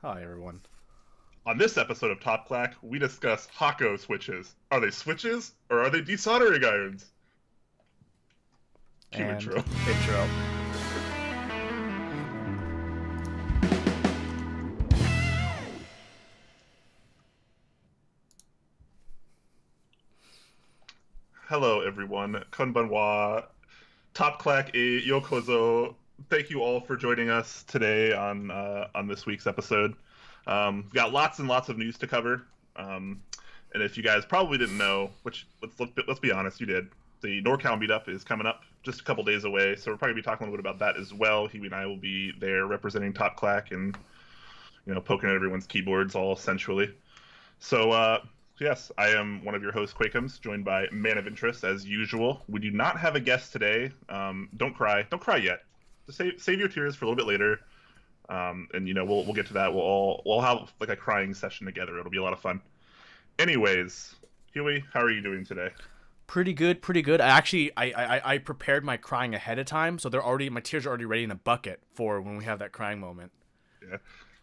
Hi, everyone. On this episode of Top Clack, we discuss Hako switches. Are they switches or are they desoldering irons? Cue And intro. intro. Hello, everyone. Konbanwa. Top Clack e Yokozo. Thank you all for joining us today on this week's episode. We've got lots and lots of news to cover. And if you guys probably didn't know, which let's be honest, you did. The NorCal meetup is coming up just a couple days away, so we're probably gonna be talking a little bit about that as well. Huey and I will be there representing Top Clack and poking at everyone's keyboards all sensually. So yes, I am one of your hosts, Quakeums, joined by Man of Interest as usual. We do not have a guest today. Don't cry yet. Just save your tears for a little bit later. And we'll get to that. We'll have like a crying session together. It'll be a lot of fun. Anyways, Huey, how are you doing today? Pretty good, pretty good. I prepared my crying ahead of time, so my tears are already ready in a bucket for when we have that crying moment. Yeah,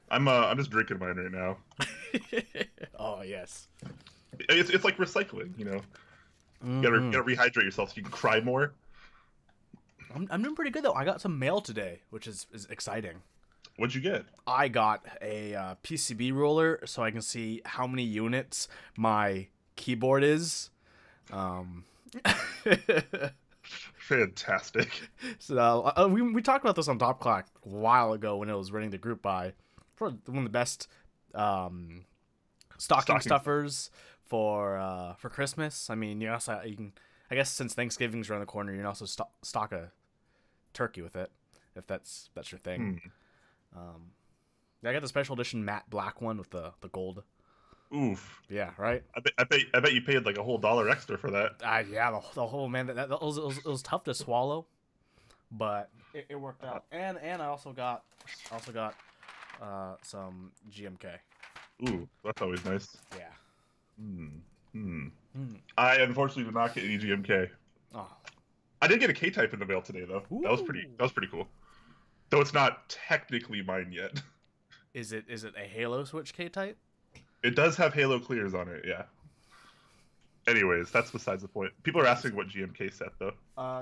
I'm just drinking mine right now. Oh yes. It's like recycling, You gotta rehydrate yourself so you can cry more. I'm doing pretty good though. I got some mail today, which is exciting. What'd you get? I got a PCB ruler so I can see how many units my keyboard is. Fantastic. So we talked about this on Top Clock a while ago when it was running the group buy. For one of the best stocking stuffers for Christmas. I mean, you can. I guess since Thanksgiving's around the corner, you can also stock a turkey with it, if that's your thing. I got the special edition matte black one with the gold. Oof. Yeah, right. I bet you paid like a whole $1 extra for that. Yeah, the whole man. That it was tough to swallow, but it worked out. And I also got some GMK. Ooh, that's always nice. Yeah. I unfortunately did not get any GMK. Oh. I did get a K-type in the mail today though. Ooh. That was pretty cool. Though it's not technically mine yet. Is it a Halo Switch K-type? It does have Halo clears on it, yeah. Anyways, that's besides the point. People are asking what GMK set though.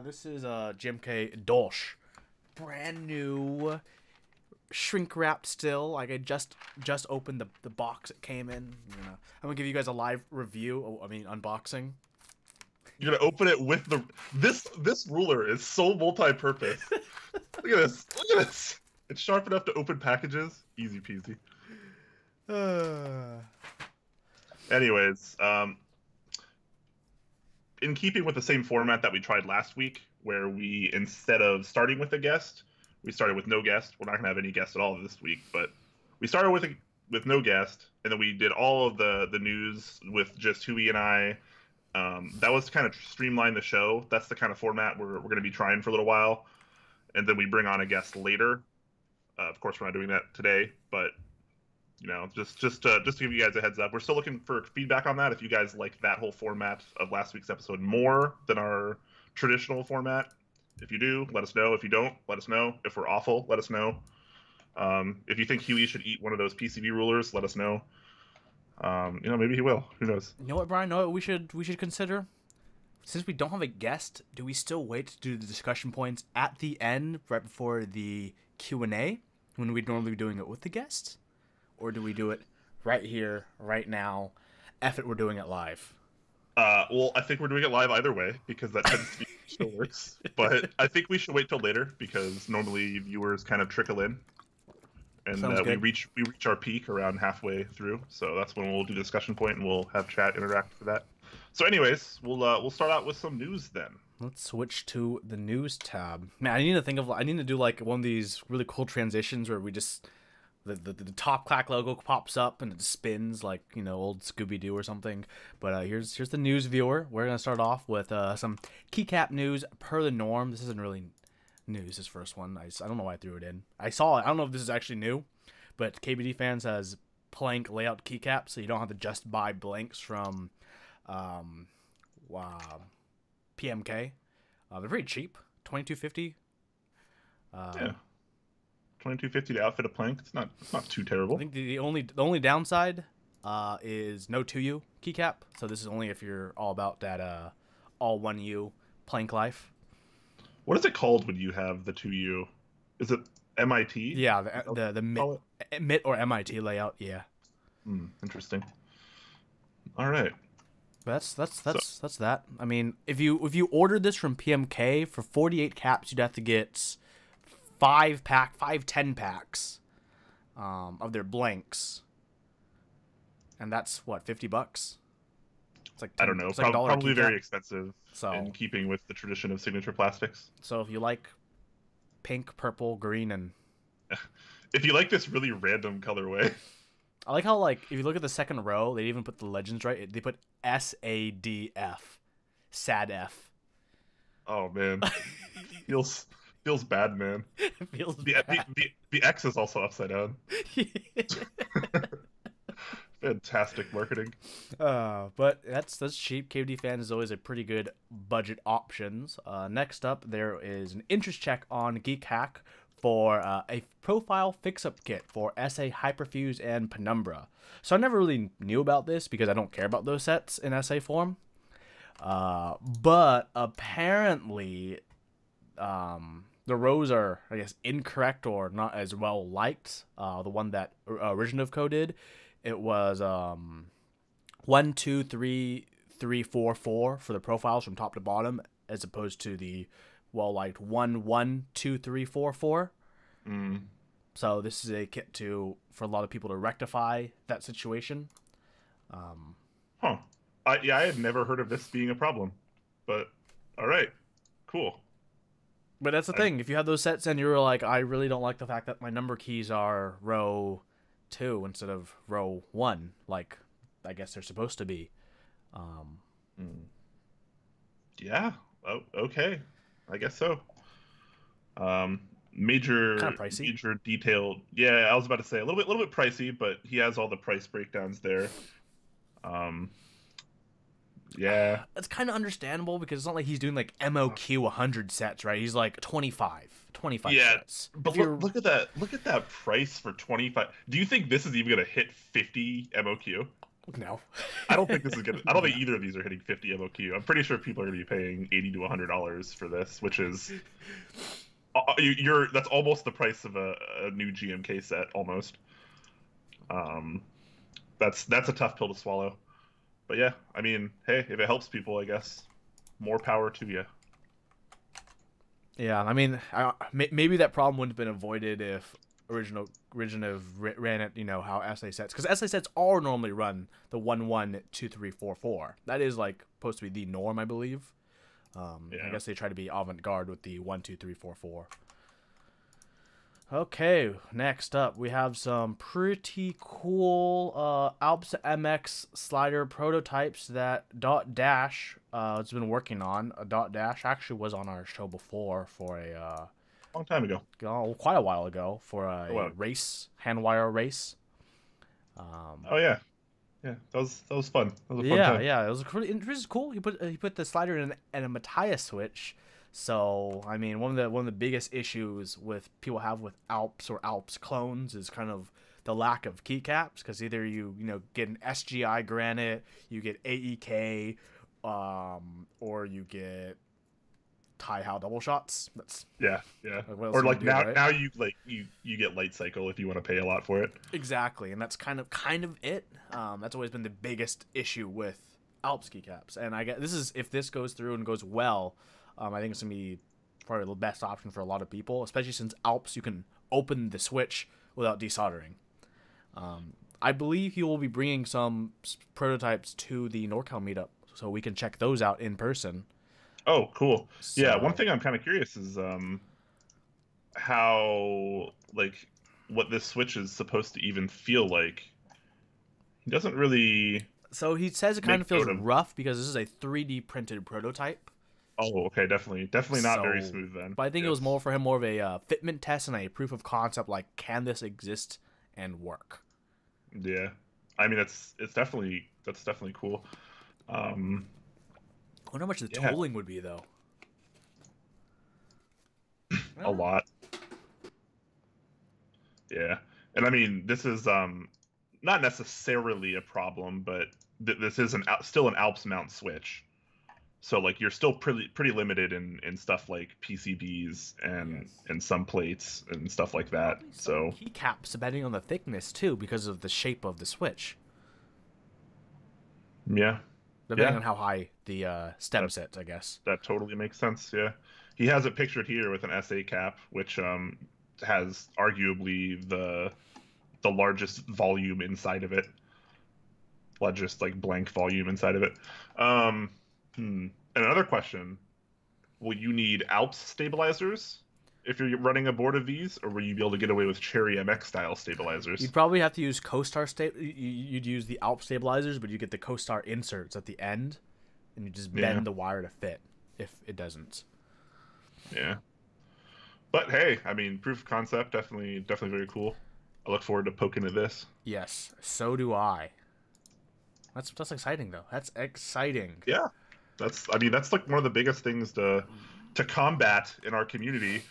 This is GMK Dolch, brand new, shrink wrapped still. Like I just opened the box it came in. I'm gonna give you guys a live review. I mean unboxing. You're gonna open it with this ruler is so multi-purpose. Look at this. Look at this. It's sharp enough to open packages. Easy peasy. Anyways, in keeping with the same format that we tried last week, where we, instead of starting with a guest, we started with no guest. We're not going to have any guests at all this week, but we started with no guest, and then we did all of the news with just Huey and I. That was to kind of streamline the show. That's the kind of format we're going to be trying for a little while, and then we bring on a guest later. Of course, we're not doing that today, but just to give you guys a heads up, we're still looking for feedback on that. If you guys like that whole format of last week's episode more than our traditional format, if you do, let us know. If you don't, let us know. If we're awful, let us know. If you think Huey should eat one of those PCB rulers, let us know. Maybe he will. Who knows? You know what, Brian? Know what we should consider? Since we don't have a guest, do we still wait to do the discussion points at the end, right before the Q&A, when we'd normally be doing it with the guests? Or do we do it right here, right now? F it, we're doing it live. Well, I think we're doing it live either way, because that tends to be how it works. But I think we should wait till later, because normally viewers kind of trickle in. And we reach our peak around halfway through. So that's when we'll do the discussion point, and we'll have chat interact for that. So anyways, we'll start out with some news then. Let's switch to the news tab. Man, I need to do like one of these really cool transitions where we just the Top Clack logo pops up and it spins like old Scooby-Doo or something. But here's the news viewer. We're gonna start off with some Keycap news per the norm. This isn't really news, this first one. I don't know why I threw it in. I saw it. I don't know if this is actually new, but KBDFans has Planck layout keycaps, so you don't have to just buy blanks from PMK. They're very cheap, $22.50. Yeah. $22.50 to outfit a Planck. It's not too terrible. I think the only downside is no 2U keycap. So this is only if you're all about that all 1U Planck life. What is it called when you have the 2U? Is it MIT? Yeah, the MIT or MIT layout. Yeah. Interesting. All right. That's that. I mean, if you ordered this from PMK for 48 caps, you'd have to get 10 packs of their blanks, and that's what, $50. It's like I don't know. It's like probably keycap. very expensive. So in keeping with the tradition of signature plastics. So if you like pink, purple, green, and if you like this really random colorway. I like how, like, if you look at the second row, they even put the legends right. They put SADF, sad F. Oh man, feels bad, man. It feels bad. The X is also upside down. Fantastic marketing. But that's cheap. KBDFans is always a pretty good budget options. Next up, there is an interest check on Geek Hack for a profile fix-up kit for SA Hyperfuse and Penumbra. So I never really knew about this because I don't care about those sets in SA form. But apparently, the rows are, I guess, incorrect or not as well liked. The one that Originative did, it was 1, 2, 3, 3, 4, 4 for the profiles from top to bottom, as opposed to the well-liked 1, 1, 2, 3, 4, 4. So this is a kit for a lot of people to rectify that situation. I had never heard of this being a problem, but all right, cool. But that's the thing. If you have those sets and you're like, I really don't like the fact that my number keys are row 2 instead of row 1, like I guess they're supposed to be. Yeah. Oh, okay. I guess so. Major kind of pricey. Major detailed. Yeah, I was about to say a little bit pricey, but he has all the price breakdowns there. Yeah. It's kind of understandable because it's not like he's doing like MOQ 100 sets, right? He's like 25 sets. But look at that. Look at that price for 25. Do you think this is even going to hit 50 MOQ? No. I don't think this is going to. I don't think either of these are hitting 50 MOQ. I'm pretty sure people are going to be paying $80 to $100 for this, which is that's almost the price of a new GMK set almost. That's a tough pill to swallow. But yeah, I mean, hey, if it helps people, I guess more power to you. Yeah, I mean, maybe that problem wouldn't have been avoided if Originative ran it, how SA sets, because SA sets are normally run the 1, 1, 2, 3, 4, 4. That is like supposed to be the norm, I believe. I guess they try to be avant-garde with the 1, 2, 3, 4, 4. Okay, next up we have some pretty cool Alps MX slider prototypes that Dash has been working on. Dash actually was on our show before for a long time ago. Quite a while ago for a race, hand wire race. Oh yeah. Yeah, that was fun. That was a fun time. Yeah, it was cool. He put the slider in a Matthias switch. So I mean, one of the biggest issues with people have with Alps or Alps clones is kind of the lack of keycaps, because either you get an SGI granite, you get AEK, or you get Hao double shots. That's yeah. Or like now you get light cycle if you want to pay a lot for it. Exactly, and that's kind of it. That's always been the biggest issue with Alps keycaps, and I guess if this goes through and goes well, I think it's gonna be probably the best option for a lot of people, especially since Alps you can open the switch without desoldering. I believe he will be bringing some prototypes to the NorCal meetup, so we can check those out in person. Oh, cool. So, yeah, one thing I'm kind of curious is how, like, what this switch is supposed to even feel like. He doesn't really... So he says it kind of feels rough because this is a 3D printed prototype. Oh, okay, definitely not very smooth then. But I think it was more of a fitment test and a proof of concept, like, can this exist and work? Yeah. I mean, that's definitely cool. I wonder how much the tooling would be, though. A lot. Yeah, and I mean this is not necessarily a problem, but this is still an Alps mount switch. So like you're still pretty limited in stuff like PCBs Yes. and some plates and stuff like that. Probably some So keycaps depending on the thickness too, because of the shape of the switch. yeah, Depending yeah, on how high the stem sits, I guess. that totally makes sense. Yeah, he has it pictured here with an SA cap, which has arguably the largest volume inside of it, largest like blank volume inside of it. Um, And another question: will you need Alps stabilizers if you're running a board of these, or will you be able to get away with Cherry MX style stabilizers? You'd probably have to use CoStar You'd use the Alp stabilizers, but you get the CoStar inserts at the end, and you just bend the wire to fit. If it doesn't. Yeah. But hey, I mean, proof of concept, definitely very cool. I look forward to poking at this. Yes, so do I. That's exciting though. That's exciting. Yeah. I mean, that's like one of the biggest things to combat in our community.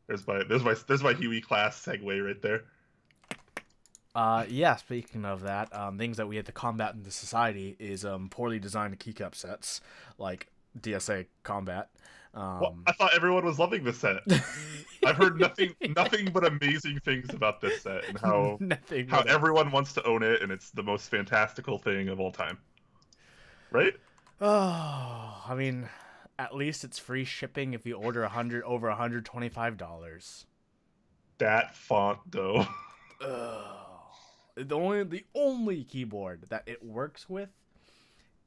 There's my Huey class segue right there. Yeah, speaking of that, things that we had to combat in the society is poorly designed keycap sets, like DSA Combat. Well, I thought everyone was loving this set. I've heard nothing but amazing things about this set and how everyone wants to own it, and it's the most fantastical thing of all time. Right? Oh, I mean, at least it's free shipping if you order over $125. That font though. The only keyboard that it works with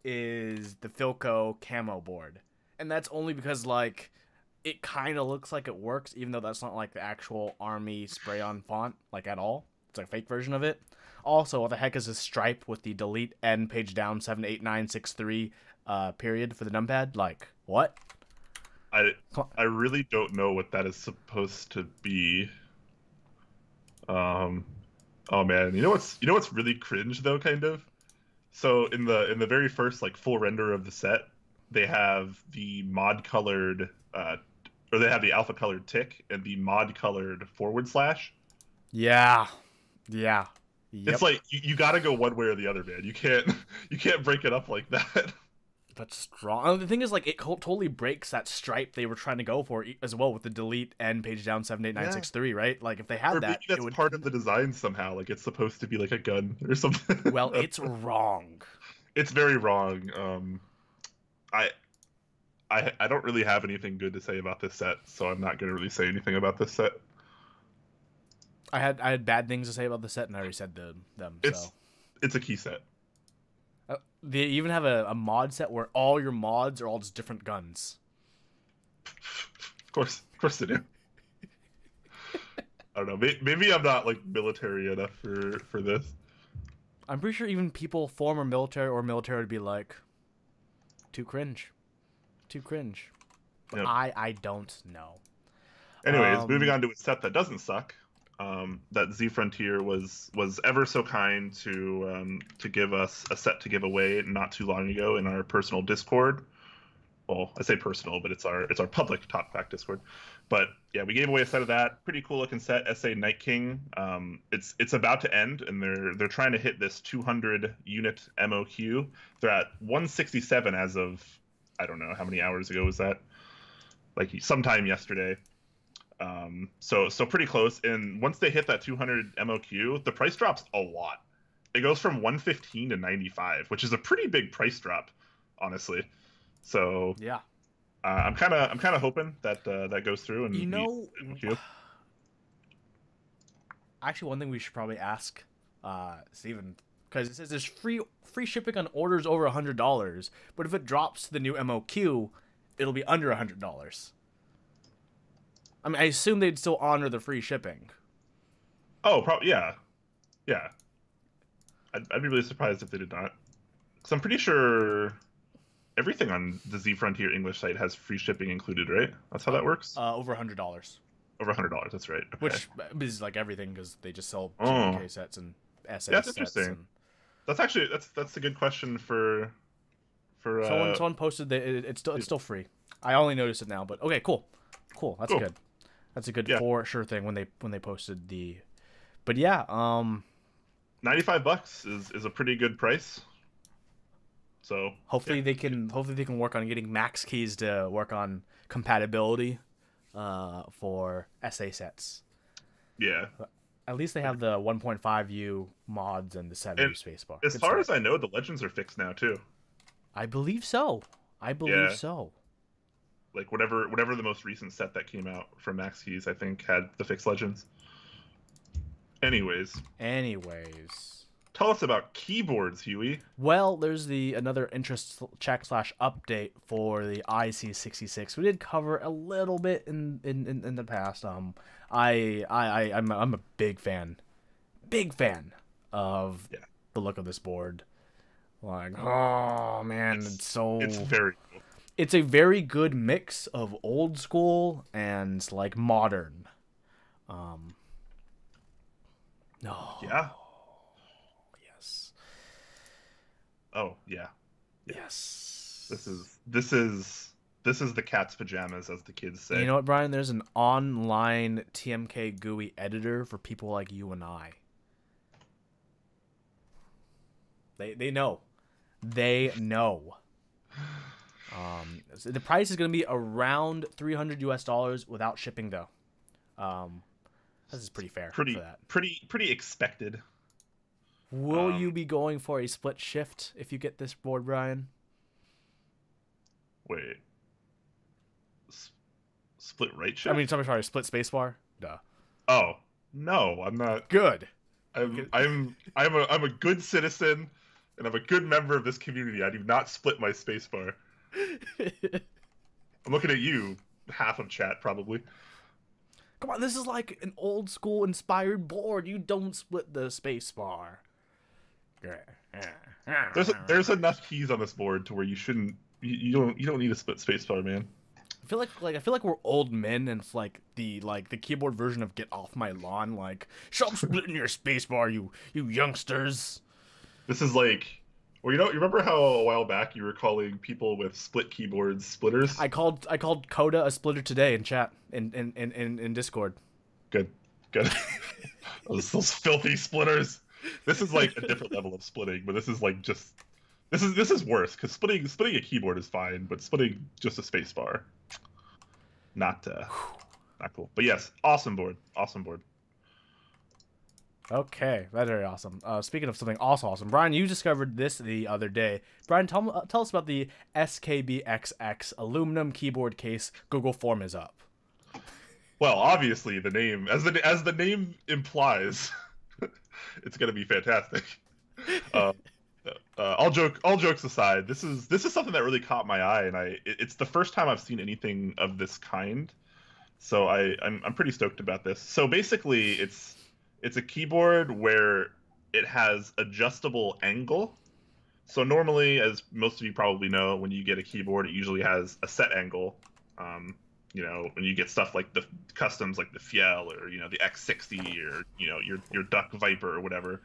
is the Philco camo board. And that's only because, like, it kind of looks like it works, even though that's not, like, the actual Army spray-on font, like, at all. It's like a fake version of it. Also, what the heck is this stripe with the delete N page down 78963 period for the numpad? Like, what? I really don't know what that is supposed to be. Oh man, you know what's really cringe though, kind of? So in the very first like full render of the set, they have the mod colored or they have the alpha colored tick and the mod colored / Yeah. Yep. It's like you got to go one way or the other, man. You can't break it up like that. That's strong. The thing is, like, it totally breaks that stripe they were trying to go for as well with the delete N page down 78963, right? Like, if they had that, maybe that's part of the design somehow. Like, it's supposed to be like a gun or something. Well, it's wrong. It's very wrong. I don't really have anything good to say about this set, so I'm not going to really say anything about this set. I had bad things to say about the set, and I already said them. It's a key set. They even have a mod set where all your mods are all just different guns. Of course they do. I don't know. Maybe I'm not like military enough for this. I'm pretty sure even people former military would be like, too cringe. But yep. I don't know. Anyways, moving on to a set that doesn't suck. That Z Frontier was ever so kind to give us a set to give away not too long ago in our personal Discord. Well, I say personal, but it's our public Top Clack Discord. But yeah, we gave away a set of that. Pretty cool looking set, SA Night King. It's about to end, and they're trying to hit this 200 unit MOQ. They're at 167 as of, I don't know how many hours ago was that? Like sometime yesterday. So pretty close. And once they hit that 200 MOQ, the price drops a lot. It goes from 115 to 95, which is a pretty big price drop, honestly. So yeah, I'm kind of hoping that that goes through. And actually, one thing we should probably ask Steven, because it says there's free shipping on orders over $100, but if it drops to the new MOQ, it'll be under $100. I mean, I assume they'd still honor the free shipping. Oh, probably, yeah. I'd be really surprised if they did not, because I'm pretty sure everything on the Z Frontier English site has free shipping included, right? That's how that works. Over $100. Over $100. That's right. Okay. Which is like everything, because they just sell GK sets and SS that's sets. Interesting. That's actually that's a good question for. Someone posted that it's still free. I only noticed it now, but okay, cool. That's good. That's a good for sure thing when they posted the But yeah, $95 is a pretty good price. So hopefully they can work on getting Max keys to work on compatibility for SA sets. Yeah. At least they have the 1.5U mods and the 7U spacebar. As far as I know, the legends are fixed now too. I believe so. So. Like whatever the most recent set that came out from Max Keys, I think, had the fixed legends. Anyways. Tell us about keyboards, Huey. Well, there's another interest check / update for the IC66. We did cover a little bit in the past. I'm a big fan of the look of this board. Like, oh man, it's very cool. It's a very good mix of old school and like modern. Yeah. Yes. Oh yeah. Yes. This is the cat's pajamas, as the kids say. You know what, Brian? There's an online TMK GUI editor for people like you and I. They know. They know. So the price is going to be around $300 US without shipping, though. This is pretty fair for that. Pretty expected. Will you be going for a split shift if you get this board, Brian? Wait. Split right shift? I mean, sorry, split spacebar. Duh. Oh no, I'm not. Good. I'm a good citizen, and I'm a good member of this community. I do not split my spacebar. I'm looking at you, half of chat probably. Come on, this is like an old school inspired board. You don't split the spacebar. There's enough keys on this board to where you shouldn't. You don't need a split spacebar, man. I feel like we're old men, and it's like the keyboard version of "Get Off My Lawn." Like, stop splitting your spacebar, you youngsters. This is like, well, you remember how a while back you were calling people with split keyboards splitters? I called Coda a splitter today in chat in Discord. Good. those filthy splitters. This is like a different level of splitting, but this is like just this is worse because splitting a keyboard is fine, but splitting just a spacebar, not cool. But yes, awesome board. Okay, that's very awesome. Speaking of something also awesome, Brian, you discovered this the other day. Brian, tell us about the SKBXX aluminum keyboard case Google Form is up. Well, obviously the name, as the name implies, it's gonna be fantastic. All jokes aside, this is something that really caught my eye, and it's the first time I've seen anything of this kind, so I'm pretty stoked about this. So basically, it's a keyboard where it has adjustable angle. So normally, as most of you probably know, when you get a keyboard, it usually has a set angle. When you get stuff like the customs, like the Fjell or the X60 or your Duck Viper or whatever,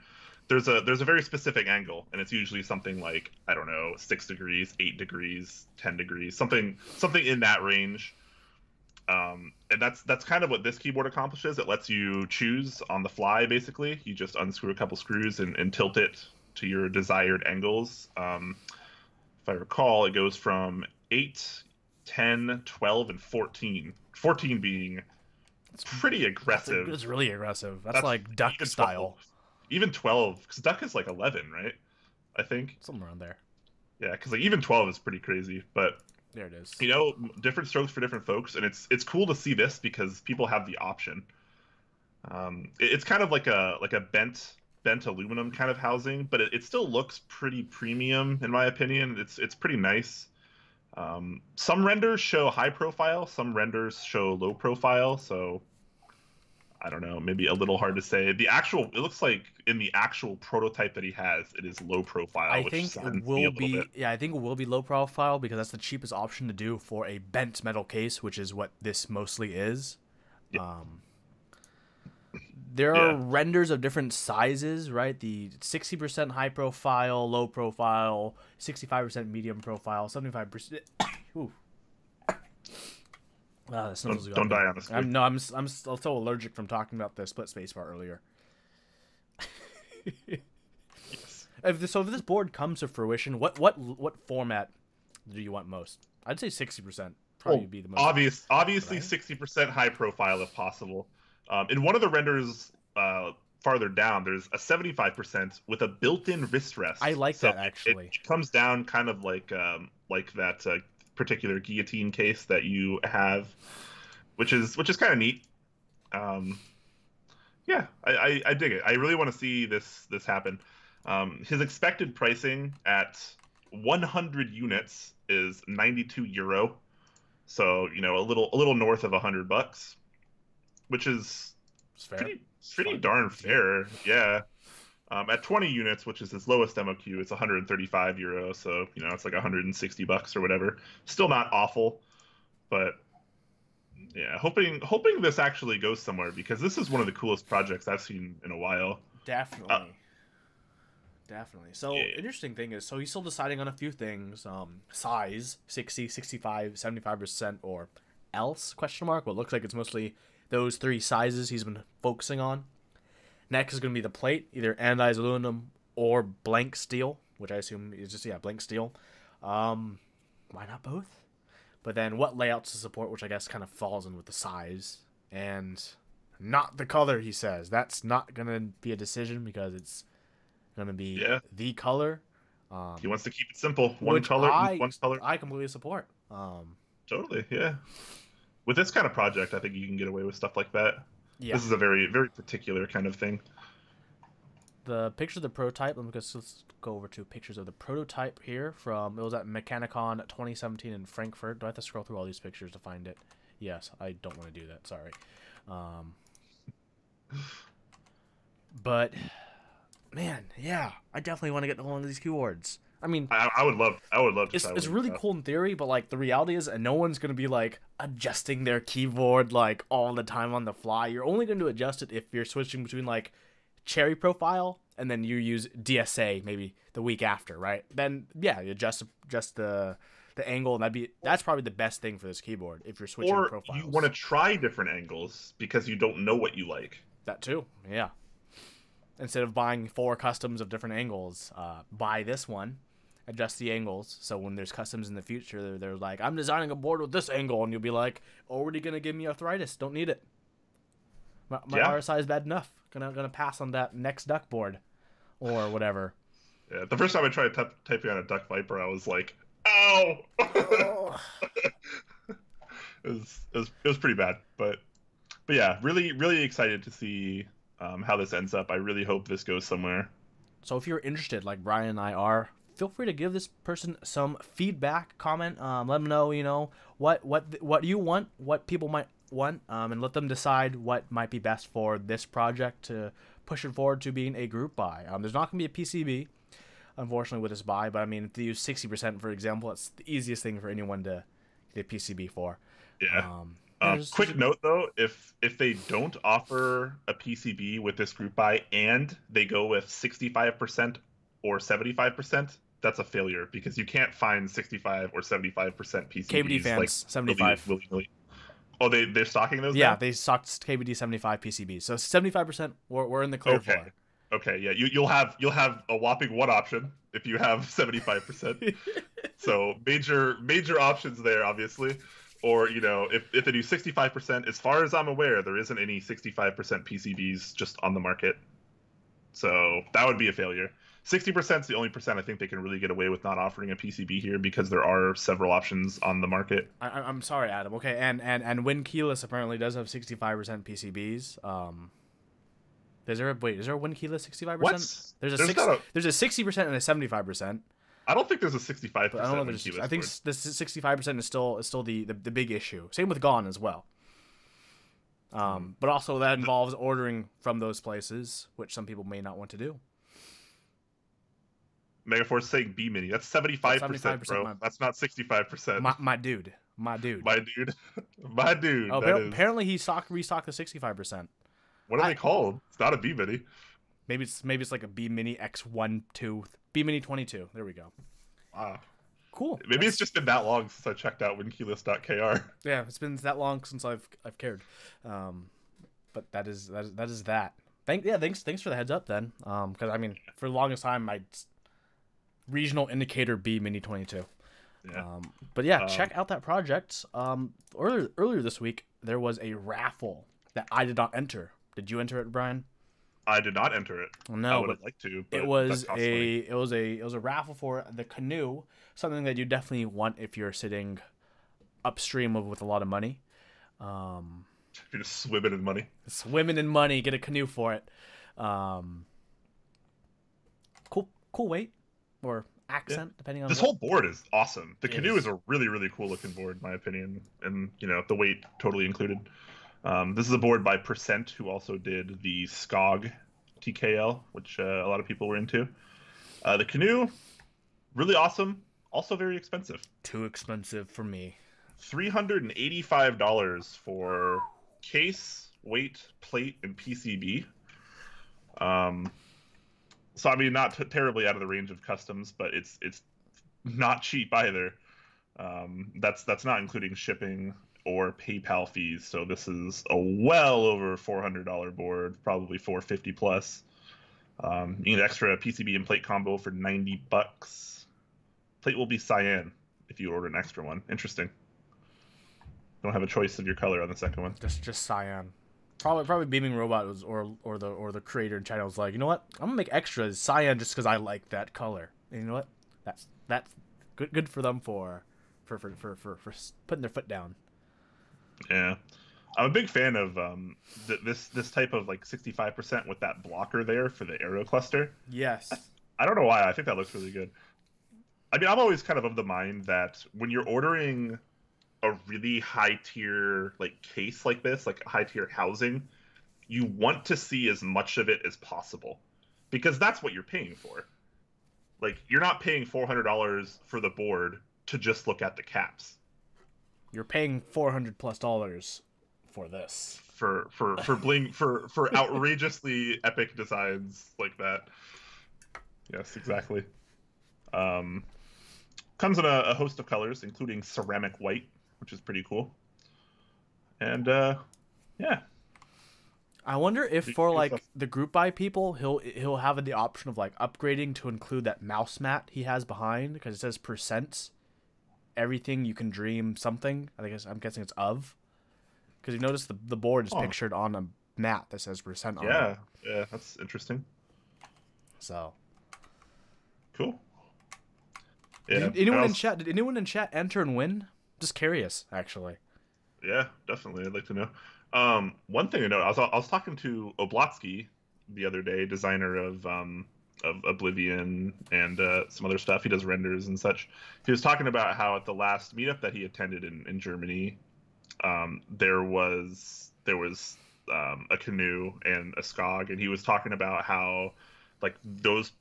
there's a very specific angle, and it's usually something like, I don't know, 6 degrees, 8 degrees, 10 degrees, something in that range. And that's kind of what this keyboard accomplishes. It lets you choose on the fly, basically. You just unscrew a couple screws and tilt it to your desired angles. If I recall, it goes from 8, 10, 12, and 14. 14 being pretty aggressive. It's really aggressive. That's like Duck style. 12. Even 12, because Duck is like 11, right? I think. Somewhere around there. Yeah, because even 12 is pretty crazy, but... There it is. Different strokes for different folks, and it's cool to see this because people have the option. It's kind of like a bent aluminum kind of housing, but it still looks pretty premium in my opinion. It's pretty nice. Some renders show high profile, some renders show low profile, so I don't know, maybe a little hard to say. It looks like in the actual prototype that he has, it is low profile. I think it will be. Yeah, I think it will be low profile because that's the cheapest option to do for a bent metal case, which is what this mostly is. Yeah. There are renders of different sizes, right? The 60% high profile, low profile, 65% medium profile, 75%. Ooh. Don't die on the screen. I'm so allergic from talking about the split spacebar earlier. Yes. If this board comes to fruition, what format do you want most? I'd say 60% probably be the most. Obviously, right? 60% high profile if possible. In one of the renders farther down, there's a 75% with a built-in wrist rest. I like that actually. It comes down kind of like that particular guillotine case that you have, which is kind of neat. Yeah, I dig it. I really want to see this happen. His expected pricing at 100 units is 92 euro, so a little north of $100, which is pretty darn fair. Yeah. At 20 units, which is his lowest MOQ, it's 135 euro, so it's like $160 or whatever. Still not awful, but yeah, hoping this actually goes somewhere, because this is one of the coolest projects I've seen in a while. Definitely. So Yeah. interesting thing is, so he's still deciding on a few things. Size 60, 65, 75%, or else ? What looks like it's mostly those three sizes he's been focusing on. Next is going to be the plate, either anodized aluminum or blank steel, which I assume is just blank steel. Why not both? But then what layouts to support, which I guess kind of falls in with the size, and not the color. He says that's not going to be a decision because it's going to be the color. He wants to keep it simple. One color. I completely support. Totally, yeah. With this kind of project, I think you can get away with stuff like that. Yeah. This is a very, very particular kind of thing. The picture of the prototype, let's go over to pictures of the prototype here it was at Mechanicon 2017 in Frankfurt. Do I have to scroll through all these pictures to find it? Yes, I don't want to do that, sorry. But, man, yeah, I definitely want to get one of these keyboards. I mean, I would love to. It's really cool in theory, but like the reality is, no one's gonna be like adjusting their keyboard like all the time on the fly. You're only going to adjust it if you're switching between like cherry profile and then you use DSA maybe the week after, right? Then yeah, you adjust the angle, and that's probably the best thing for this keyboard if you're switching profiles. Or you want to try different angles because you don't know what you like. That too, yeah. Instead of buying 4 customs of different angles, buy this one. Adjust the angles, so when there's customs in the future, they're like, I'm designing a board with this angle, and you'll be like, already gonna give me arthritis, don't need it. My RSI is bad enough. Gonna pass on that next duck board, or whatever. Yeah, the first time I tried typing on a Duck Viper, I was like, ow! Oh. it was pretty bad, but yeah, really excited to see how this ends up. I really hope this goes somewhere. So if you're interested, like Brian and I are, feel free to give this person some feedback, comment, let them know, what you want, what people might want, and let them decide what might be best for this project to push it forward to being a group buy. There's not going to be a PCB, unfortunately, with this buy, but I mean, if they use 60%, for example, it's the easiest thing for anyone to get a PCB for. Yeah. Quick note, though, if they don't offer a PCB with this group buy and they go with 65% or 75%, that's a failure, because you can't find 65 or 75% PCBs. KBDFans, like 75. Willy-nilly. Oh, they're stocking those? Yeah, now? they stocked KBD 75 PCBs. So 75% we're in the clear for. Okay, yeah, you'll have a whopping one option if you have 75%. So major options there, obviously. Or if they do 65%, as far as I'm aware, there isn't any 65% PCBs just on the market. So that would be a failure. 60% is the only percent I think they can really get away with not offering a PCB here, because there are several options on the market. I'm sorry, Adam. Okay, and Win Keyless apparently does have 65% PCBs. Is there a Win Keyless 65%? What? There's a 60% and a 75%. I don't think there's a 65%. But I don't know. I think this 65% is still the big issue. Same with Gone as well. But also that involves ordering from those places, which some people may not want to do. Megaforce saying B Mini. That's 75%, bro. That's not 65%. My dude. My dude. Oh, apparently he restocked the 65%. What are they called? It's not a B Mini. Maybe it's like a B Mini X1, 2, B Mini 22. There we go. Wow. Cool. Maybe it's just been that long since I checked out winkeyless.kr. Yeah, it's been that long since I've cared. But that is that. Thanks for the heads up then. Because I mean, for the longest time, my regional indicator B Mini 22. Yeah. But yeah, check out that project. Earlier this week there was a raffle that I did not enter. Did you enter it, Brian? I did not enter it. No, I would have liked to. But it was a raffle for the Canoe, something that you definitely want if you're sitting upstream with a lot of money. You're just swimming in money. Swimming in money, get a canoe for it. Cool weight or accent, depending on this whole board is awesome. The Canoe is a really, really cool looking board, in my opinion, and the weight totally included. This is a board by Percent, who also did the SKOG TKL, which a lot of people were into. The Canoe, really awesome, also very expensive. Too expensive for me. $385 for case, weight, plate, and PCB. So I mean, not terribly out of the range of customs, but it's not cheap either. That's not including shipping or PayPal fees. So this is a well over $400 board, probably $450 plus. You need extra PCB and plate combo for $90. Plate will be cyan if you order an extra one. Interesting. Don't have a choice of your color on the second one. Just cyan. Probably Beaming Robot was, or the creator in China was like, you know what? I'm gonna make extras cyan just because I like that color. And you know what? That's good for them for putting their foot down. Yeah, I'm a big fan of this type of like 65% with that blocker there for the aero cluster. Yes. I don't know why. I think that looks really good. I mean, I'm always kind of the mind that when you're ordering a really high tier like case like this, like high tier housing, you want to see as much of it as possible, because that's what you're paying for. Like, you're not paying $400 for the board to just look at the caps. You're paying $400+ for this. For bling for outrageously epic designs like that. Yes, exactly. Comes in a host of colors, including ceramic white, which is pretty cool. And yeah. I wonder if for like the group buy people, he'll have the option of like upgrading to include that mouse mat he has behind, because it says percents. Everything you can dream something. I'm guessing it's of. Because you notice the board is pictured on a mat that says percent on it. Yeah, that's interesting. So cool. Yeah. Did anyone in chat enter and win? Just curious, actually. Yeah, definitely. I'd like to know. One thing to note, I was talking to Oblotsky the other day, designer of Oblivion and some other stuff. He does renders and such. He was talking about how at the last meetup that he attended in Germany, there was a Canoe and a SKOG, and he was talking about how those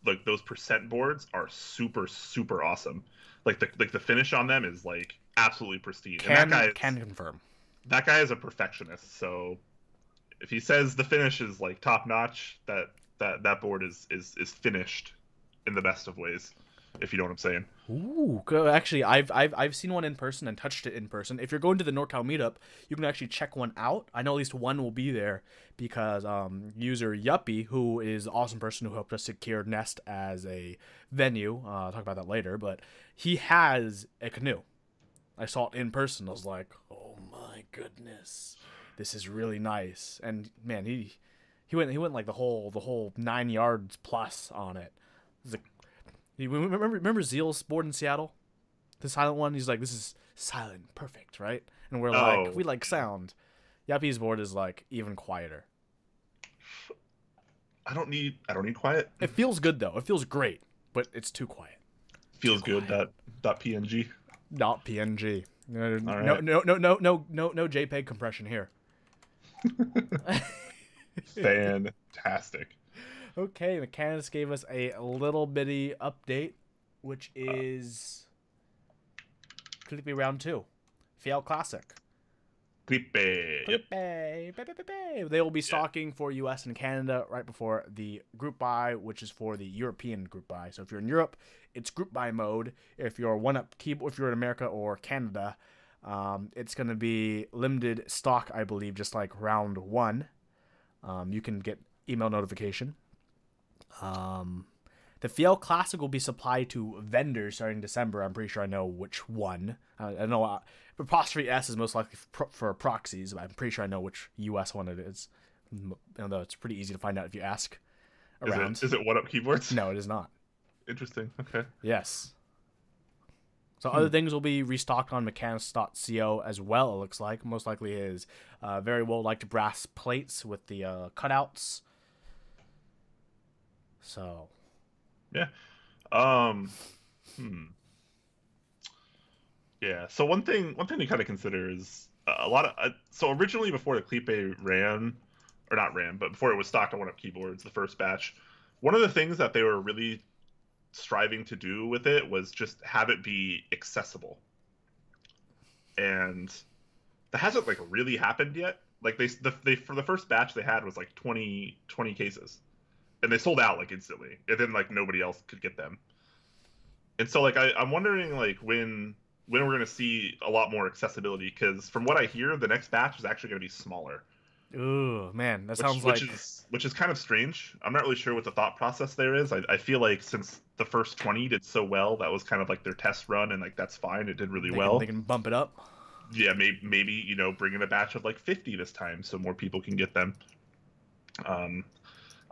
percent boards are super, super awesome. Like the finish on them is like absolutely pristine. Can confirm. That guy is a perfectionist, so if he says the finish is like top notch, that board is finished in the best of ways, if you know what I'm saying. Ooh, actually, I've seen one in person and touched it in person. If you're going to the NorCal meetup, you can actually check one out. I know at least one will be there because user Yuppie, who is an awesome person who helped us secure Nest as a venue, I'll talk about that later, but he has a Canoe. I saw it in person. I was like, oh my goodness, this is really nice. And man, he went like the whole 9 yards plus on it. It was like, remember Zeal's board in Seattle, the silent one? He's like, this is silent, perfect, right? And we're like, we like sound. Yuppie's board is like even quieter. I don't need quiet. It feels good though. It feels great, but it's too quiet. Feels good. Dot PNG. Not PNG. No, right. no JPEG compression here. Fantastic. Okay, Mechanics gave us a little bitty update, which is Klippe Round 2. Fjell Classic. Klippe. They will be stocking for US and Canada right before the group buy, which is for the European group buy. So if you're in Europe, it's group buy mode. If you're if you're in America or Canada, it's going to be limited stock, I believe, just like round 1. You can get email notification. The Fjell Classic will be supplied to vendors starting December. I'm pretty sure I know which one. I know apostrophe S is most likely for proxies, but I'm pretty sure I know which US one it is. Although it's pretty easy to find out if you ask around. Is it One Up Keyboards? No, it is not. Interesting. Okay. Yes. So other things will be restocked on mechanics.co as well, it looks like. Most likely is very well-liked brass plates with the cutouts. So... Yeah. Yeah. So one thing to kind of consider is a lot of so originally before the Klippe ran, or not ran, but before it was stocked on One Up Keyboards, the first batch, one of the things that they were really striving to do with it was just have it be accessible, and that hasn't like really happened yet. Like they for the first batch they had was like 20 cases. And they sold out like instantly, and then like nobody else could get them. And so like I'm wondering like when we're gonna see a lot more accessibility, because from what I hear, the next batch is actually gonna be smaller. Ooh, man, that sounds which is kind of strange. I'm not really sure what the thought process there is. I feel like since the first 20 did so well, that was kind of like their test run, and like that's fine. It did really well. They can bump it up. Yeah, maybe bring in a batch of like 50 this time, so more people can get them.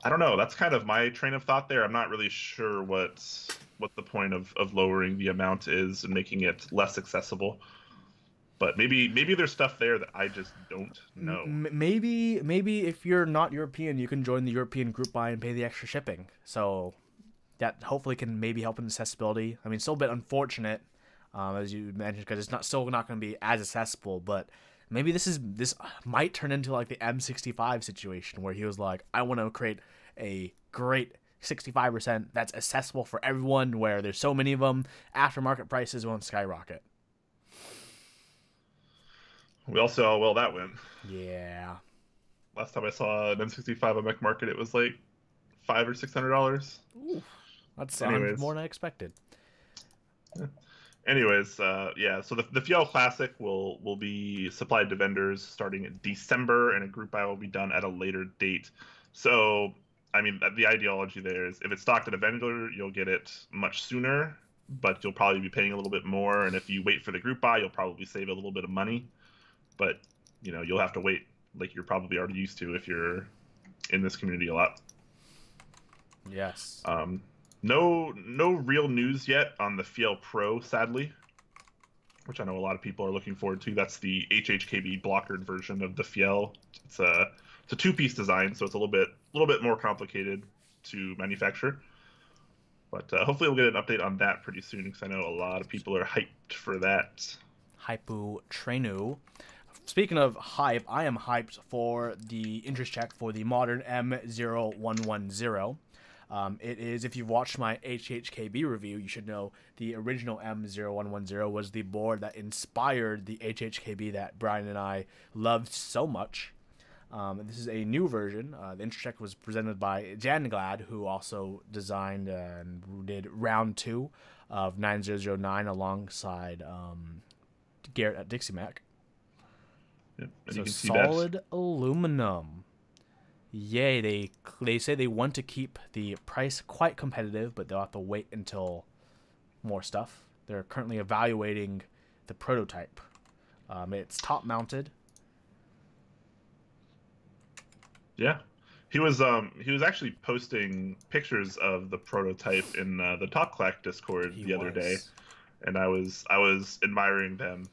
I don't know. That's kind of my train of thought there. I'm not really sure what the point of lowering the amount is and making it less accessible. But maybe there's stuff there that I just don't know. Maybe if you're not European, you can join the European group buy and pay the extra shipping. So that hopefully can maybe help in accessibility. I mean, still a bit unfortunate, as you mentioned, because it's still not going to be as accessible, but maybe this might turn into like the M65 situation where he was like, I want to create a great 65% that's accessible for everyone, where there's so many of them, aftermarket prices won't skyrocket. We all saw how well that went. Yeah. Last time I saw an M65 on Mech Market, it was like $500 or $600. Ooh, that's more than I expected. Yeah. Anyways, yeah, so the Fjell Classic will be supplied to vendors starting in December, and a group buy will be done at a later date. So, I mean, the ideology there is if it's stocked at a vendor, you'll get it much sooner, but you'll probably be paying a little bit more, and if you wait for the group buy, you'll probably save a little bit of money. But, you'll have to wait like you're probably already used to if you're in this community a lot. Yes. No real news yet on the Fjell Pro, sadly, which I know a lot of people are looking forward to. That's the HHKB blockered version of the Fjell. It's a two-piece design, so it's a little bit more complicated to manufacture. But hopefully we'll get an update on that pretty soon, because I know a lot of people are hyped for that. Hypu Trenu. Speaking of hype, I am hyped for the interest check for the modern M0110. It is, if you've watched my HHKB review, you should know the original M0110 was the board that inspired the HHKB that Brian and I loved so much. This is a new version. The Intercheck was presented by Janglad, who also designed and did round 2 of 9009 alongside Garrett at Dixie Mac. Yep, and so you can see solid aluminum. Yay, they say they want to keep the price quite competitive, but they'll have to wait until more stuff. They're currently evaluating the prototype. It's top mounted. Yeah, he was actually posting pictures of the prototype in the Top Clack Discord the other day, and I was admiring them.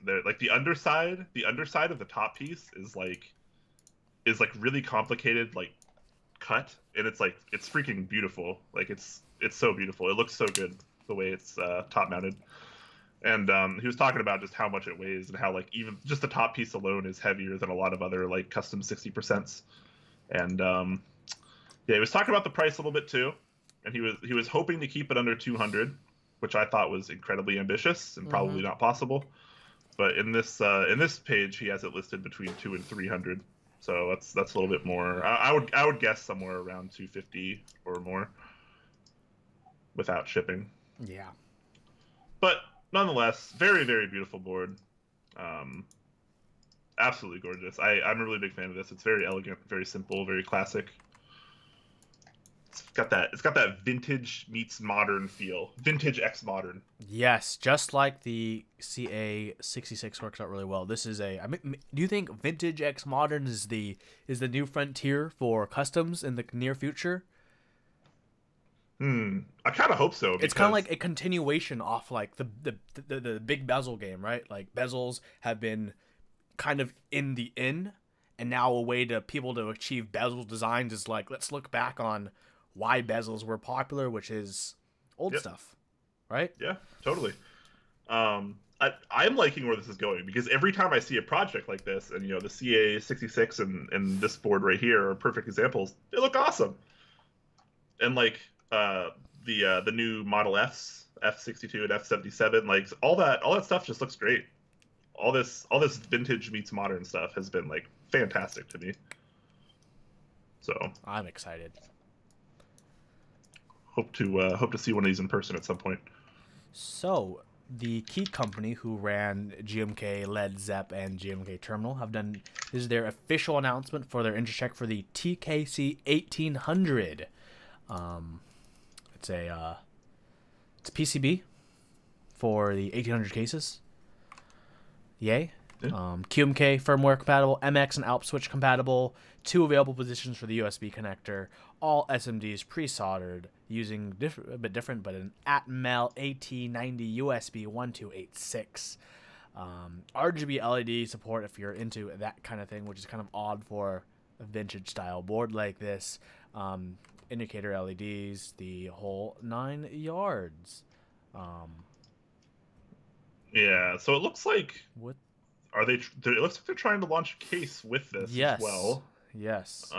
They're like the underside of the top piece is like really complicated, like cut, and it's freaking beautiful. Like it's so beautiful. It looks so good the way it's top mounted. And he was talking about just how much it weighs and how like even just the top piece alone is heavier than a lot of other like custom 60%. And yeah, he was talking about the price a little bit too, and he was hoping to keep it under 200, which I thought was incredibly ambitious and probably not possible. But in this page, he has it listed between 200 and 300. So that's a little bit more. I would guess somewhere around 250 or more without shipping. Yeah. But nonetheless, very, very beautiful board. Absolutely gorgeous. I'm a really big fan of this. It's very elegant, very simple, very classic. It's got that vintage meets modern feel. Vintage X modern. Yes, just like the CA66 works out really well. This is a. I mean, do you think Vintage X Modern is the new frontier for customs in the near future? I kind of hope so. It's kind of like a continuation off like the big bezel game, right? Like bezels have been kind of in, and now a way to people to achieve bezel designs is like, let's look back on why bezels were popular, which is old stuff, right? Yeah, totally. I'm liking where this is going, because every time I see a project like this, and the CA66 and this board right here are perfect examples. They look awesome, and like the new Model Fs, F62 and F77, like all that stuff just looks great. All this vintage meets modern stuff has been like fantastic to me. So I'm excited. Hope to see one of these in person at some point. So the Key Company, who ran GMK Led Zepp and GMK Terminal, this is their official announcement for their intercheck for the TKC 1800. It's a PCB for the 1800 cases. Yay. Yeah. QMK firmware compatible, MX and Alps switch compatible, 2 available positions for the USB connector, all SMDs pre-soldered using a bit different, but an Atmel AT90 USB 1286. RGB LED support if you're into that kind of thing, which is kind of odd for a vintage style board like this. Indicator LEDs, the whole 9 yards. Yeah, so it looks like What? it looks like they're trying to launch a case with this as well. Yes.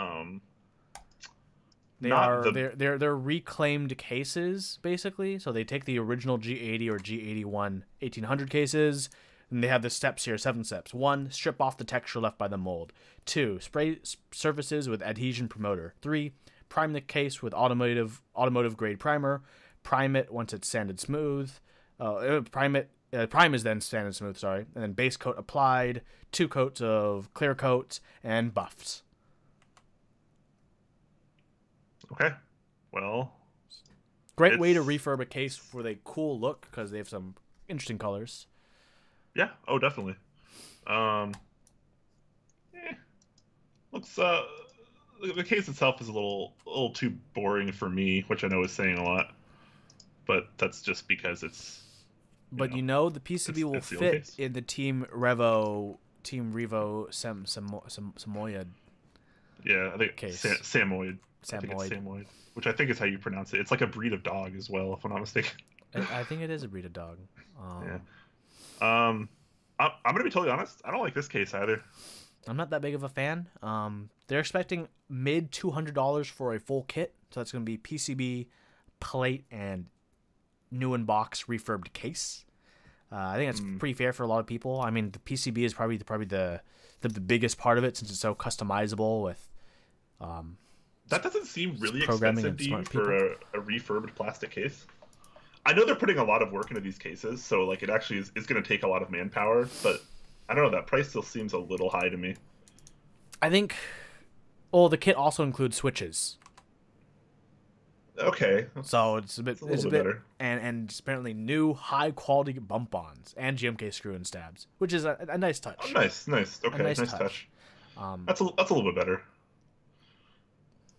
They're reclaimed cases basically. So they take the original G80 or G81 1800 cases, and they have the steps here, 7 steps. 1, strip off the texture left by the mold. 2, spray surfaces with adhesion promoter. 3, prime the case with automotive grade primer. Prime it once it's sanded smooth. Prime is then sanded smooth, sorry, and then base coat applied, 2 coats of clear coat, and buffed. Okay, well, great way to refurb a case with a cool look because they have some interesting colors. Yeah, oh, definitely. Looks the case itself is a little too boring for me, which I know is saying a lot, but that's just because it's. But the PCB will fit in the Team Revo Samoyed. Yeah, I think case. Samoyed. I think it's Samoyed, which I think is how you pronounce it. It's like a breed of dog as well, if I'm not mistaken. I think it is a breed of dog. Yeah. I'm gonna be totally honest. I don't like this case either. I'm not that big of a fan. They're expecting mid $200 for a full kit, so that's gonna be PCB, plate, and new in box refurbed case. I think that's pretty fair for a lot of people. I mean, the PCB is probably the biggest part of it, since it's so customizable with. That doesn't seem really expensive to you for a refurbed plastic case. I know they're putting a lot of work into these cases, so like it actually is going to take a lot of manpower. But I don't know, that price still seems a little high to me. I think. Well, the kit also includes switches. Okay. So it's a bit better. And apparently new high quality bump-ons and GMK screw and stabs, which is a nice touch. Oh, nice. Okay, nice touch. That's a little bit better.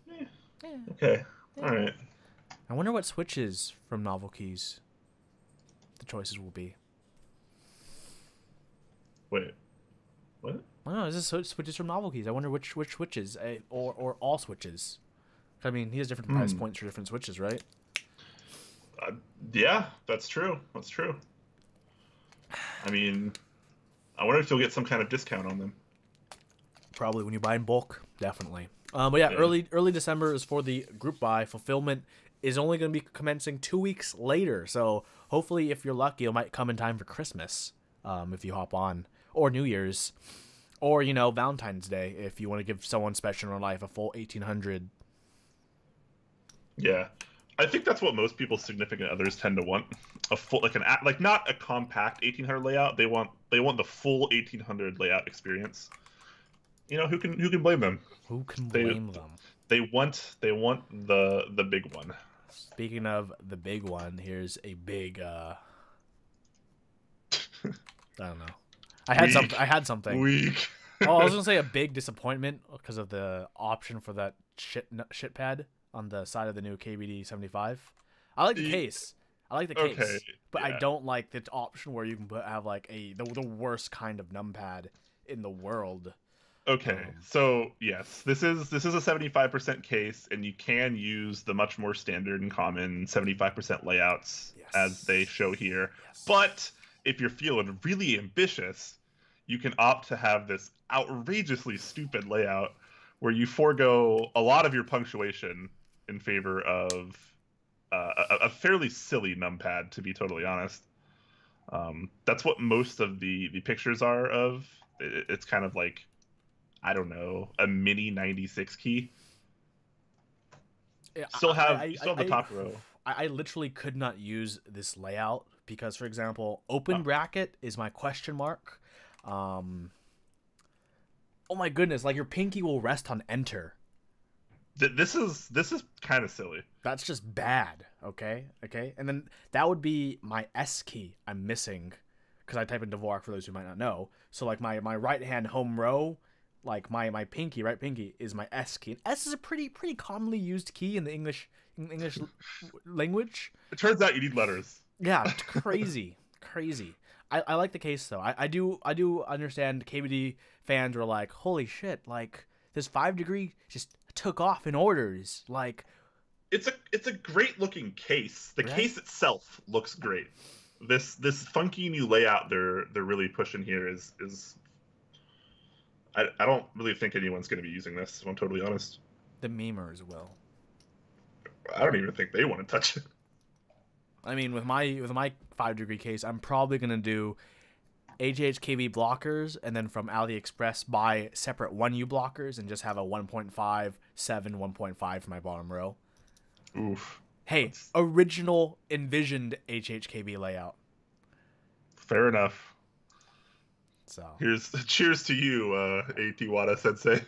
Yeah. Okay. All right. I wonder what switches from Novelkeys the choices will be. Wait. What? I don't know. Is this switches from Novelkeys? I wonder which switches, or all switches. I mean, he has different price points for different switches, right? Yeah, that's true. I mean, I wonder if you'll get some kind of discount on them. Probably when you buy in bulk, definitely. But yeah, early December is for the group buy. Fulfillment is only going to be commencing 2 weeks later. So hopefully, if you're lucky, it might come in time for Christmas if you hop on, or New Year's, or Valentine's Day if you want to give someone special in your life a full 1800. Yeah, I think that's what most people's significant others tend to want. A full, not a compact 1800 layout. They want the full 1800 layout experience. Who can blame them? Who can blame them? They want the big one. Speaking of the big one, here's a big I don't know. I had something. Weak. Oh, I was gonna say a big disappointment because of the option for that shit pad on the side of the new KBD 75. I like the case. I like the case, Okay, but yeah. I don't like the option where you can have like the worst kind of numpad in the world. Okay, so yes, this is a 75% case, and you can use the much more standard and common 75% layouts as they show here. Yes. But if you're feeling really ambitious, you can opt to have this outrageously stupid layout where you forego a lot of your punctuation in favor of a fairly silly numpad, to be totally honest. That's what most of the pictures are of. It's kind of like, I don't know, a mini 96 key. You still have the top row. I literally could not use this layout because, for example, open bracket is my question mark. Oh my goodness, like your pinky will rest on enter. This is kind of silly. That's just bad. Okay. And then that would be my S key I'm missing because I type in Dvorak for those who might not know. So like my right hand home row, like my right pinky is my S key. And S is a pretty commonly used key in the English language. It turns out you need letters. Yeah, crazy. I like the case though. I do understand KBD fans were like, holy shit, like this 5 degree just took off in orders. Like it's a great looking case. The case itself looks great. This funky new layout they're really pushing here is I don't really think anyone's going to be using this, if I'm totally honest. The memers will. I don't even think they want to touch it. I mean, with my 5 degree case, I'm probably gonna do HHKB blockers, and then from AliExpress buy separate 1U blockers, and just have a 1.5, 7, 1.5 for my bottom row. Oof. Hey, original envisioned HHKB layout. Fair enough. So cheers to you, AT Wada Sensei.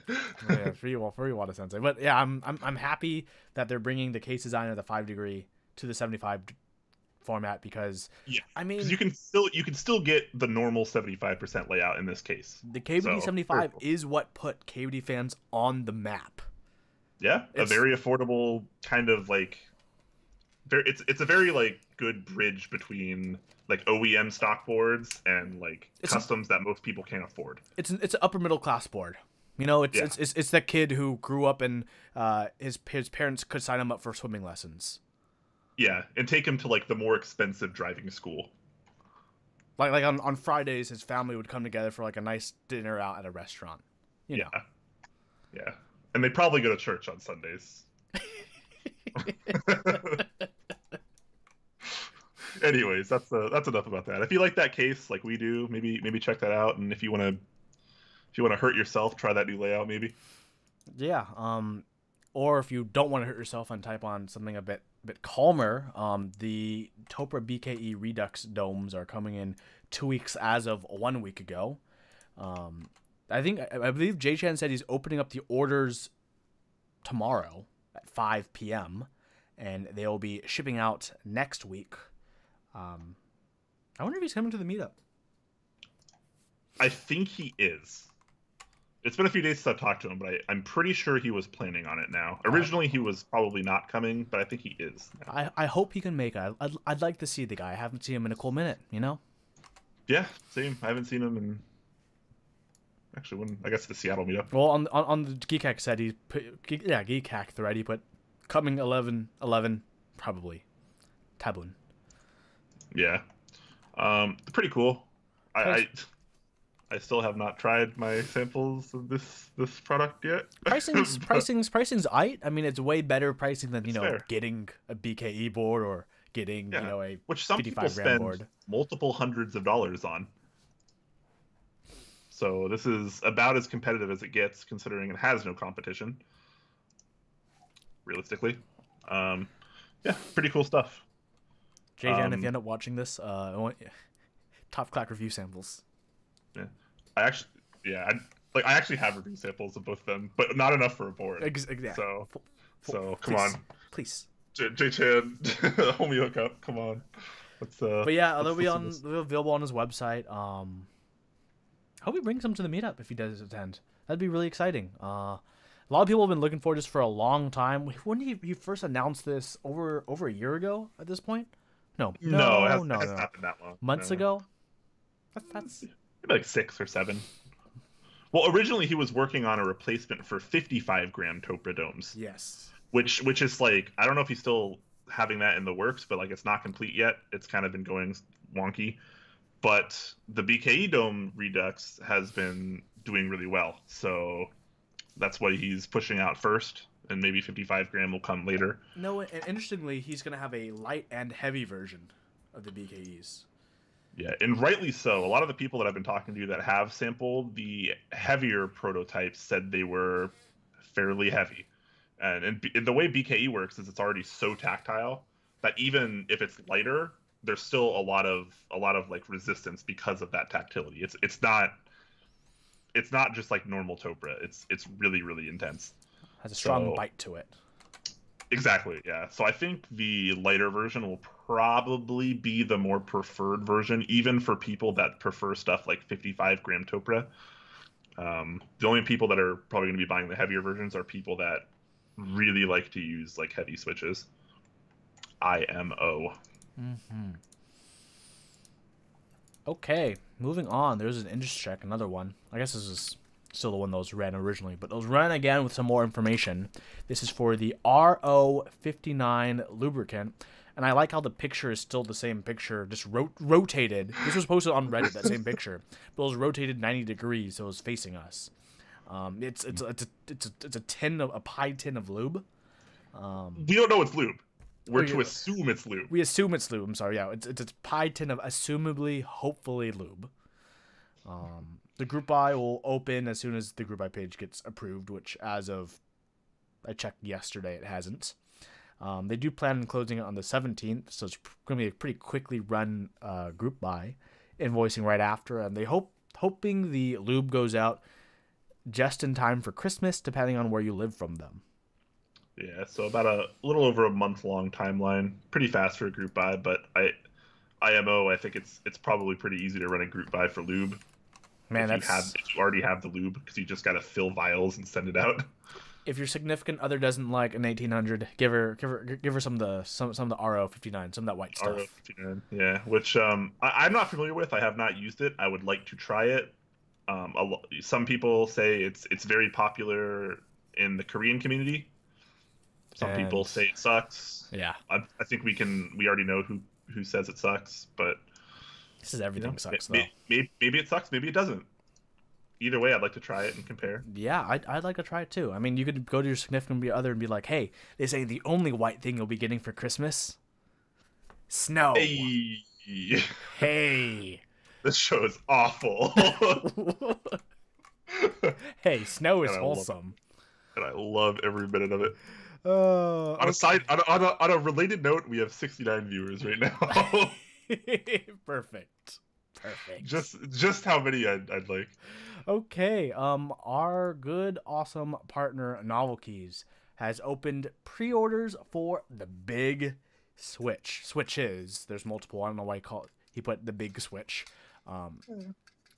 Yeah, free Wada Sensei. But yeah, I'm happy that they're bringing the case design of the 5 degree to the 75 format because I mean you can still get the normal 75% layout in this case. The KBD 75 is what put KBD fans on the map. Yeah, a very affordable kind of like it's a very like good bridge between like OEM stock boards and like customs that most people can't afford. It's an upper middle class board. You know, it's that kid who grew up and his parents could sign him up for swimming lessons. Yeah, and take him to like the more expensive driving school. Like on Fridays, his family would come together for like a nice dinner out at a restaurant. You know. Yeah, and they probably go to church on Sundays. Anyways, that's enough about that. If you like that case, like we do, maybe check that out. And if you want to hurt yourself, try that new layout, maybe. Yeah. Or if you don't want to hurt yourself and type on something a bit calmer, the Topre BKE Redux Domes are coming in 2 weeks as of 1 week ago. I believe Jay-Chan said he's opening up the orders tomorrow at 5 p.m. and they'll be shipping out next week. I wonder if he's coming to the meetup. I think he is. It's been a few days since I've talked to him, but I'm pretty sure he was planning on it now. Originally, he was probably not coming, but I think he is now. I hope he can make it. I'd like to see the guy. I haven't seen him in a cool minute, you know? Yeah, same. I haven't seen him in... Actually, I guess the Seattle meetup. Well, on the Keycaps said he put... Yeah, Keycaps thread, he put coming 11, probably. Tabun. Yeah. Pretty cool. I still have not tried my samples of this product yet. Pricing's aight. I mean, it's way better pricing than getting a BKE board or getting a which some people spend board. Multiple hundreds of dollars on. So this is about as competitive as it gets, considering it has no competition. Realistically, pretty cool stuff. JJ, if you end up watching this, I want top Clack review samples. Yeah, Like, I actually have review samples of both of them, but not enough for a board. Yeah. So come please, on, please. J-Chan, homie hook up. Come on. But yeah, they'll be available on his website. Hope he brings them to the meetup if he does attend. That'd be really exciting. A lot of people have been looking for this for a long time. When did he first announced this? Over a year ago at this point? No, it hasn't happened that long. Months ago. That's maybe like 6 or 7. Well, originally he was working on a replacement for 55-gram Topre domes. Yes. Which is like, I don't know if he's still having that in the works, but like it's not complete yet. It's kind of been going wonky. But the BKE dome Redux has been doing really well, so that's what he's pushing out first, and maybe 55-gram will come later. No, and interestingly, he's going to have a light and heavy version of the BKEs. Yeah, and rightly so. A lot of the people that I've been talking to that have sampled the heavier prototypes said they were fairly heavy. And the way BKE works is it's already so tactile that even if it's lighter, there's still a lot of like resistance because of that tactility. It's not just like normal Topre. It's really, really intense. Has a strong bite to it. Exactly, yeah. So I think the lighter version will probably be the more preferred version, even for people that prefer stuff like 55-gram Topre. The only people that are probably going to be buying the heavier versions are people that really like to use like heavy switches. IMO. Mm-hmm. Okay, moving on. There's an industry check, another one. I guess this is still the one that was ran originally, but it was ran again with some more information. This is for the RO59 lubricant, and I like how the picture is still the same picture, just rotated. This was posted on Reddit, that same picture, but it was rotated 90 degrees, so it was facing us. It's a tin of a pie tin of lube. We don't know it's lube. We're to assume it's lube. We assume it's lube. I'm sorry. Yeah, it's a pie tin of assumably, hopefully lube. The group buy will open as soon as the group buy page gets approved, which as of I checked yesterday, it hasn't. They do plan on closing it on the 17th, so it's going to be a pretty quickly run group buy, invoicing right after, and they hoping the lube goes out just in time for Christmas, depending on where you live from them. Yeah, so about a little over a month-long timeline. Pretty fast for a group buy, but IMO, I think it's probably pretty easy to run a group buy for lube. Man, if you already have the lube, because you just got to fill vials and send it out. If your significant other doesn't like an 1800, give her some of the RO59, some of that white stuff. RO59, yeah, which I'm not familiar with. I have not used it. I would like to try it. Some people say it's very popular in the Korean community. Some people say it sucks. Yeah, I think we already know who says it sucks, but this is everything sucks though. Maybe it sucks, maybe it doesn't. Either way, I'd like to try it and compare. Yeah, I'd like to try it too. I mean, you could go to your significant other and be like, "Hey, this ain't the only white thing you'll be getting for Christmas. Snow." Hey. This show is awful. Hey, snow is wholesome. And I love every minute of it. On a related note, we have 69 viewers right now. Perfect. Just how many I'd like. Okay. Our good, awesome partner Novelkeys has opened pre-orders for the big switches. There's multiple. I don't know why he put the big switch.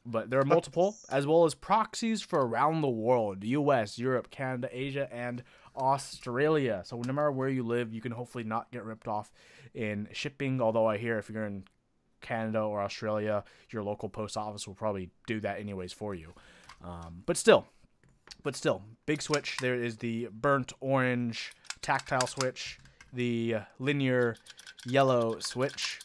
But there are multiple, as well as proxies for around the world: US, Europe, Canada, Asia, and Australia. So no matter where you live, you can hopefully not get ripped off in shipping. Although I hear if you're in Canada or Australia, your local post office will probably do that anyways for you. But still, big switch. There is the burnt orange tactile switch, the linear yellow switch,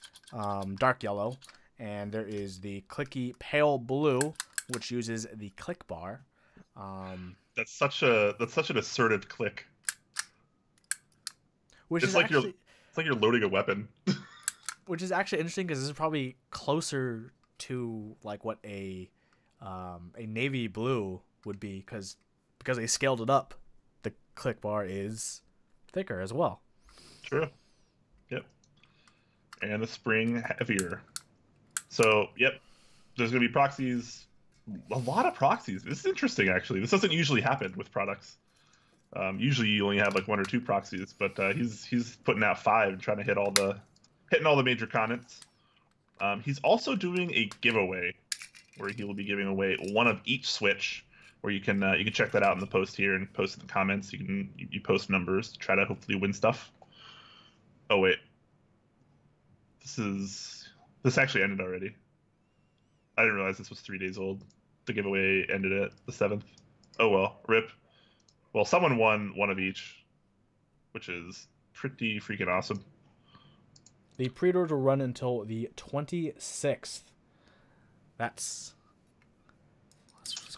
dark yellow, and there is the clicky pale blue, which uses the click bar. That's such an assertive click. It's like you're loading a weapon. Which is actually interesting because this is probably closer to like what a navy blue would be because they scaled it up. The click bar is thicker as well. True. Yep. And the spring heavier. So, yep. There's going to be proxies A lot of proxies. This is interesting, actually. This doesn't usually happen with products. Usually you only have like 1 or 2 proxies, but he's putting out 5 and trying to hitting all the major continents. He's also doing a giveaway where he will be giving away 1 of each switch. Where you can check that out in the post here and post in the comments. You post numbers to try to hopefully win stuff. Oh wait, this actually ended already. I didn't realize this was 3 days old. The giveaway ended at the 7th. Oh well, rip. Well, someone won 1 of each, which is pretty freaking awesome. The pre-orders will run until the 26th. It's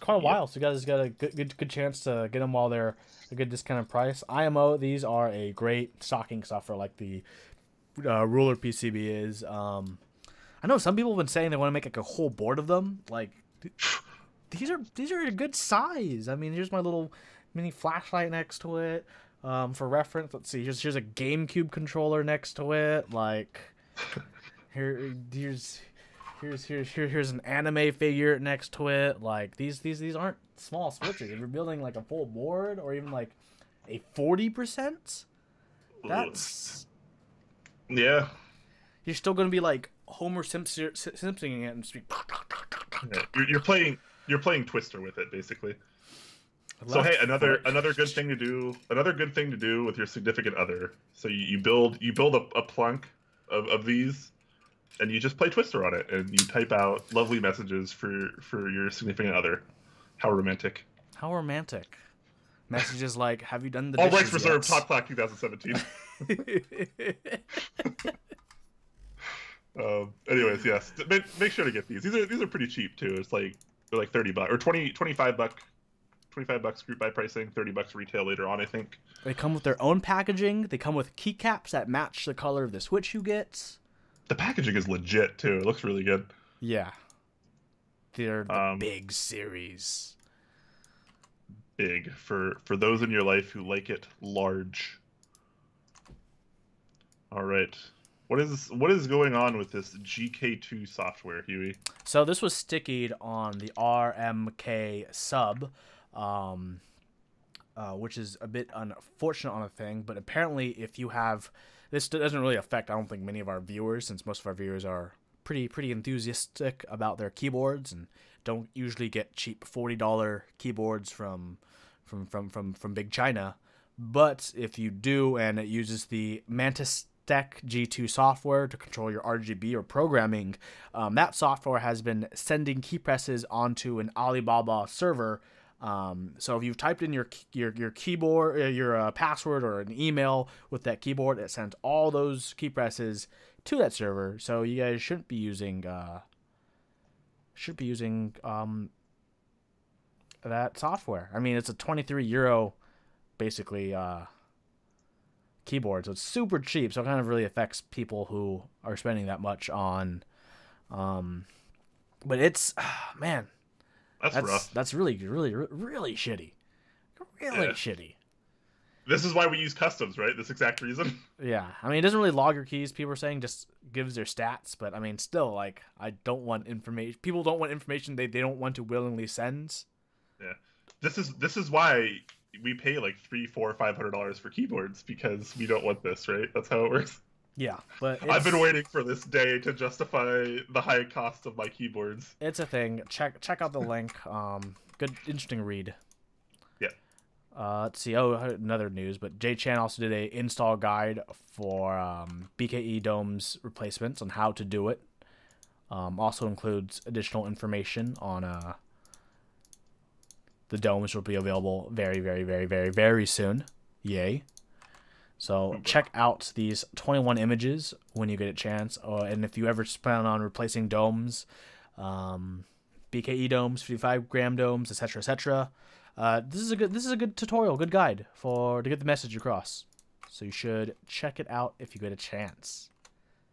quite a while, so you guys got a good chance to get them while they're a good discounted price. IMO, these are a great stocking stuffer, like the ruler PCB is. I know some people have been saying they want to make like a whole board of them. Like these are a good size. I mean, here's my little mini flashlight next to it. For reference, let's see. Here's a GameCube controller next to it. Like here's an anime figure next to it. Like these aren't small switches. If you're building like a full board or even like a 40%, that's yeah. You're still gonna be like Homer Simpsoning it and just be... Yeah. You're playing Twister with it basically. So hey, another good thing to do. Another good thing to do with your significant other. So you build a Planck of these. And you just play Twister on it, and you type out lovely messages for your significant other. How romantic! How romantic! Messages like, "Have you done the all dishes rights reserved"? yet? Top Clack 2017. Anyways, yes. Make sure to get these. These are pretty cheap too. They're like $30 or 25 bucks group buy pricing, $30 retail later on. I think they come with their own packaging. They come with keycaps that match the color of the switch you get. The packaging is legit too. It looks really good. Yeah. They're the big series. Big for those in your life who like it large. All right. What is going on with this GK2 software, Huey? So this was stickied on the RMK sub, which is a bit unfortunate on a thing, but apparently if you have... This doesn't really affect, I don't think, many of our viewers, since most of our viewers are pretty enthusiastic about their keyboards and don't usually get cheap $40 keyboards from Big China. But if you do, and it uses the Mantis G2 software to control your RGB or programming, that software has been sending key presses onto an Alibaba server. So if you've typed in your keyboard, your password or an email with that keyboard, it sends all those key presses to that server. So you guys shouldn't be using that software. I mean, it's a €23 basically keyboard, so it's super cheap. So it kind of really affects people who are spending that much on. But it's man. That's rough. That's really shitty. Really shitty. This is why we use customs, right? This exact reason. Yeah. I mean, it doesn't really log your keys, people are saying, just gives their stats. But, I mean, still, like, I don't want information. People don't want information they don't want to willingly send. Yeah. This is why we pay, like, $300, $400, $500 for keyboards, because we don't want this, right? That's how it works. Yeah, but I've been waiting for this day to justify the high cost of my keyboards. It's a thing. Check out the link. Good, interesting read. Yeah. Let's see. Oh, another news. But J-Chan also did a install guide for BKE Domes replacements on how to do it. Also includes additional information on the domes, will be available very, very, very, very, very soon. Yay. So check out these 21 images when you get a chance, and if you ever plan on replacing domes, BKE domes, 55-gram domes, etc., etc. This is a good tutorial, good guide to get the message across. So you should check it out if you get a chance.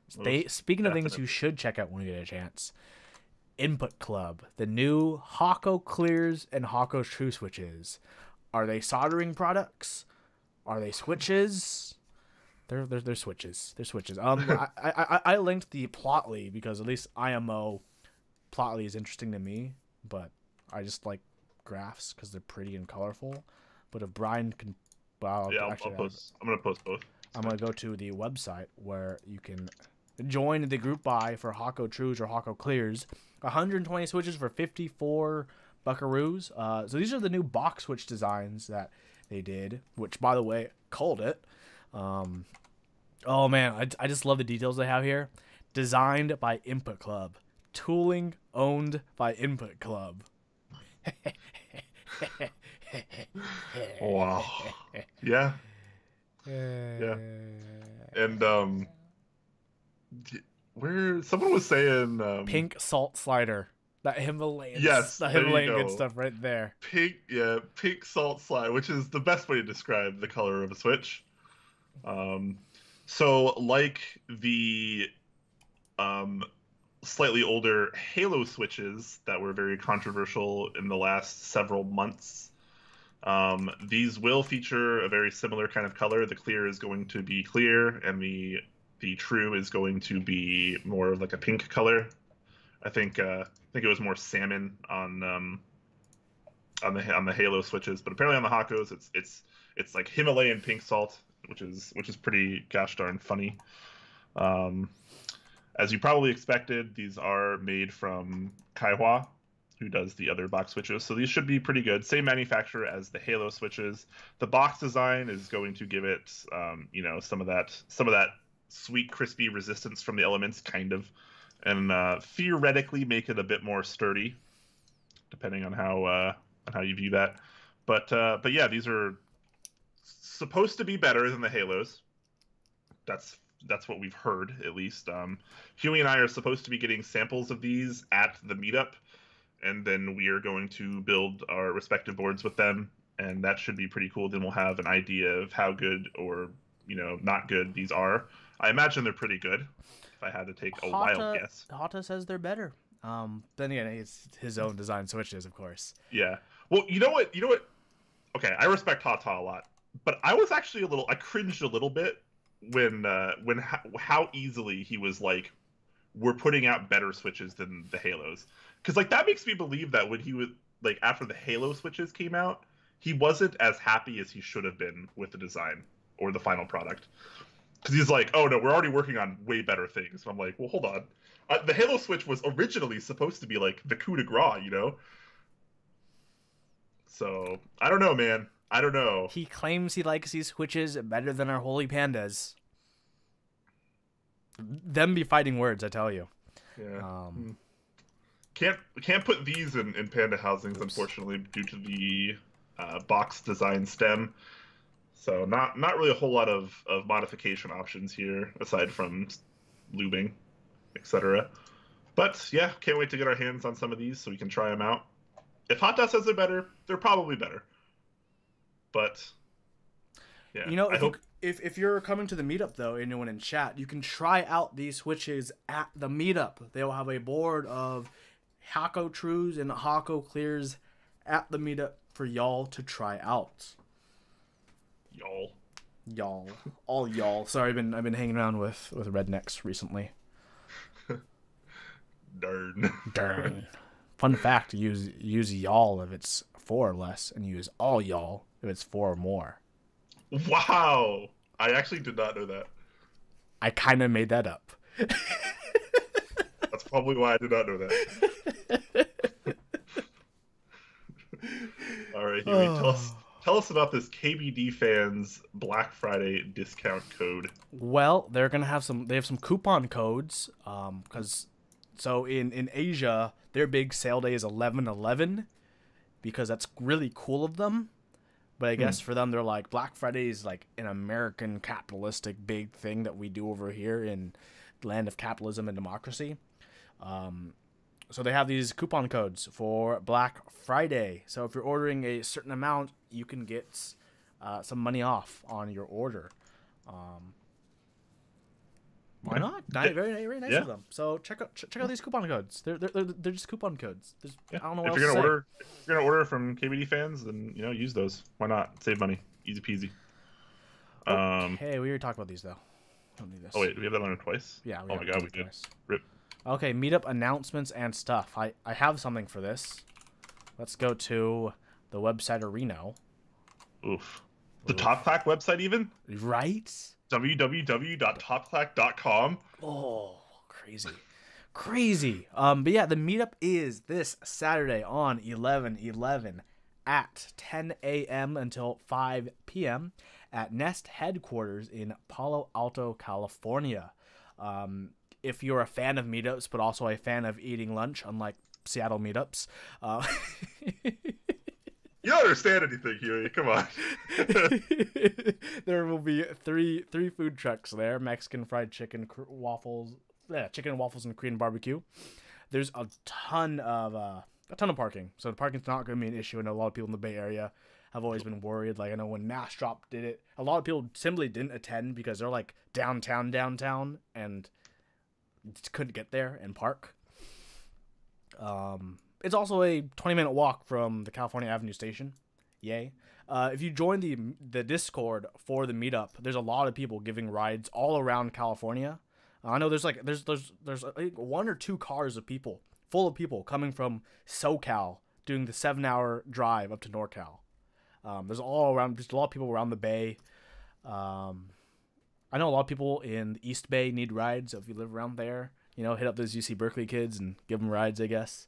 Speaking of things you should check out when you get a chance, Input Club, the new Hako clears and Hako true switches. Are they soldering products? Are they switches? They're switches. They're switches. I linked the Plotly because at least IMO Plotly is interesting to me, but I just like graphs because they're pretty and colorful. But if Brian can, well, yeah, actually, I'll post. I'm gonna post both. I'm gonna go to the website where you can join the group buy for Hako Trues or Hako Clears. 120 switches for 54 buckaroos. So these are the new box switch designs that they did, which, by the way, called it. Oh man, I just love the details they have here. Designed by Input Club. Tooling owned by Input Club. Wow. Yeah. Yeah. And where someone was saying pink salt slider. That Himalayan. Yes, the there you Himalayan go. good stuff right there. Pink salt slide, which is the best way to describe the color of a switch. So like the slightly older Halo switches that were very controversial in the last several months, these will feature a very similar kind of color. The clear is going to be clear, and the true is going to be more of like a pink color. I think it was more salmon on the Halo switches, but apparently on the Hakos it's like Himalayan pink salt, which is pretty gosh darn funny. As you probably expected, these are made from Kaihua, who does the other box switches, so these should be pretty good. Same manufacturer as the Halo switches. The box design is going to give it, some of that sweet, crispy resistance from the elements, kind of, and theoretically make it a bit more sturdy, depending on how you view that. But yeah, these are supposed to be better than the Halos. That's what we've heard, at least. Huey and I are supposed to be getting samples of these at the meetup, and then we are going to build our respective boards with them, and that should be pretty cool. Then we'll have an idea of how good or not good these are. I imagine they're pretty good, if I had to take a wild guess. Hata says they're better. Then again, it's his own design switches, of course. Yeah. Well, you know what? Okay, I respect Hata a lot, but I was actually I cringed a little bit when how easily he was like, we're putting out better switches than the Halos, because like that makes me believe that when he was like, after the Halo switches came out, he wasn't as happy as he should have been with the design or the final product, because he's like, oh no, we're already working on way better things. And I'm like, well, hold on, the Halo switch was originally supposed to be like the coup de grace, so I don't know, man. I don't know. He claims he likes these switches better than our holy pandas. Them be fighting words, I tell you. Yeah. Can't put these in panda housings, unfortunately, due to the box design stem. So not really a whole lot of modification options here, aside from lubing, etc. But yeah, can't wait to get our hands on some of these so we can try them out. If Hata says they're better, they're probably better. But yeah, if you're coming to the meetup though, anyone in chat, you can try out these switches at the meetup. They will have a board of Hako Trues and Hako Clears at the meetup for y'all to try out. Y'all, all y'all. Sorry, I've been hanging around with rednecks recently. Darn. Fun fact: use y'all if it's 4 or less, and use all y'all if it's 4 or more. Wow, I actually did not know that. I kind of made that up. That's probably why I did not know that. All right, Huey, tell us about this KBDFans Black Friday discount code. Well, they're gonna have they have some coupon codes, because so in Asia their big sale day is 11/11, because that's really cool of them. But I guess for them, they're like, Black Friday is like an American capitalistic big thing that we do over here in the land of capitalism and democracy. So they have these coupon codes for Black Friday. So if you're ordering a certain amount, you can get some money off on your order. Why not? Very nice of them. So check out these coupon codes. They're just coupon codes. I don't know what if else you're gonna order from KBDFans, then use those. Why not? Save money. Easy peasy. Hey, we already talked about these though. Don't need this. Oh wait, we have that on twice. Yeah. Oh my god, we did. Rip. Okay, meetup announcements and stuff. I have something for this. let's go to the website Areno. Oof. The Top Clack website even? Right? www.topclack.com. Oh, crazy. Crazy. But yeah, the meetup is this Saturday on 11/11 at 10 a.m. until 5 p.m. at Nest headquarters in Palo Alto, California. If you're a fan of meetups, but also a fan of eating lunch, unlike Seattle meetups, you don't understand anything, Huey. Come on. There will be three food trucks there: Mexican fried chicken, waffles, chicken and waffles, and Korean barbecue. There's a ton of parking, so the parking's not going to be an issue. I know a lot of people in the Bay Area have always been worried. Like I know when Mass Drop did it, a lot of people simply didn't attend because they're like downtown, and just couldn't get there and park. It's also a 20-minute walk from the California Avenue station. Yay. If you join the Discord for the meetup, there's a lot of people giving rides all around California. I know there's like one or two cars of people, full of people coming from SoCal doing the 7-hour drive up to NorCal. There's all around, just a lot of people around the Bay. I know a lot of people in the East Bay need rides. So if you live around there, hit up those UC Berkeley kids and give them rides, I guess.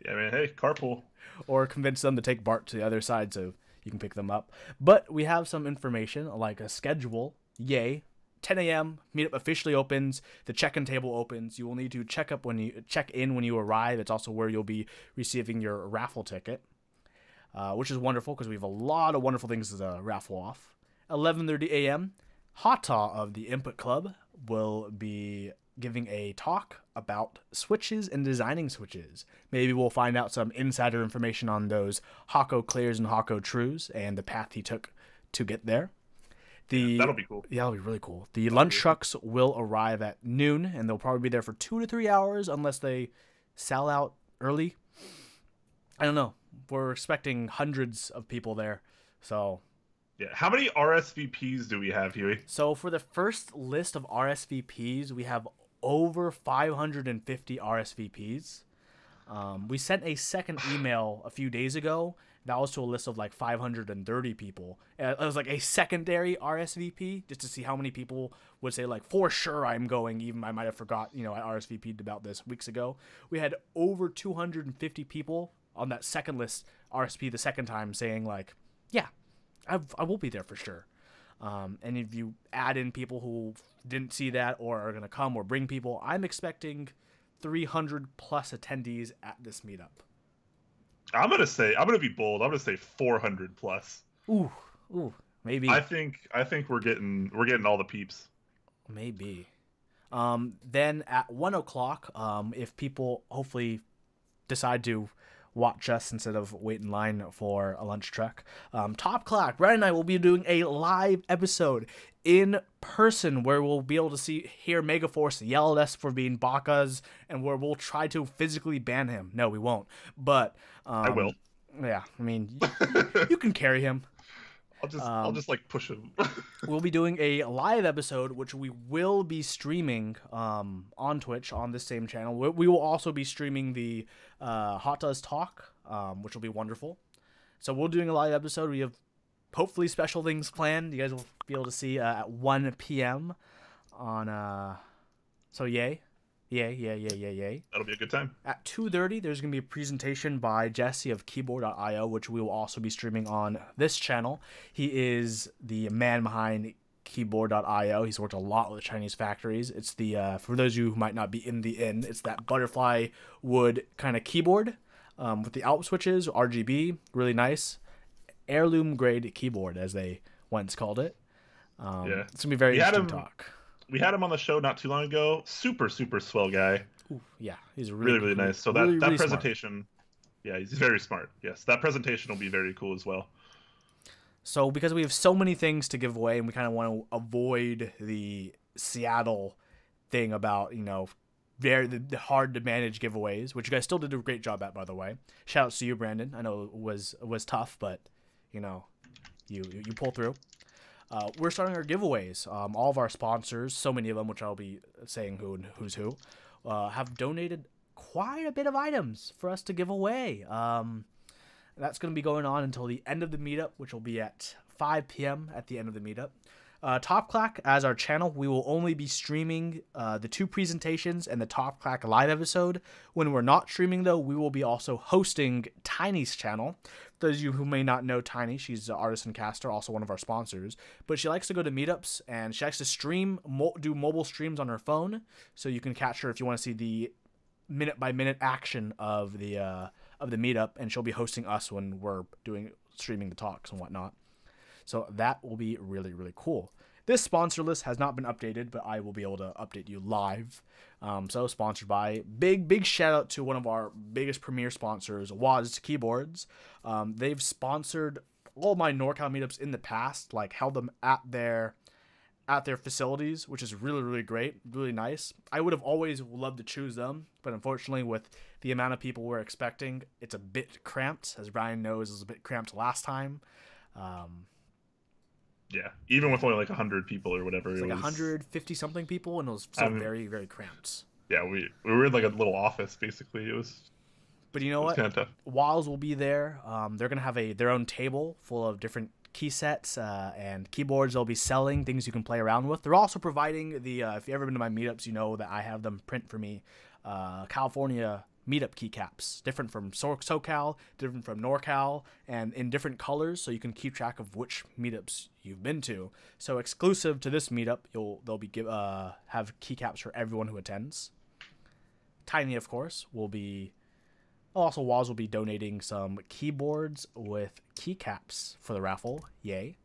Yeah, man. Hey, carpool. Or convince them to take BART to the other side so you can pick them up. But we have some information, like a schedule. Yay. 10 a.m. Meetup officially opens. The check-in table opens. You will need to check in when you arrive. It's also where you'll be receiving your raffle ticket, which is wonderful because we have a lot of wonderful things to raffle off. 11:30 a.m. Hata of the Input Club will be giving a talk about switches and designing switches. Maybe we'll find out some insider information on those Hako clears and Hako trues and the path he took to get there. That'll be cool. Yeah, that'll be really cool. The lunch trucks will arrive at noon, and they'll probably be there for 2 to 3 hours unless they sell out early. I don't know. We're expecting hundreds of people there, so... Yeah. How many RSVPs do we have, Huey? So for the first list of RSVPs, we have over 550 RSVPs. We sent a second email a few days ago. That was to a list of like 530 people. It was like a secondary RSVP just to see how many people would say like, for sure I'm going. Even I might have forgot, I RSVP'd about this weeks ago. We had over 250 people on that second list RSVP the second time saying like, yeah, I will be there for sure. And if you add in people who didn't see that or are going to come or bring people, I'm expecting 300 plus attendees at this meetup. I'm gonna be bold. I'm gonna say 400 plus. Ooh, maybe. I think we're getting all the peeps. Maybe. Then at 1 o'clock, if people hopefully decide to watch us instead of wait in line for a lunch truck, Top Clack, Ryan and I will be doing a live episode in person where we'll be able to hear Megaforce yell at us for being bakas, and where we'll try to physically ban him. No, we won't. But I will. Yeah, I mean, you can carry him. I'll just like push him. We'll be doing a live episode, which we will be streaming on Twitch on this same channel. We will also be streaming the Hot Does Talk, which will be wonderful. So we're doing a live episode. We have hopefully special things planned. You guys will be able to see at 1 p.m. on. So yay. That'll be a good time. At 2:30, there's going to be a presentation by Jesse of Keyboard.io, which we will also be streaming on this channel. He is the man behind Keyboard.io. He's worked a lot with Chinese factories. It's the, for those of you who might not be in the inn, it's that butterfly wood kind of keyboard with the Alps switches, RGB, really nice. Heirloom grade keyboard, as they once called it. Yeah. It's going to be very interesting talk. We had him on the show not too long ago. Super swell guy. Ooh, yeah, he's really nice. So really, that really presentation, yeah, he's very smart. Yes, that presentation will be very cool as well. So because we have so many things to give away, and we kind of want to avoid the Seattle thing about very hard to manage giveaways, which you guys still did a great job at, by the way. Shout out to you, Brandon. I know it was tough, but you pull through. We're starting our giveaways. All of our sponsors, so many of them, which I'll be saying who's who, have donated quite a bit of items for us to give away. That's going to be going on until the end of the meetup, which will be at 5 p.m. at the end of the meetup. Top Clack, as our channel, we will only be streaming the 2 presentations and the Top Clack live episode. When we're not streaming, though, we will be also hosting Tiny's channel. For those of you who may not know Tiny, she's an artisan caster, also one of our sponsors. But she likes to go to meetups, and she likes to stream, do mobile streams on her phone. So you can catch her if you want to see the minute-by-minute action of the meetup, and she'll be hosting us when we're streaming the talks and whatnot. So that will be really, really cool. This sponsor list has not been updated, but I will be able to update you live. So sponsored by, big shout out to one of our biggest premier sponsors, Waz Keyboards. They've sponsored all my NorCal meetups in the past, like held them at their facilities, which is really, really great, really nice. I would have always loved to choose them, but unfortunately with the amount of people we're expecting, it's a bit cramped. As Brian knows, it was a bit cramped last time. Yeah, even with only like 100 people or whatever. It was like 150 something people, and it was still very, very cramped. Yeah, we were in like a little office basically. It was. But you know what? Kind of tough. Wiles will be there. They're gonna have their own table full of different key sets and keyboards. They'll be selling things you can play around with. They're also providing the if you've ever been to my meetups, you know that I have them print for me California meetup keycaps, different from SoCal, different from NorCal, and in different colors, so you can keep track of which meetups you've been to. So exclusive to this meetup, they'll have keycaps for everyone who attends. Tiny, of course, will be. Also, Waz will be donating some keyboards with keycaps for the raffle. Yay.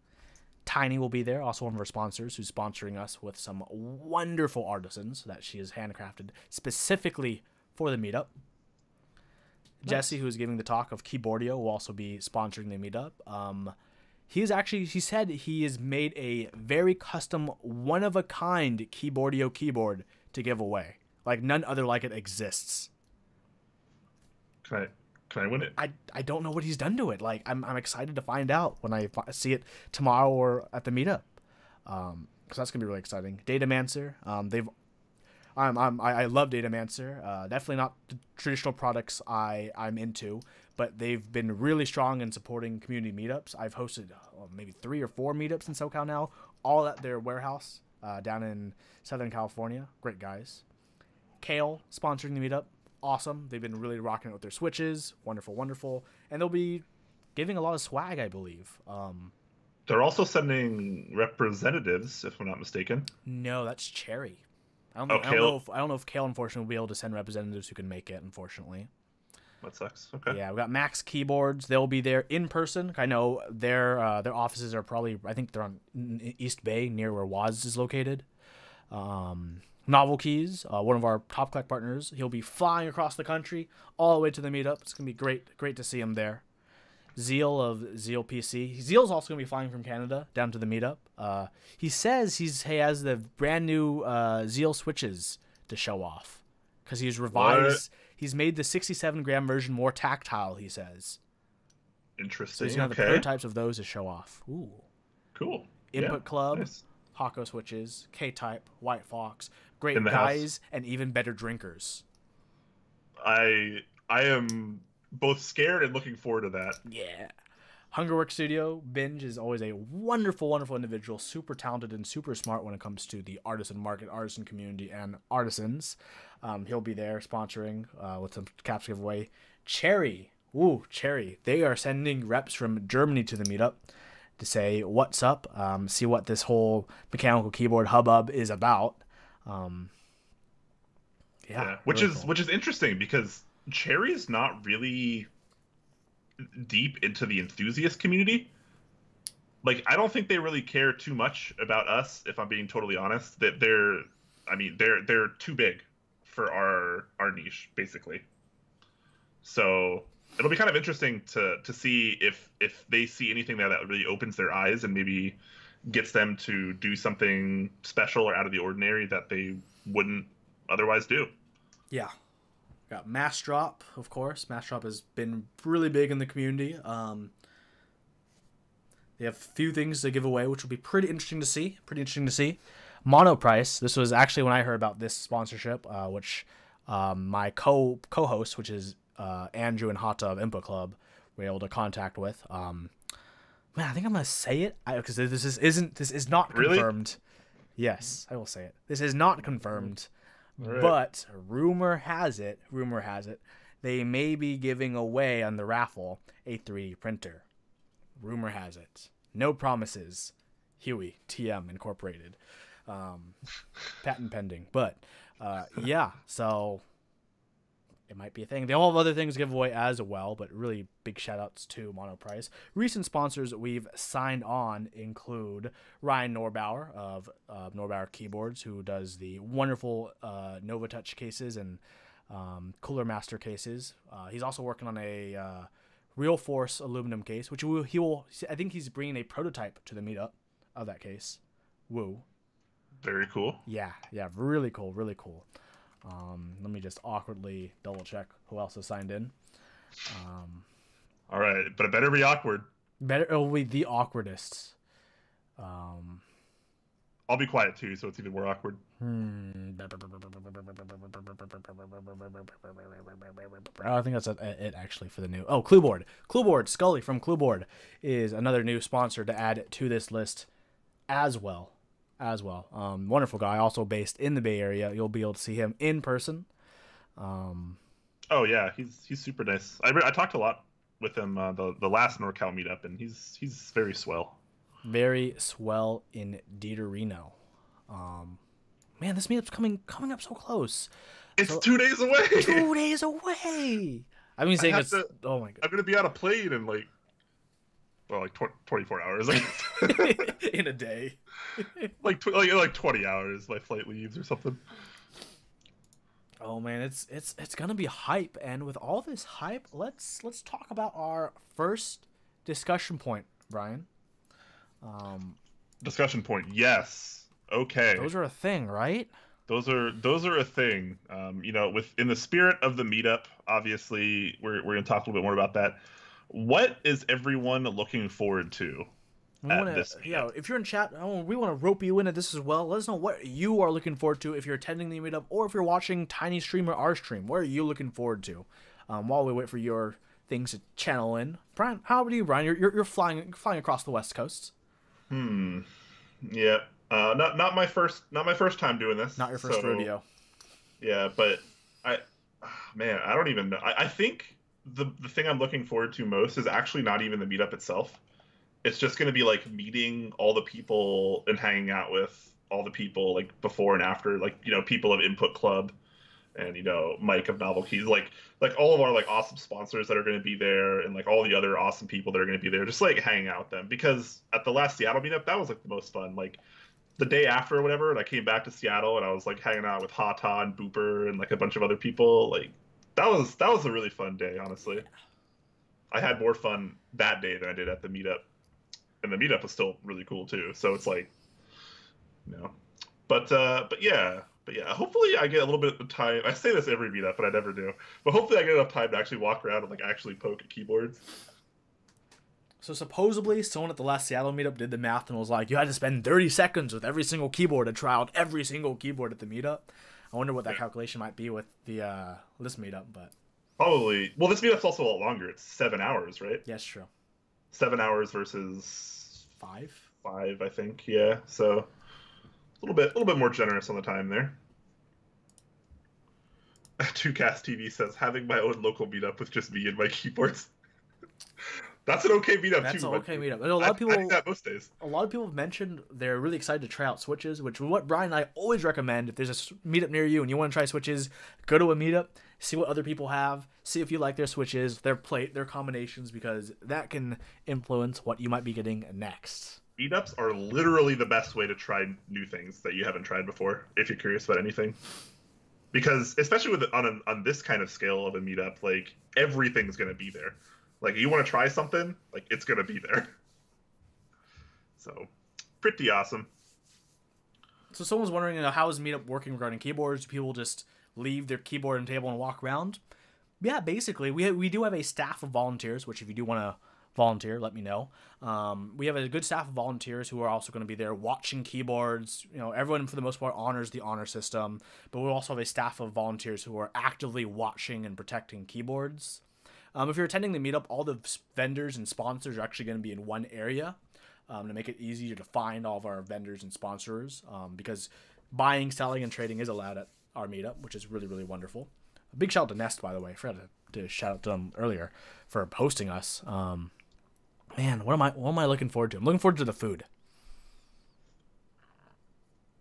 Tiny will be there, also one of our sponsors, who's sponsoring us with some wonderful artisans that she has handcrafted specifically for the meetup. Nice. Jesse, who's giving the talk of Keyboardio, will also be sponsoring the meetup. He said he has made a very custom, one-of-a-kind Keyboardio keyboard to give away. Like, none other like it exists. Can I win it? I don't know what he's done to it. Like, I'm excited to find out when I see it tomorrow or at the meetup. Because that's gonna be really exciting. Datamancer, I love Datamancer. Definitely not the traditional products I'm into, but they've been really strong in supporting community meetups. I've hosted maybe 3 or 4 meetups in SoCal now, all at their warehouse down in Southern California. Great guys. Kale sponsoring the meetup. Awesome. They've been really rocking it with their switches. Wonderful, wonderful. And they'll be giving a lot of swag, I believe. They're also sending representatives, if I'm not mistaken. No, that's Cherry. I don't know if Kale, unfortunately, will be able to send representatives who can make it, unfortunately. That sucks. Okay. Yeah, we got Max Keyboards. They'll be there in person. I know their offices are probably, I think they're on East Bay, near where Waz is located. Novelkeys, one of our Top Clack partners, he'll be flying across the country all the way to the meetup. It's going to be great to see him there. Zeal of Zeal PC. Zeal's also going to be flying from Canada down to the meetup. He says he has the brand new Zeal switches to show off because he's revised. He's made the 67-gram version more tactile, he says. Interesting. So he's going to have the prototypes of those to show off. Ooh. Cool. Input Club, nice. Hako switches, K-Type, White Fox, great guys, and even better drinkers. I am both scared and looking forward to that. Yeah. Hungerwork Studio, Binge is always a wonderful, wonderful individual, super talented and super smart when it comes to the artisan market, artisan community, and artisans. He'll be there sponsoring with some caps giveaway. Cherry. Ooh, Cherry. They are sending reps from Germany to the meetup to say what's up, see what this whole mechanical keyboard hubbub is about. Which really is cool. Which is interesting because Cherry's not really deep into the enthusiast community. Like, I don't think they really care too much about us, if I'm being totally honest. That they're too big for our niche, basically. So it'll be kind of interesting to see if they see anything there that really opens their eyes and maybe gets them to do something special or out of the ordinary that they wouldn't otherwise do. Yeah. Got Mass Drop, of course. Mass Drop has been really big in the community. They have a few things to give away, which will be pretty interesting to see. Monoprice. This was actually when I heard about this sponsorship, which my co-host, which is Andrew and Hata of Input Club, were able to contact with. Man, I think I'm gonna say it because this is not confirmed. Really? Yes, I will say it. This is not confirmed, right. But rumor has it, they may be giving away on the raffle a 3D printer. Rumor has it. No promises. Huey, TM Incorporated. Patent pending. But, yeah, so it might be a thing. They all have other things to give away as well, but really big shout-outs to Monoprice. Recent sponsors we've signed on include Ryan Norbauer of Norbauer Keyboards, who does the wonderful Nova Touch cases and Cooler Master cases. He's also working on a Real Force aluminum case, which I think he's bringing a prototype to the meetup of that case. Woo. Very cool. Yeah, really cool. Let me just awkwardly double check who else has signed in. All right, but it better be awkward. It'll be the awkwardest. I'll be quiet too, so it's even more awkward. I think that's it actually for the new. Oh, Clueboard. Scully from Clueboard is another new sponsor to add to this list as well. Wonderful guy, also based in the Bay Area. You'll be able to see him in person. Oh yeah, he's super nice. I talked a lot with him the last NorCal meetup, and he's very swell. Very swell indeed, Reno. Man, this meetup's coming up so close. It's 2 days away. 2 days away. I've been saying it's. Oh my god. I'm gonna be on a plane in like 24 hours. In a day. like 20 hours. My flight leaves or something. Oh man, it's gonna be hype, and with all this hype, let's talk about our first discussion point, Brian. Discussion point, yes. Okay. Those are a thing, right? Those are a thing. In the spirit of the meetup, obviously, we're gonna talk a little bit more about that. What is everyone looking forward to this meetup? If you're in chat, we want to rope you into this as well. Let us know what you are looking forward to if you're attending the meetup, or if you're watching Tiny Stream or our stream. What are you looking forward to? While we wait for your things to channel in, Brian, how about you, Brian? You're flying across the West Coast. Yeah. Not my first time doing this. Not your first rodeo. Yeah, but I don't even know. I think the thing I'm looking forward to most is actually not even the meetup itself. It's just going to be like meeting all the people and hanging out with all the people like before and after, like, people of Input Club and, Mike of Novelkeys, like all of our like awesome sponsors that are going to be there, and like all the other awesome people that are going to be there, just like hanging out with them. Because at the last Seattle meetup, that was like the most fun. Like the day after or whatever, and I came back to Seattle and I was like hanging out with Hata and Booper and like a bunch of other people. Like that was a really fun day, honestly. I had more fun that day than I did at the meetup. And the meetup was still really cool too. So it's like, but yeah, hopefully I get a little bit of time. I say this every meetup, but I never do. But hopefully I get enough time to actually walk around and like actually poke at keyboards. So supposedly someone at the last Seattle meetup did the math and was like, you had to spend 30 seconds with every single keyboard to try out every single keyboard at the meetup. I wonder what that calculation might be with the this meetup, but probably. Well, this meetup's also a lot longer. It's 7 hours, right? Yes, true. 7 hours versus 5, I think. Yeah, so a little bit more generous on the time there. 2Cast TV says having my own local meetup with just me and my keyboards. That's an okay meetup. That's too. That's an okay meetup. And a lot of people. I think that most days. A lot of people have mentioned they're really excited to try out switches, which is what Brian and I always recommend. If there's a meetup near you and you want to try switches, go to a meetup, see what other people have, see if you like their switches, their combinations, because that can influence what you might be getting next. Meetups are literally the best way to try new things that you haven't tried before, if you're curious about anything. Because especially on this kind of scale of a meetup, like everything's gonna be there. Like, you want to try something, like, it's going to be there. So, pretty awesome. So, someone's wondering, how is Meetup working regarding keyboards? Do people just leave their keyboard and table and walk around? Yeah, basically. We do have a staff of volunteers, which if you do want to volunteer, let me know. We have a good staff of volunteers who are also going to be there watching keyboards. You know, everyone for the most part honors the honor system, but we'll also have a staff of volunteers who are actively watching and protecting keyboards. If you're attending the meetup, all the vendors and sponsors are actually going to be in one area to make it easier to find all of our vendors and sponsors, because buying, selling, and trading is allowed at our meetup, which is really, really wonderful. A big shout out to Nest, by the way. I forgot to shout out to them earlier for hosting us. Man, what am I looking forward to? I'm looking forward to the food.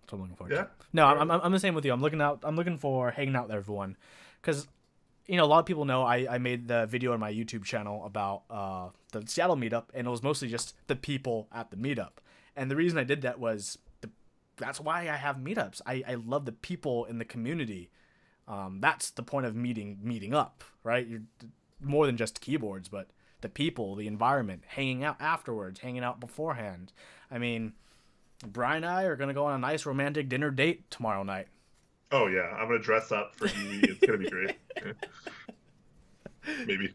That's what I'm looking forward to. No, I'm the same with you. I'm looking for hanging out with everyone, because you know, a lot of people know I made the video on my YouTube channel about the Seattle meetup, and it was mostly just the people at the meetup. And the reason I did that was that's why I have meetups. I love the people in the community. That's the point of meeting up, right? You're more than just keyboards, but the people, the environment, hanging out afterwards, hanging out beforehand. I mean, Brian and I are going to go on a nice romantic dinner date tomorrow night. Oh, yeah. I'm going to dress up for you. It's going to be great. Maybe.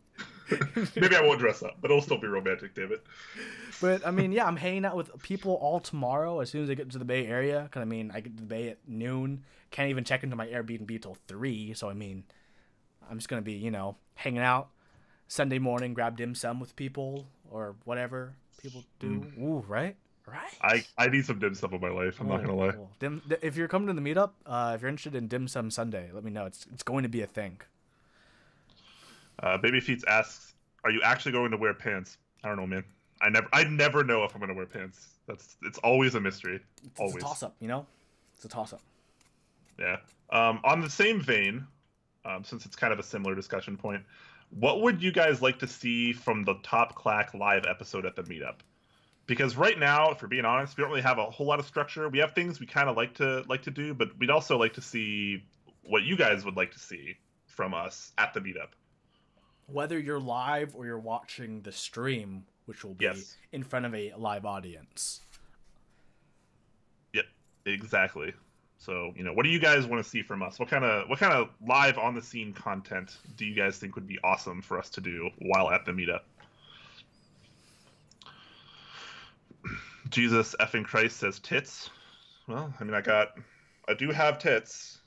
Maybe I won't dress up, but it'll still be romantic, damn it. But, I mean, yeah, I'm hanging out with people all tomorrow as soon as I get to the Bay Area. Because, I mean, I get to the Bay at noon. Can't even check into my Airbnb till 3. So, I mean, I'm just going to be, you know, hanging out Sunday morning, grab dim sum with people or whatever people do. Ooh, right? Right. I need some dim sum in my life. I'm not gonna lie. Cool. If you're coming to the meetup, if you're interested in dim sum Sunday, let me know. It's going to be a thing. Baby Feets asks, "Are you actually going to wear pants?" I don't know, man. I never know if I'm gonna wear pants. It's always a mystery. Always. It's a toss up, you know. It's a toss up. Yeah. On the same vein, since it's kind of a similar discussion point, what would you guys like to see from the Top Clack live episode at the meetup? Because right now, if we're being honest, we don't really have a whole lot of structure. We have things we kind of like to do, but we'd also like to see what you guys would like to see from us at the meetup. Whether you're live or you're watching the stream, which will be in front of a live audience. Yep, exactly. So, you know, what do you guys want to see from us? What kind of live on the scene content do you guys think would be awesome for us to do while at the meetup? Jesus effing Christ says tits. Well, I mean, I do have tits.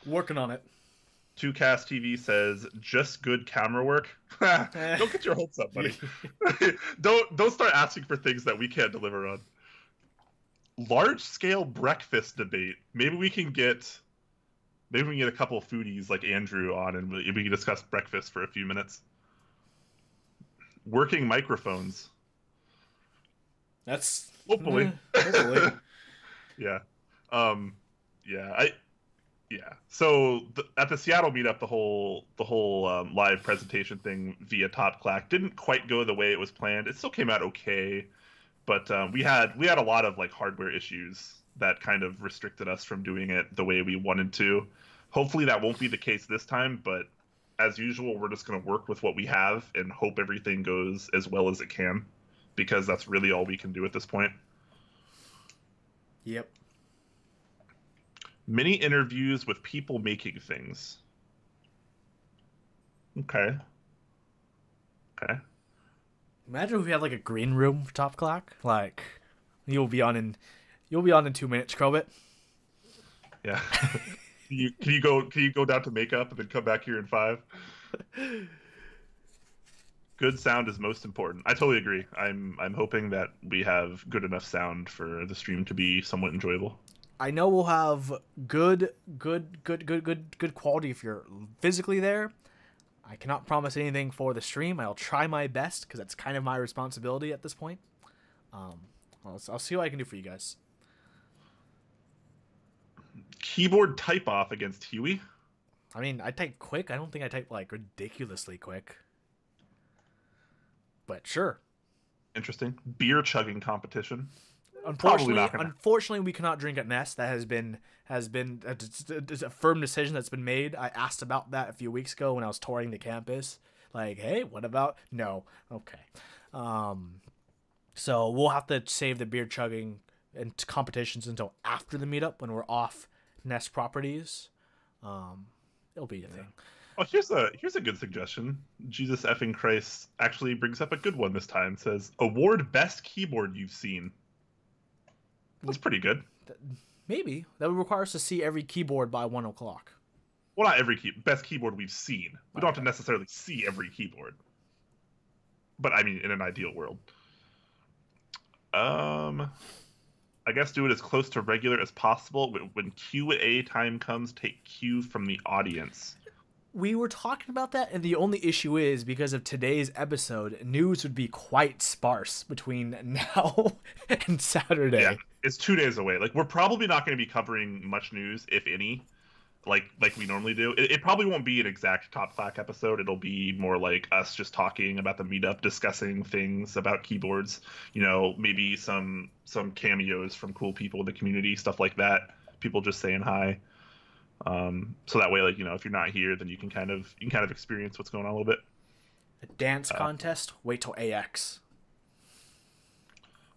Working on it. 2Cast TV says just good camera work. Don't get your hopes up, buddy. Don't start asking for things that we can't deliver on. Large scale breakfast debate. Maybe we can get a couple of foodies like Andrew on, and we can discuss breakfast for a few minutes. Working microphones. That's hopefully. Hopefully. Yeah. So at the Seattle meetup, the whole live presentation thing via Top Clack didn't quite go the way it was planned. It still came out okay, but we had a lot of like hardware issues that kind of restricted us from doing it the way we wanted to. Hopefully that won't be the case this time, but as usual, we're just going to work with what we have and hope everything goes as well as it can, because that's really all we can do at this point. Yep. Mini interviews with people making things. Okay. Imagine if we had like a green room for Top Clack. Like, you'll be on in 2 minutes, Krobit. Yeah. Can you go down to makeup and then come back here in 5? Good sound is most important. I totally agree. I'm hoping that we have good enough sound for the stream to be somewhat enjoyable. I know we'll have good quality if you're physically there. I cannot promise anything for the stream. I'll try my best because that's kind of my responsibility at this point. I'll see what I can do for you guys. Keyboard type off against Huey. I mean, I type quick. I don't think I type like ridiculously quick. But sure. Interesting. Beer chugging competition. Unfortunately, we cannot drink at Nest. That has been a firm decision that's been made. I asked about that a few weeks ago when I was touring the campus. Like, hey, what about? No. Okay. So we'll have to save the beer chugging and competitions until after the meetup when we're off Nest properties. It'll be a thing. Oh, here's a good suggestion. Jesus effing Christ actually brings up a good one this time. It says award best keyboard you've seen. That's pretty good. Maybe that would require us to see every keyboard by 1 o'clock. Well, not every best keyboard we've seen. We don't have to necessarily see every keyboard. But I mean, in an ideal world. I guess do it as close to regular as possible. When Q&A time comes, take cue from the audience. We were talking about that, and the only issue is because of today's episode, news would be quite sparse between now and Saturday. Yeah, it's 2 days away. Like, we're probably not going to be covering much news, if any, like we normally do. It probably won't be an exact Top Clack episode. It'll be more like us just talking about the meetup, discussing things about keyboards. You know, maybe some cameos from cool people in the community, stuff like that. People just saying hi. So that way, like, you know, if you're not here, then you can kind of experience what's going on a little bit. A dance contest? Wait till AX.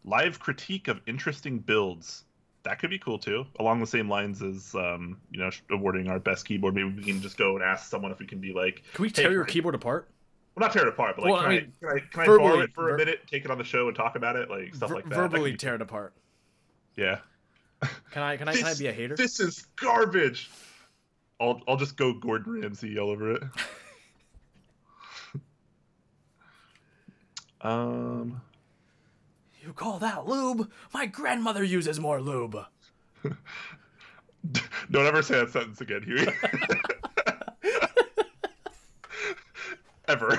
Live critique of interesting builds. That could be cool too. Along the same lines as you know, awarding our best keyboard. Maybe we can just go and ask someone if we can be like, can we tear your keyboard apart? Well, not tear it apart, but like, well, can I borrow it for a minute, take it on the show, and talk about it, like stuff like that. Verbally tear it apart. Yeah. Can I be a hater? This is garbage. I'll just go Gordon Ramsay all over it. You call that lube? My grandmother uses more lube. Don't ever say that sentence again, Huey. Ever.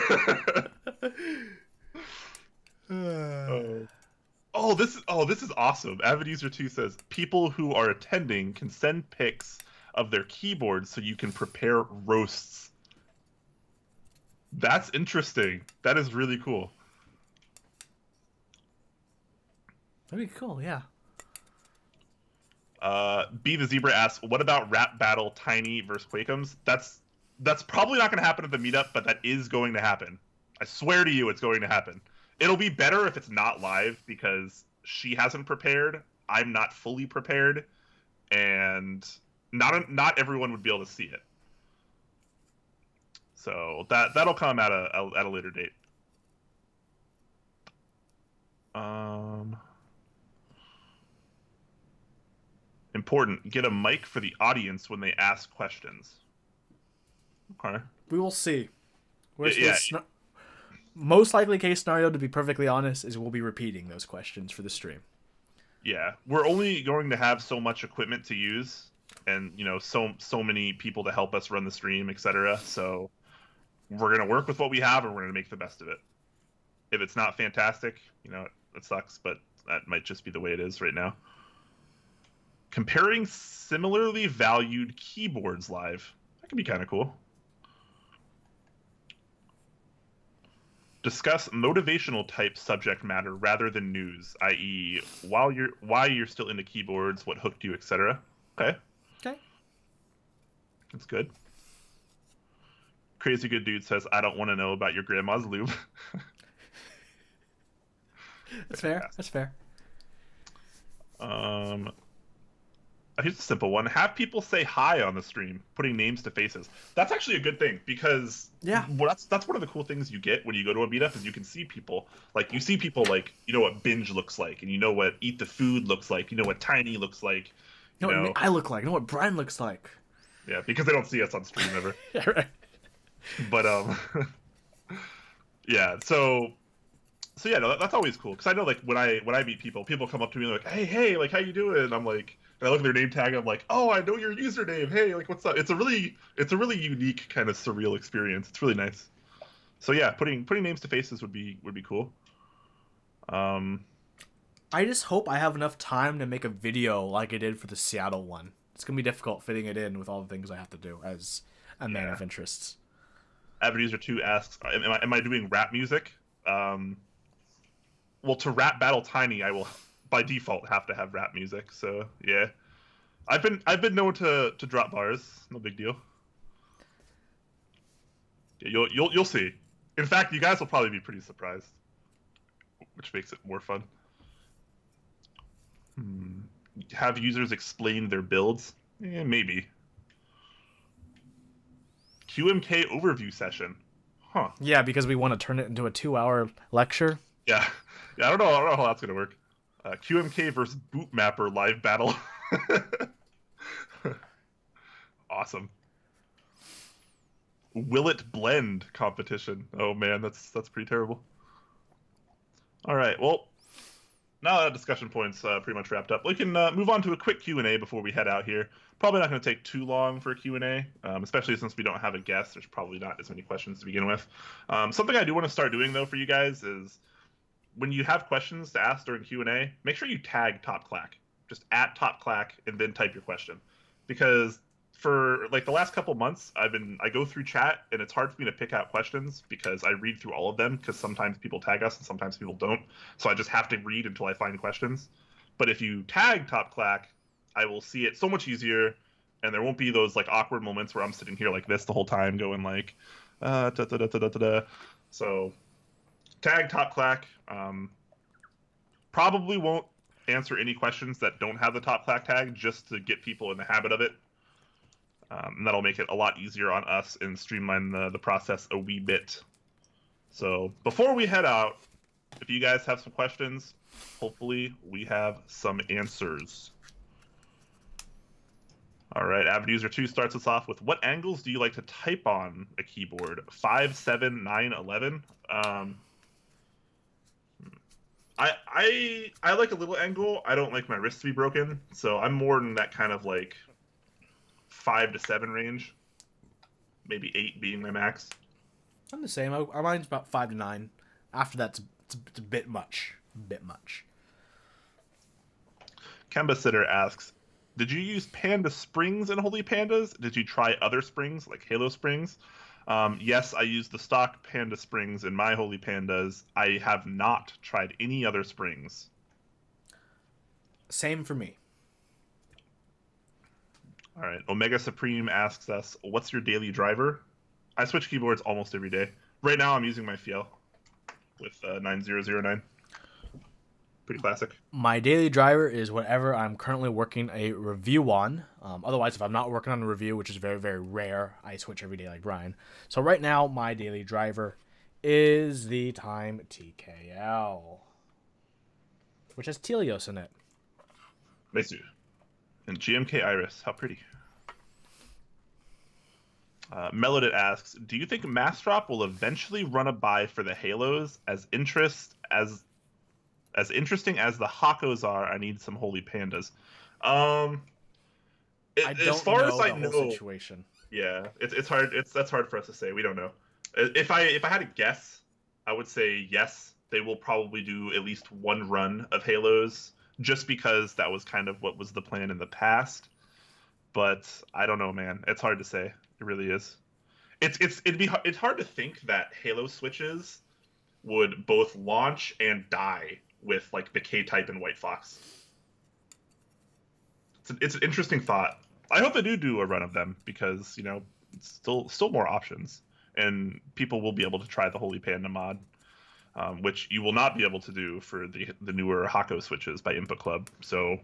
This is awesome. Avid User 2 says people who are attending can send pics of their keyboards so you can prepare roasts. That's interesting. That is really cool. That'd be cool, yeah. B the Zebra asks, what about Rap Battle Tiny versus Quakeums? That's probably not going to happen at the meetup, but that is going to happen. I swear to you, it's going to happen. It'll be better if it's not live because she hasn't prepared. I'm not fully prepared, and not everyone would be able to see it. So that'll come at a later date. Important. Get a mic for the audience when they ask questions. Okay. We will see. Most likely case scenario, to be perfectly honest, is we'll be repeating those questions for the stream. Yeah, we're only going to have so much equipment to use, and you know, so many people to help us run the stream, etc. So we're gonna work with what we have, and we're gonna make the best of it. If it's not fantastic, you know, it sucks, but that might just be the way it is right now. Comparing similarly valued keyboards live. That could be kind of cool. Discuss motivational type subject matter rather than news, i.e., why you're still into keyboards, what hooked you, etc. Okay. Okay. That's good. Crazy Good Dude says, I don't want to know about your grandma's lube. That's fair. That's fair. Here's a simple one. Have people say hi on the stream, putting names to faces. That's actually a good thing because that's one of the cool things you get when you go to a meetup is you can see people. Like you see people like, you know what Binge looks like, and you know what Eat the Food looks like, you know what Tiny looks like. You know what I look like, you know what Brian looks like. Yeah, because they don't see us on stream ever. Yeah, right. But yeah, so yeah, no, that's always cool because I know like when I meet people come up to me like, hey, like how you doing? And I'm like, and I look at their name tag, and I'm like, oh, I know your username. Hey, like what's up? It's a really unique kind of surreal experience. It's really nice. So yeah, putting names to faces would be cool. I just hope I have enough time to make a video like I did for the Seattle one. It's gonna be difficult fitting it in with all the things I have to do as a man of interests. Avid User 2 asks, am I doing rap music? Well, to Rap Battle Tiny, I will by default have to have rap music. So yeah, I've been known to drop bars. No big deal. Yeah, you'll see. In fact, you guys will probably be pretty surprised, which makes it more fun. Have users explain their builds? Maybe. QMK overview session. Huh. Yeah, because we want to turn it into a 2-hour lecture. Yeah. I don't know how that's gonna work. QMK versus Bootmapper live battle. Awesome. Will it blend competition? Oh man, that's pretty terrible. All right, well, now that discussion point's pretty much wrapped up, we can move on to a quick Q&A before we head out here. Probably not going to take too long for a Q&A, especially since we don't have a guest. There's probably not as many questions to begin with. Something I do want to start doing, though, for you guys is when you have questions to ask during Q&A, make sure you tag Top Clack. Just at Top Clack and then type your question. Because for like the last couple months, I go through chat and it's hard for me to pick out questions because I read through all of them because sometimes people tag us and sometimes people don't. So I just have to read until I find questions. But if you tag Top Clack, I will see it so much easier, and there won't be those like awkward moments where I'm sitting here like this the whole time going like So tag Top Clack. Probably won't answer any questions that don't have the Top Clack tag just to get people in the habit of it. And that'll make it a lot easier on us and streamline the process a wee bit. So before we head out, if you guys have some questions, hopefully we have some answers. All right, Avid User 2 starts us off with, what angles do you like to type on a keyboard? 5, 7, 9, 11? I like a little angle. I don't like my wrist to be broken, so I'm more in that kind of like 5 to 7 range, maybe 8 being my max. I'm the same. Mine's about 5 to 9. After that, it's a bit much. Kemba Sitter asks, did you use Panda springs in Holy Pandas? Did you try other springs like Halo springs? Yes, I used the stock Panda springs in my Holy Pandas. I have not tried any other springs. Same for me. All right. Omega Supreme asks us, what's your daily driver? I switch keyboards almost every day. Right now, I'm using my Fjell with 9009. Pretty classic. My daily driver is whatever I'm currently working a review on. Otherwise, if I'm not working on a review, which is very, very rare, I switch every day like Brian. So right now, my daily driver is the Time TKL, which has Telios in it. Nice. And GMK Iris, how pretty. Melodit asks, do you think Massdrop will eventually run a buy for the Halos? As interesting as the Hakos are, I need some Holy Pandas. I don't as far know as I the know, whole situation. Yeah, it's hard. That's hard for us to say. We don't know. If I had to guess, I would say yes. They will probably do at least one run of Halos, just because that was kind of what was the plan in the past. But I don't know, man. It's hard to say. It really is. It's hard to think that Halo switches would both launch and die with like the K-type and White Fox. It's an interesting thought. I hope they do a run of them because, you know, it's still more options, and people will be able to try the Holy Panda mod, which you will not be able to do for the newer Hako switches by Input Club. So,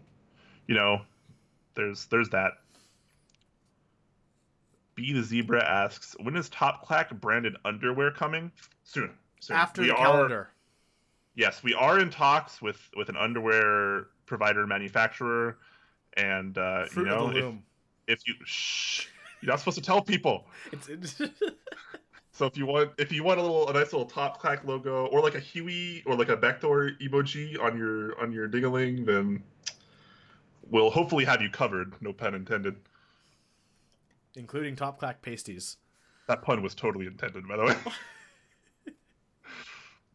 you know, there's that. B the Zebra asks, when is Top Clack branded underwear coming? Soon. After the calendar. Yes, we are in talks with an underwear provider manufacturer, and you know, if you you're not supposed to tell people. So if you want a nice little Top Clack logo, or like a Huey or like a backdoor emoji on your ding-a-ling, then we'll hopefully have you covered. No pun intended. Including Top Clack pasties. That pun was totally intended, by the way.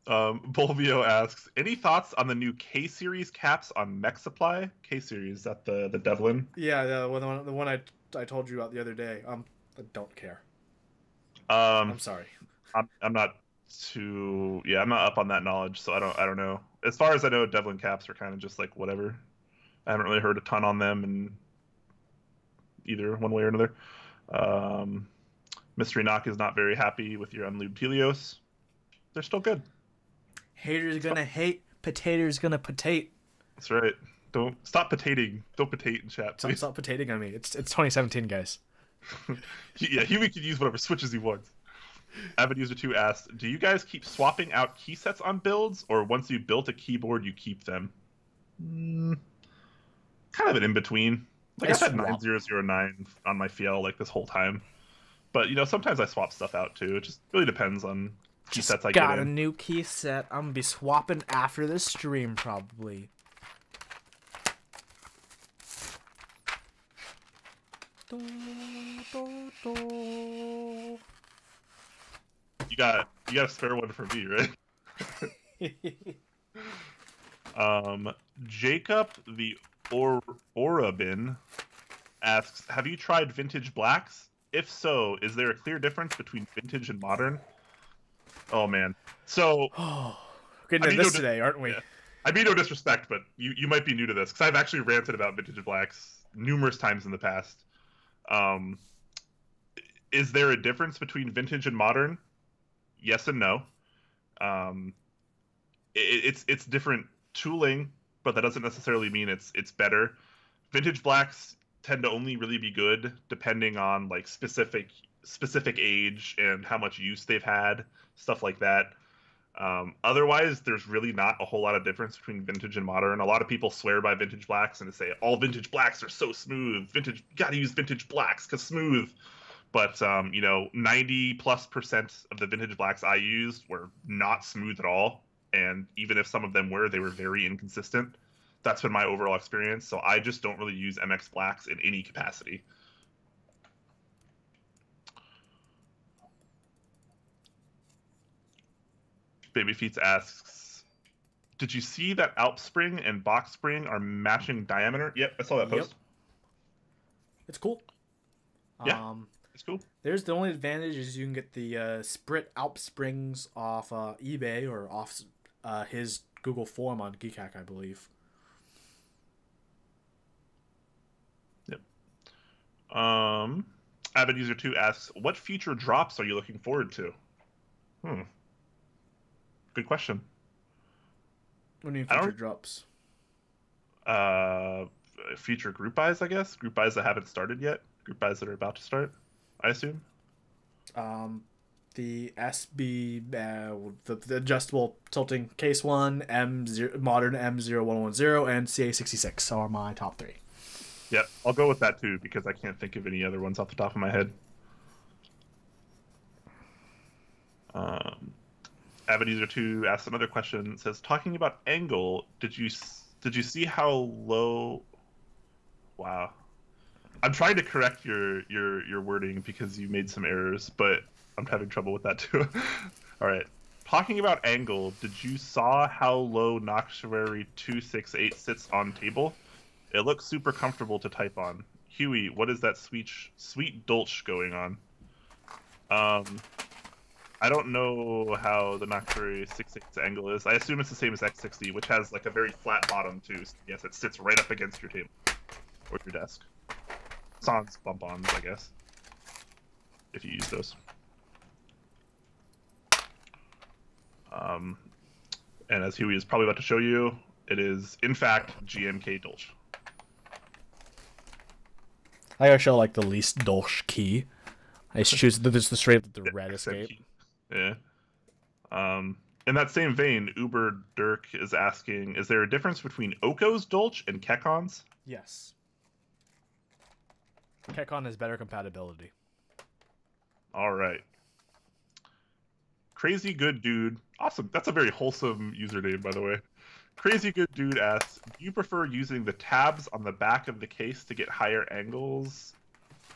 Bolvio asks, any thoughts on the new K-Series caps on Mech Supply? K-Series, is that the Devlin? Yeah, the one I told you about the other day. I don't care. I'm sorry. I'm not up on that knowledge, so I don't know. As far as I know, Devlin caps are kind of just like whatever. I haven't really heard a ton on them in either one way or another. Mystery Knock is not very happy with your unlubed Helios. They're still good. Haters gonna hate, potatoes gonna potate. That's right. Don't stop potating. Don't potate in chat, please. Stop potating on me. It's 2017, guys. Yeah, Huey can use whatever switches he wants. Avid User 2 asked, do you guys keep swapping out key sets on builds, or once you built a keyboard, you keep them? Kind of an in-between. Like, I've had 9009 on my Fjell, like, this whole time. But, you know, sometimes I swap stuff out, too. It just really depends on key sets I get in. Got a new key set. I'm going to be swapping after this stream, probably. You got a spare one for me, right? Jacob the Orabin asks, have you tried vintage blacks? If so, is there a clear difference between vintage and modern? Oh man. So getting into this today, aren't we? Yeah. I mean no disrespect, but you might be new to this, because I've actually ranted about vintage blacks numerous times in the past. Is there a difference between vintage and modern? Yes and no. It's different tooling, but that doesn't necessarily mean it's better. Vintage blacks tend to only really be good depending on like specific age and how much use they've had, stuff like that. Otherwise, there's really not a whole lot of difference between vintage and modern. A lot of people swear by vintage blacks and say all vintage blacks are so smooth. You gotta use vintage blacks because smooth. But, you know, 90+% of the vintage blacks I used were not smooth at all. And even if some of them were, they were very inconsistent. That's been my overall experience. So I just don't really use MX blacks in any capacity. Baby Feets asks, did you see that Alps spring and box spring are matching diameter? Yep, I saw that post. It's cool. Yeah. It's cool. There's the only advantage is you can get the Sprit Alp springs off eBay or off his Google form on Keycap, I believe. Yep. Avid User 2 asks, what future drops are you looking forward to? Good question. What do you mean future drops? Future group buys, I guess. Group buys that haven't started yet. Group buys that are about to start, I assume. The SB, the adjustable tilting case one, modern M0110, and CA66 are my top 3. Yeah, I'll go with that too because I can't think of any other ones off the top of my head. Avid User 2 asks another question. It says, talking about angle, did you see how low? Wow. I'm trying to correct your wording because you made some errors, but I'm having trouble with that too. All right. Talking about angle, did you saw how low Noctuary 268 sits on table? It looks super comfortable to type on. Huey, what is that sweet dolch going on? I don't know how the Noctuary 6.6 angle is. I assume it's the same as X60, which has like a very flat bottom too. So yes, it sits right up against your table or your desk. Sans bump-ons, I guess, if you use those. And as Huey is probably about to show you, it is in fact GMK dolch. I gotta show like the least dolch key. I just choose the straight up the red escape. Key. Yeah. In that same vein, Uber Dirk is asking, is there a difference between Oko's dolch and Kekon's? Yes. Kekon has better compatibility. All right. Crazy Good Dude. Awesome. That's a very wholesome username, by the way. Crazy Good Dude asks, do you prefer using the tabs on the back of the case to get higher angles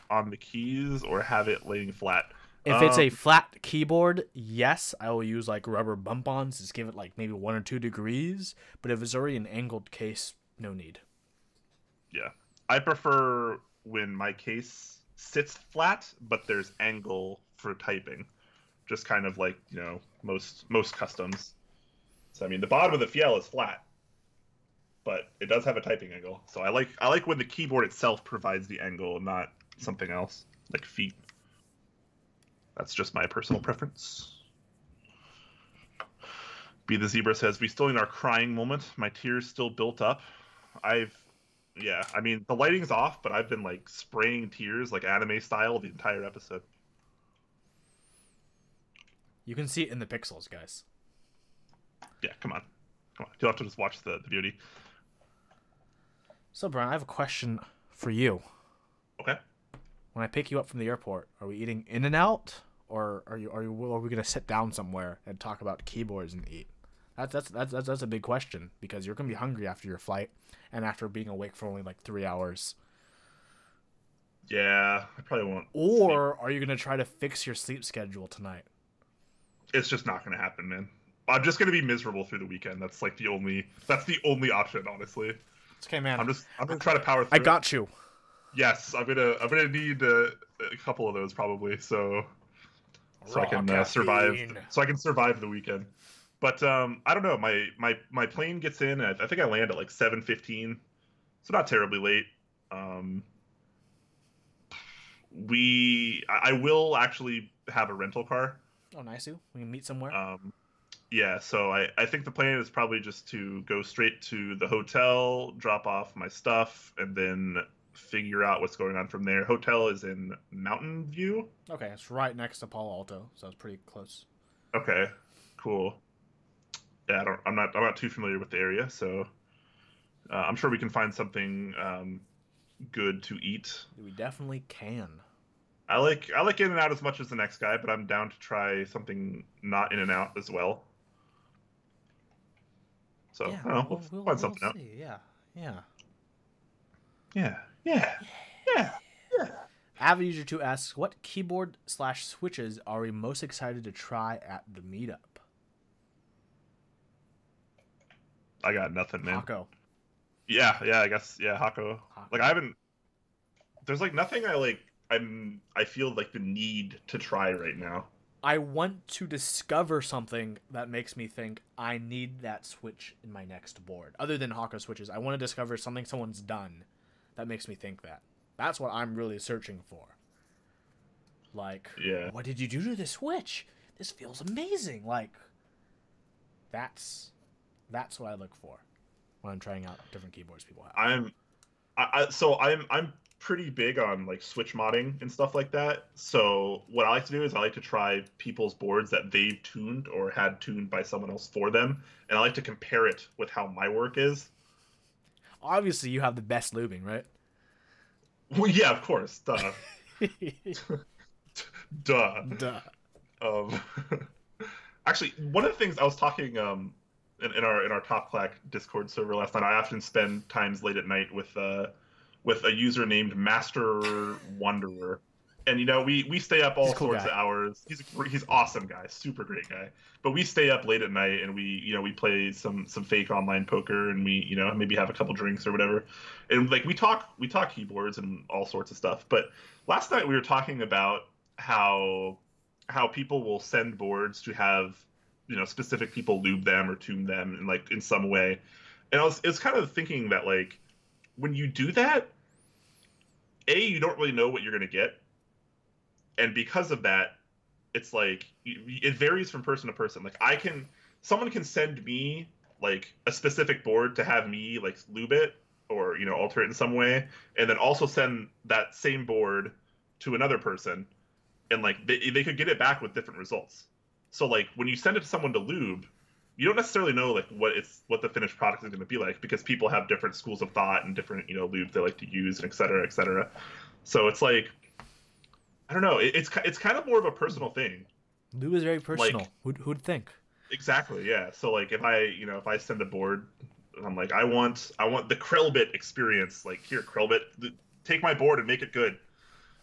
on the keys or have it laying flat? If it's a flat keyboard, yes, I will use like rubber bump-ons to give it like maybe 1 or 2 degrees. But if it's already an angled case, no need. Yeah. I prefer when my case sits flat, but there's angle for typing. Just kind of like, you know, most customs. So I mean, the bottom of the Fjell is flat, but it does have a typing angle. So I like when the keyboard itself provides the angle and not something else, like feet. That's just my personal preference. Be the Zebra says, we still in our crying moment. My tears still built up. I've Yeah, I mean the lighting's off, but I've been like spraying tears like anime style the entire episode. You can see it in the pixels, guys. Yeah, come on. You'll have to just watch the beauty. So, Brian, I have a question for you. Okay. When I pick you up from the airport, are we eating In-N-Out, or are we gonna sit down somewhere and talk about keyboards and eat? That's a big question, because you're gonna be hungry after your flight and after being awake for only like 3 hours. Yeah, I probably won't. Or are you gonna try to fix your sleep schedule tonight? It's just not gonna happen, man. I'm just gonna be miserable through the weekend. That's the only option, honestly. It's okay, man. I'm gonna try to power through. I got you. Yes, I'm gonna need a couple of those probably, so I can survive. So I can survive the weekend. But I don't know. My plane gets in. I think I land at like 7:15, so not terribly late. I will actually have a rental car. Oh, nice. We can meet somewhere. Yeah, so I think the plan is probably just to go straight to the hotel, drop off my stuff, and then figure out what's going on from there. Hotel is in Mountain View. Okay, it's right next to Palo Alto, so it's pretty close. Okay, cool. Yeah, I'm not too familiar with the area, so I'm sure we can find something good to eat. We definitely can. I like In-N-Out as much as the next guy, but I'm down to try something not In-N-Out as well. So yeah, I don't know. We'll find something out. Yeah. Avid User 2 asks, what keyboard/switches are we most excited to try at the meetup? I got nothing, man. Hako. Yeah, I guess, Hako. Like, I haven't... There's, like, nothing I feel like the need to try right now. I want to discover something that makes me think I need that switch in my next board. Other than Hako switches, I want to discover something someone's done that makes me think that. That's what I'm really searching for. Like, what did you do to this switch? This feels amazing. Like, that's what I look for when I'm trying out different keyboards people have. I'm pretty big on like switch modding and stuff like that. So what I like to do is I like to try people's boards that they've tuned or had tuned by someone else for them, and I like to compare it with how my work is. Obviously, you have the best lubing, right? Well, yeah, of course. Duh. Duh. Actually, one of the things I was talking in our Top Clack Discord server last night, I often spend times late at night with a user named Master Wanderer, and we stay up all sorts of hours. He's awesome guy, super great guy. But we stay up late at night and we play some fake online poker, and we maybe have a couple drinks or whatever, and like we talk keyboards and all sorts of stuff. But last night we were talking about how people will send boards to have specific people lube them or tune them in some way, and I was kind of thinking that like, when you do that, you don't really know what you're going to get. And because of that, it's like, it varies from person to person. Like someone can send me like a specific board to have me like lube it or, alter it in some way. And then also send that same board to another person. And like, they could get it back with different results. So like, when you send it to someone to lube, you don't necessarily know like what the finished product is going to be like, because people have different schools of thought and different lubes they like to use, and et cetera, et cetera. So it's like, I don't know, it's kind of more of a personal thing. Lube is very personal. Like, who'd think? Exactly, yeah. So like, if I send a board and I'm like, I want the Krellbit experience, like, here, Krellbit, take my board and make it good.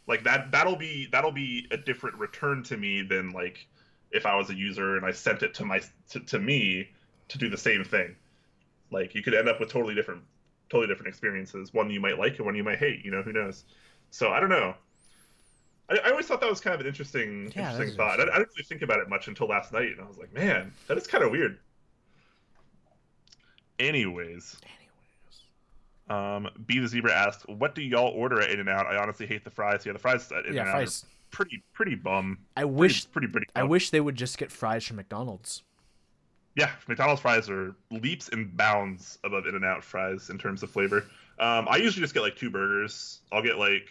Like that'll be a different return to me than like if I was a user and I sent it to me to do the same thing. Like, you could end up with totally different experiences. One you might like and one you might hate. Who knows? So I don't know. I always thought that was kind of an interesting thought. I didn't really think about it much until last night, and I was like, man, that is kind of weird. Anyways. B the Zebra asked, what do y'all order at In-N-Out? I honestly hate the fries. Yeah, the fries at In-N-Out are pretty bum. I wish pretty I wish they would just get fries from McDonald's. Yeah, McDonald's fries are leaps and bounds above In-N-Out fries in terms of flavor. I usually just get like 2 burgers. I'll get like,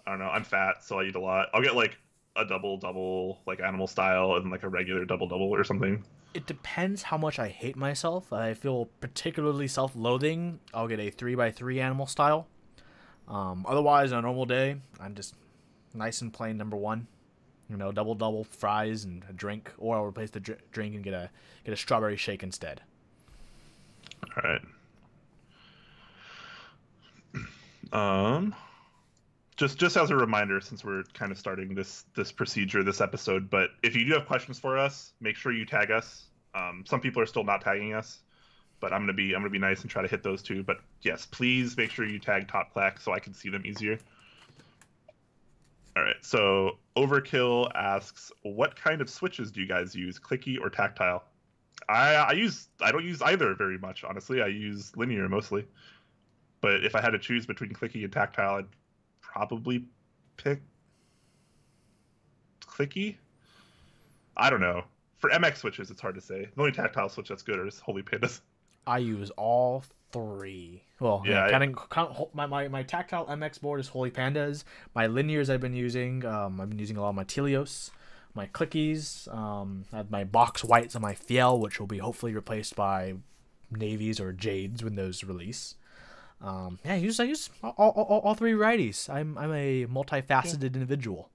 I don't know, I'm fat, so I eat a lot. I'll get like a double, like animal style, and like a regular double or something. It depends how much I hate myself. I feel particularly self-loathing. I'll get a 3x3 animal style. Otherwise, on a normal day, I'm just nice and plain number one. You know, double, fries and a drink, or I'll replace the drink and get a strawberry shake instead. All right. Just as a reminder, since we're kind of starting this procedure, this episode, but if you do have questions for us, make sure you tag us. Some people are still not tagging us, but I'm gonna be nice and try to hit those too. But yes, please make sure you tag Top Clack so I can see them easier. All right, so Overkill asks, what kind of switches do you guys use, clicky or tactile? I don't use either very much, honestly. I use linear mostly. But if I had to choose between clicky and tactile, I'd probably pick clicky. I don't know. For MX switches, it's hard to say. The only tactile switch that's good is Holy Pandas. I use all three. Well, yeah, my tactile MX board is Holy Pandas. My linears I've been using a lot of my Telios, my clickies. I have my box whites on my Fjell, which will be hopefully replaced by navies or jades when those release. I use all three varieties. I'm a multifaceted individual.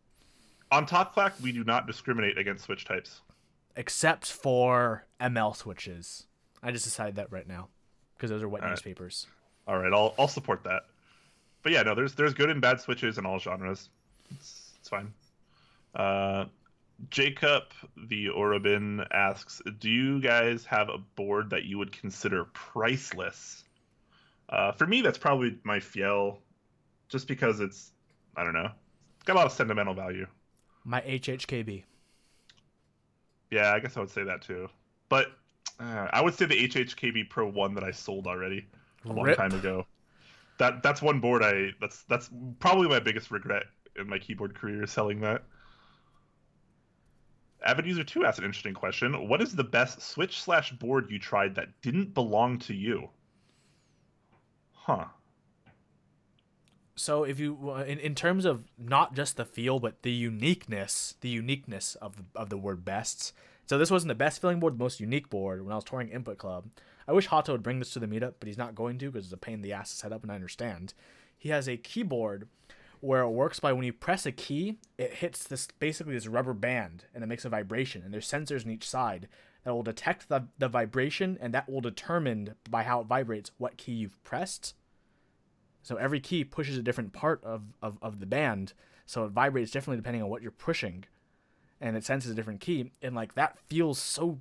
On Top Clack, we do not discriminate against switch types, except for ML switches. I just decided that right now because those are wet newspapers. All right, I'll support that. But yeah, no, there's good and bad switches in all genres. It's fine. Jacob the Orobin asks, do you guys have a board that you would consider priceless? For me, that's probably my Fjell, just because it's, I don't know, it's got a lot of sentimental value. My HHKB. Yeah, I guess I would say that too. But I would say the HHKB Pro 1 that I sold already a long time ago. That's one board that's probably my biggest regret in my keyboard career, is selling that. Avid User 2 asked an interesting question. What is the best switch/board you tried that didn't belong to you? Huh. So if you, in terms of not just the feel, but the uniqueness of the word best. So this wasn't the best feeling board, the most unique board when I was touring Input Club. I wish Hato would bring this to the meetup, but he's not going to because it's a pain in the ass to set up, and I understand. He has a keyboard where it works by when you press a key, it hits this rubber band, and it makes a vibration, and there's sensors on each side that will detect the vibration, and that will determine by how it vibrates what key you've pressed. So every key pushes a different part of the band, so it vibrates differently depending on what you're pushing, and it senses a different key, and like that feels so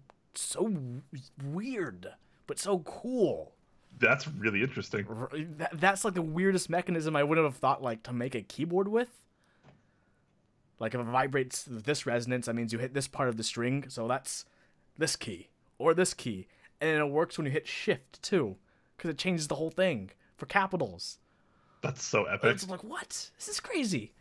weird, but so cool. That's really interesting. That's like the weirdest mechanism I wouldn't have thought like to make a keyboard with. Like if it vibrates this resonance, that means you hit this part of the string, so that's this key or this key, and it works when you hit shift too, because it changes the whole thing for capitals. That's so epic. It's like, what? This is crazy.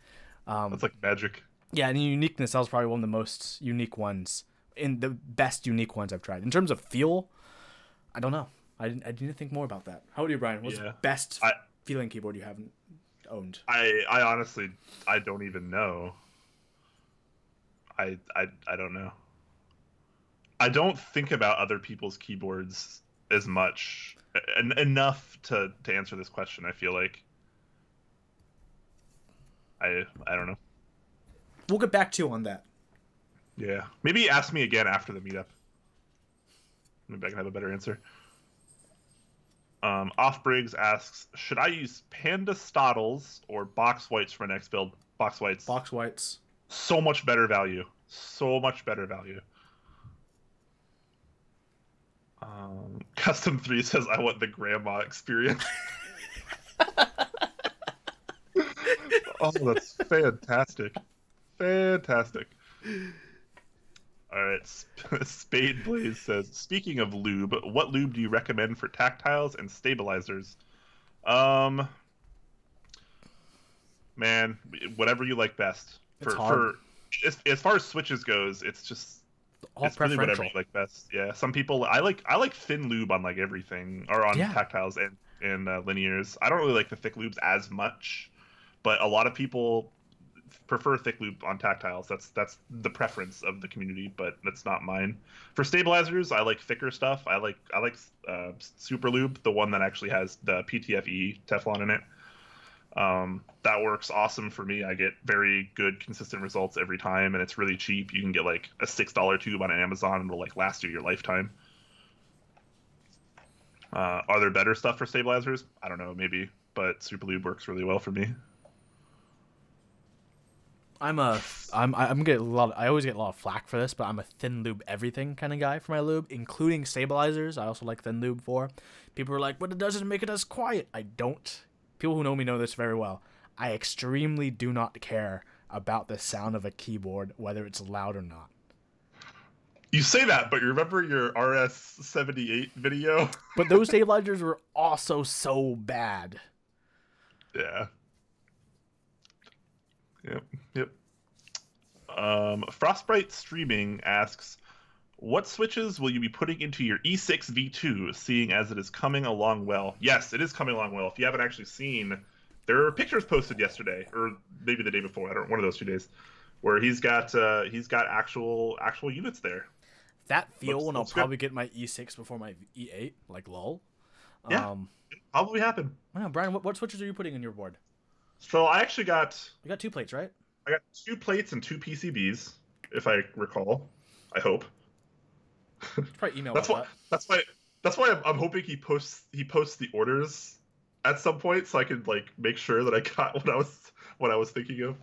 That's like magic. Yeah, and uniqueness, that was probably one of the most unique ones, in the best unique ones I've tried. In terms of feel, I don't know. I didn't think more about that. How about you, Brian? What's the best feeling keyboard you haven't owned? I honestly, I don't even know. I don't know. I don't think about other people's keyboards as much, enough to answer this question, I feel like. I don't know. We'll get back to you on that. Yeah. Maybe ask me again after the meetup. Maybe I can have a better answer. Offbriggs asks, should I use Panda Stottles or Box Whites for my next build? Box Whites. Box Whites. So much better value. So much better value. Custom 3 says, I want the grandma experience. Oh, that's fantastic. Fantastic. All right. Spade Blaze says, speaking of lube, what lube do you recommend for tactiles and stabilizers? Man, whatever you like best. It's hard. As far as switches goes, it's just All It's really whatever preferential. you like best. Yeah, some people I like thin lube on like everything, or on Yeah. tactiles and linears. I don't really like the thick lubes as much, but a lot of people prefer thick lube on tactiles. That's the preference of the community, but that's not mine. For stabilizers, I like thicker stuff. I like super lube, the one that actually has the PTFE Teflon in it. That works awesome for me. I get very good, consistent results every time, and it's really cheap. You can get like a $6 tube on Amazon, and it'll like last you your lifetime. Are there better stuff for stabilizers? I don't know, maybe, but super lube works really well for me. I'm getting a lot. I always get a lot of flack for this, but I'm a thin lube everything kind of guy for my lube, including stabilizers. I also like thin lube for. People are like, but it doesn't make it as quiet. I don't. People who know me know this very well. I extremely do not care about the sound of a keyboard, whether it's loud or not. You say that, but you remember your RS78 video? But those stabilizers were also so bad. Yeah. Yep. Yep. Frostbite Streaming asks, what switches will you be putting into your E6 V2, seeing as it is coming along well? Yes, it is coming along well. If you haven't actually seen, there are pictures posted yesterday, or maybe the day before. I don't. One of those 2 days, where he's got actual units there. That feel when I'll looks probably get my E6 before my E8, like lol. Yeah, probably happen. Wow, Brian, what switches are you putting in your board? So I actually got. You got 2 plates, right? I got 2 plates and 2 PCBs, if I recall. I hope. Probably email That's why I'm hoping he posts the orders at some point, so I can like make sure that I got what I was thinking of.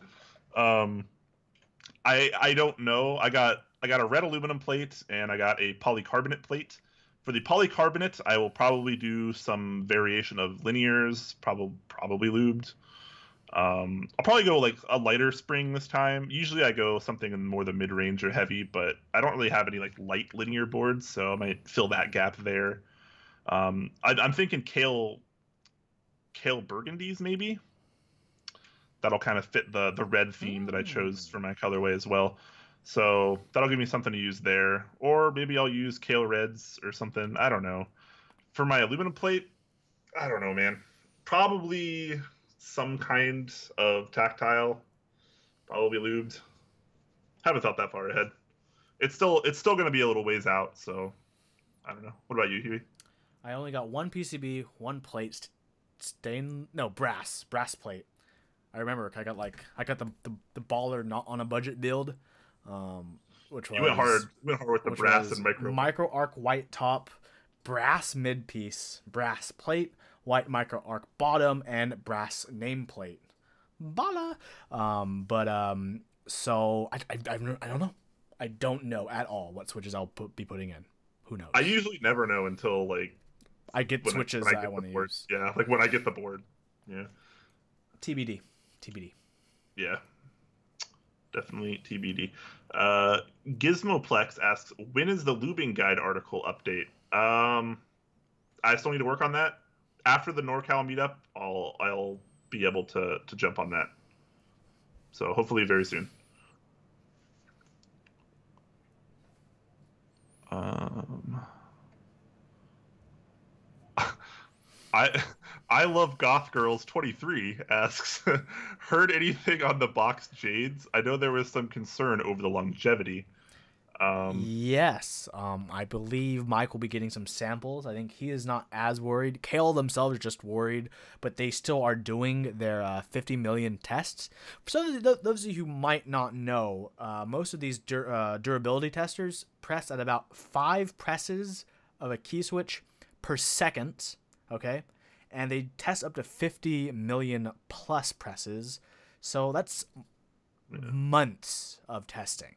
I don't know. I got a red aluminum plate and I got a polycarbonate plate. For the polycarbonate, I will probably do some variation of linears, probably lubed. I'll probably go like a lighter spring this time. Usually I go something in more the mid-range or heavy, but I don't really have any like light linear boards, so I might fill that gap there. I'm thinking kale burgundies maybe. That'll kind of fit the red theme that I chose for my colorway as well. So that'll give me something to use there. Or maybe I'll use kale reds or something. I don't know. For my aluminum plate, I don't know, man. Probably some kind of tactile, probably lubed. Haven't thought that far ahead. It's still going to be a little ways out, so I don't know. What about you, Huey? I only got 1 PCB, 1 plate, brass plate. I remember I got the baller not on a budget build, which was You went hard with the brass and micro arc white top, brass mid piece, brass plate, white micro arc bottom, and brass nameplate. Bala. So I don't know. I don't know at all what switches I'll be putting in. Who knows? I usually never know until like I get switches I want to use. Yeah, like when I get the board. Yeah. TBD. Yeah. Definitely TBD. Gizmoplex asks, when is the lubing guide article update? I still need to work on that. After the NorCal meetup, I'll be able to jump on that. So hopefully very soon. I love Goth Girls 23 asks, heard anything on the boxed jades? I know there was some concern over the longevity. Yes, I believe Mike will be getting some samples. I think he is not as worried. Kale themselves are just worried, but they still are doing their 50 million tests. For some of those of you who might not know, most of these durability testers press at about 5 presses of a key switch per second, okay? And they test up to 50 million plus presses, so that's months of testing.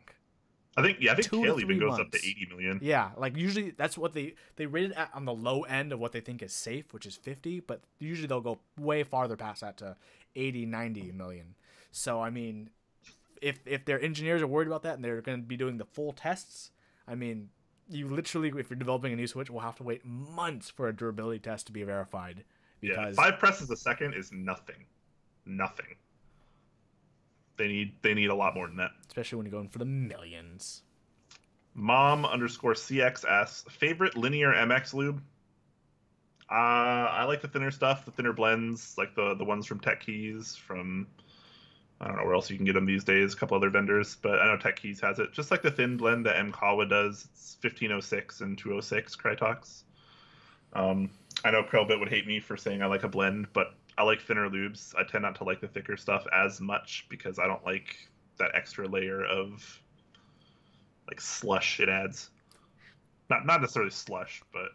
I think Kale even goes months. up to 80 million. Yeah, like usually that's what they rated at on the low end of what they think is safe, which is 50, but usually they'll go way farther past that to 80, 90 million. So, I mean, if their engineers are worried about that and they're going to be doing the full tests, I mean, you literally, if you're developing a new switch, will have to wait months for a durability test to be verified. Because 5 presses a second is nothing. Nothing. They need a lot more than that. Especially when you're going for the millions. Mom_CXS, favorite linear MX lube? I like the thinner stuff, the thinner blends, like the ones from Tech Keys, from I don't know where else you can get them these days, a couple other vendors, but I know Tech Keys has it. Just like the thin blend that Kawa does. It's 1506 and 206 Krytox. I know Krellbit would hate me for saying I like a blend, but I like thinner lubes. I tend not to like the thicker stuff as much because I don't like that extra layer of like slush it adds. Not necessarily slush, but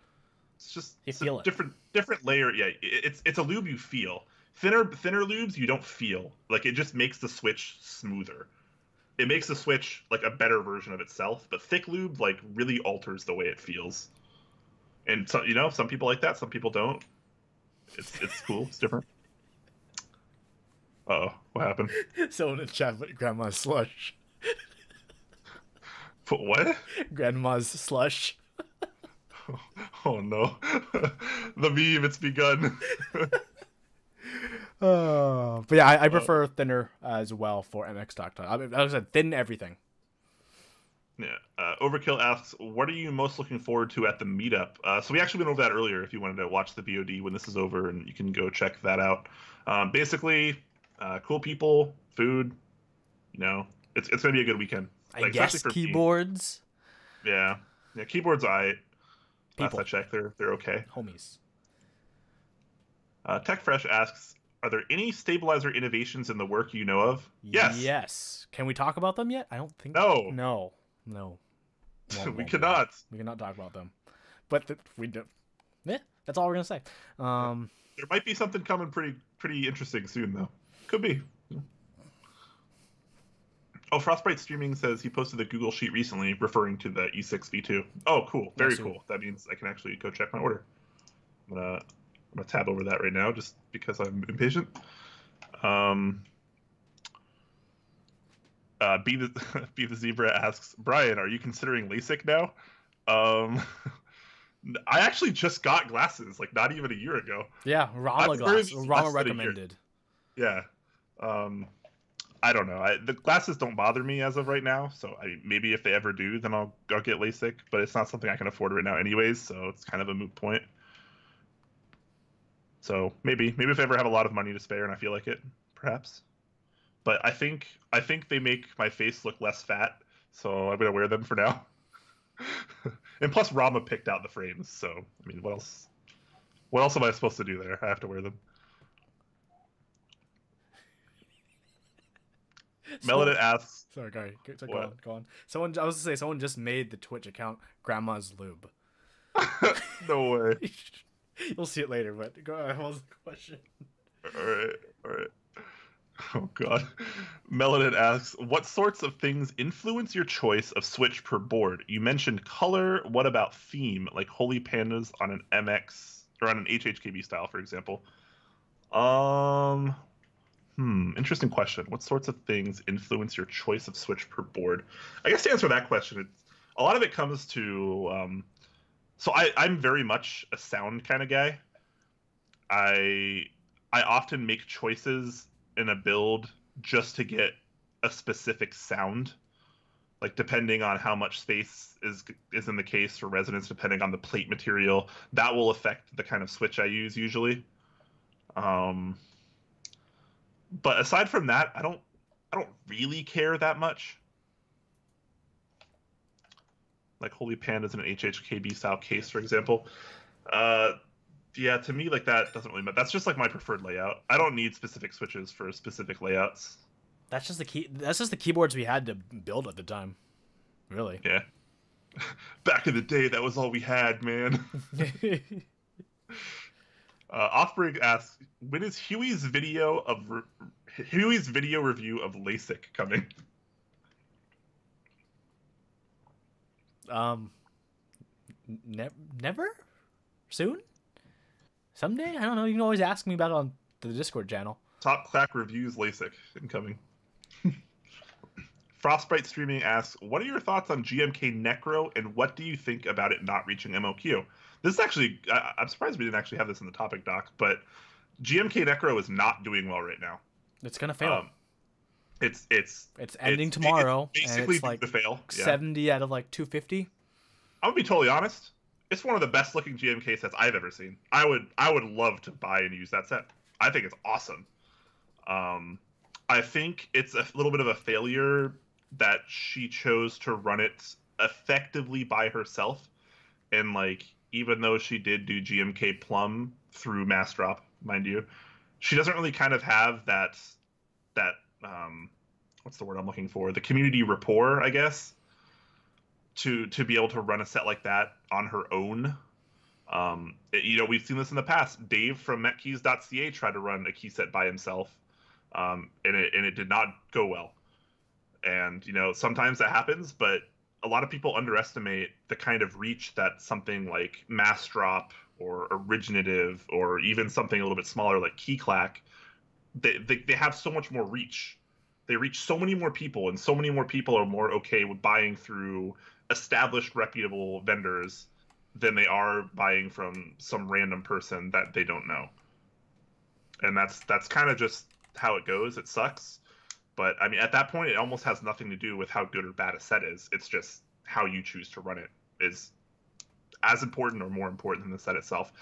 it's just You feel a different layer. Yeah, it's a lube you feel. Thinner lubes you don't feel. Like, it just makes the switch smoother. It makes the switch like a better version of itself. But thick lube like really alters the way it feels. And so, you know, some people like that, some people don't. It's cool. It's different. Uh-oh, what happened? Someone in chat put grandma's slush. Put what? Grandma's slush. Oh no. The meme, it's begun. But yeah, I prefer thinner as well for MX stock time. I mean, like I said, thin everything. Yeah. Overkill asks, what are you most looking forward to at the meetup? So we actually went over that earlier if you wanted to watch the VOD when this is over, and you can go check that out. Basically, cool people, food, you know, it's going to be a good weekend. I guess keyboards. Yeah. Yeah, keyboards, last I checked, they're okay. Homies. TechFresh asks, are there any stabilizer innovations in the work you know of? Yes. Yes. Can we talk about them yet? I don't think. No. No. We cannot. We cannot talk about them. But we do. Yeah, that's all we're gonna say. There might be something coming pretty interesting soon, though. Could be. Oh, Frostbite Streaming says he posted the Google Sheet recently referring to the E6 V2. Oh, cool. Very cool. That means I can actually go check my order. I'm gonna tab over that right now just because I'm impatient. Be the Zebra asks, Brian, are you considering LASIK now? I actually just got glasses, like not even a year ago. Yeah, Rama recommended. Yeah. I don't know. The glasses don't bother me as of right now, so maybe if they ever do, then I'll get LASIK. But it's not something I can afford right now, anyways. So it's kind of a moot point. So maybe if I ever have a lot of money to spare and I feel like it, perhaps. But I think they make my face look less fat, so I'm gonna wear them for now. And plus, Rama picked out the frames, so I mean, what else? What else am I supposed to do there? I have to wear them. Melodit asks. Sorry, go on. I was to say someone just made the Twitch account Grandma's Lube. No way. You'll see it later, but go ahead. What was the question? All right. Oh god. Melodit asks, what sorts of things influence your choice of switch per board? You mentioned color. What about theme, like Holy Pandas on an MX or on an HHKB style, for example? Interesting question. What sorts of things influence your choice of switch per board? I guess to answer that question, a lot of it comes to so I'm very much a sound kind of guy. I often make choices in a build just to get a specific sound, like depending on how much space is in the case for resonance, depending on the plate material, that will affect the kind of switch I use usually. But aside from that, I don't really care that much. Like Holy Pandas in an HHKB style case, for example. Yeah, to me, like, that doesn't really matter. That's just like my preferred layout. I don't need specific switches for specific layouts. That's just the keyboards we had to build at the time. Really. Yeah. Back in the day, that was all we had, man. Offbrig asks, when is Huey's video review of LASIK coming? Never? Soon? Someday? I don't know. You can always ask me about it on the Discord channel. Top Clack reviews LASIK incoming. Frostbite Streaming asks, what are your thoughts on GMK Necro, and what do you think about it not reaching MOQ? This is actually, I'm surprised we didn't actually have this in the topic doc, but GMK Necro is not doing well right now. It's going to fail. It's ending tomorrow, it's and basically it's like the fail. 70 out of like 250. I'm gonna be totally honest. It's one of the best looking GMK sets I've ever seen. I would love to buy and use that set. I think it's awesome. I think it's a little bit of a failure that she chose to run it effectively by herself, and like even though she did do GMK Plum through Mass Drop, mind you, she doesn't really kind of have that what's the word I'm looking for? The community rapport, I guess, to be able to run a set like that on her own. We've seen this in the past. Dave from metkeys.ca tried to run a key set by himself, and it did not go well. And sometimes that happens, but a lot of people underestimate the kind of reach that something like Mass Drop or Originative or even something a little bit smaller like Keycap, they have so much more reach. They reach so many more people, and so many more people are more okay with buying through established, reputable vendors than they are buying from some random person that they don't know. And that's kind of just how it goes. It sucks. But, I mean, at that point, it almost has nothing to do with how good or bad a set is. It's just how you choose to run it is as important or more important than the set itself.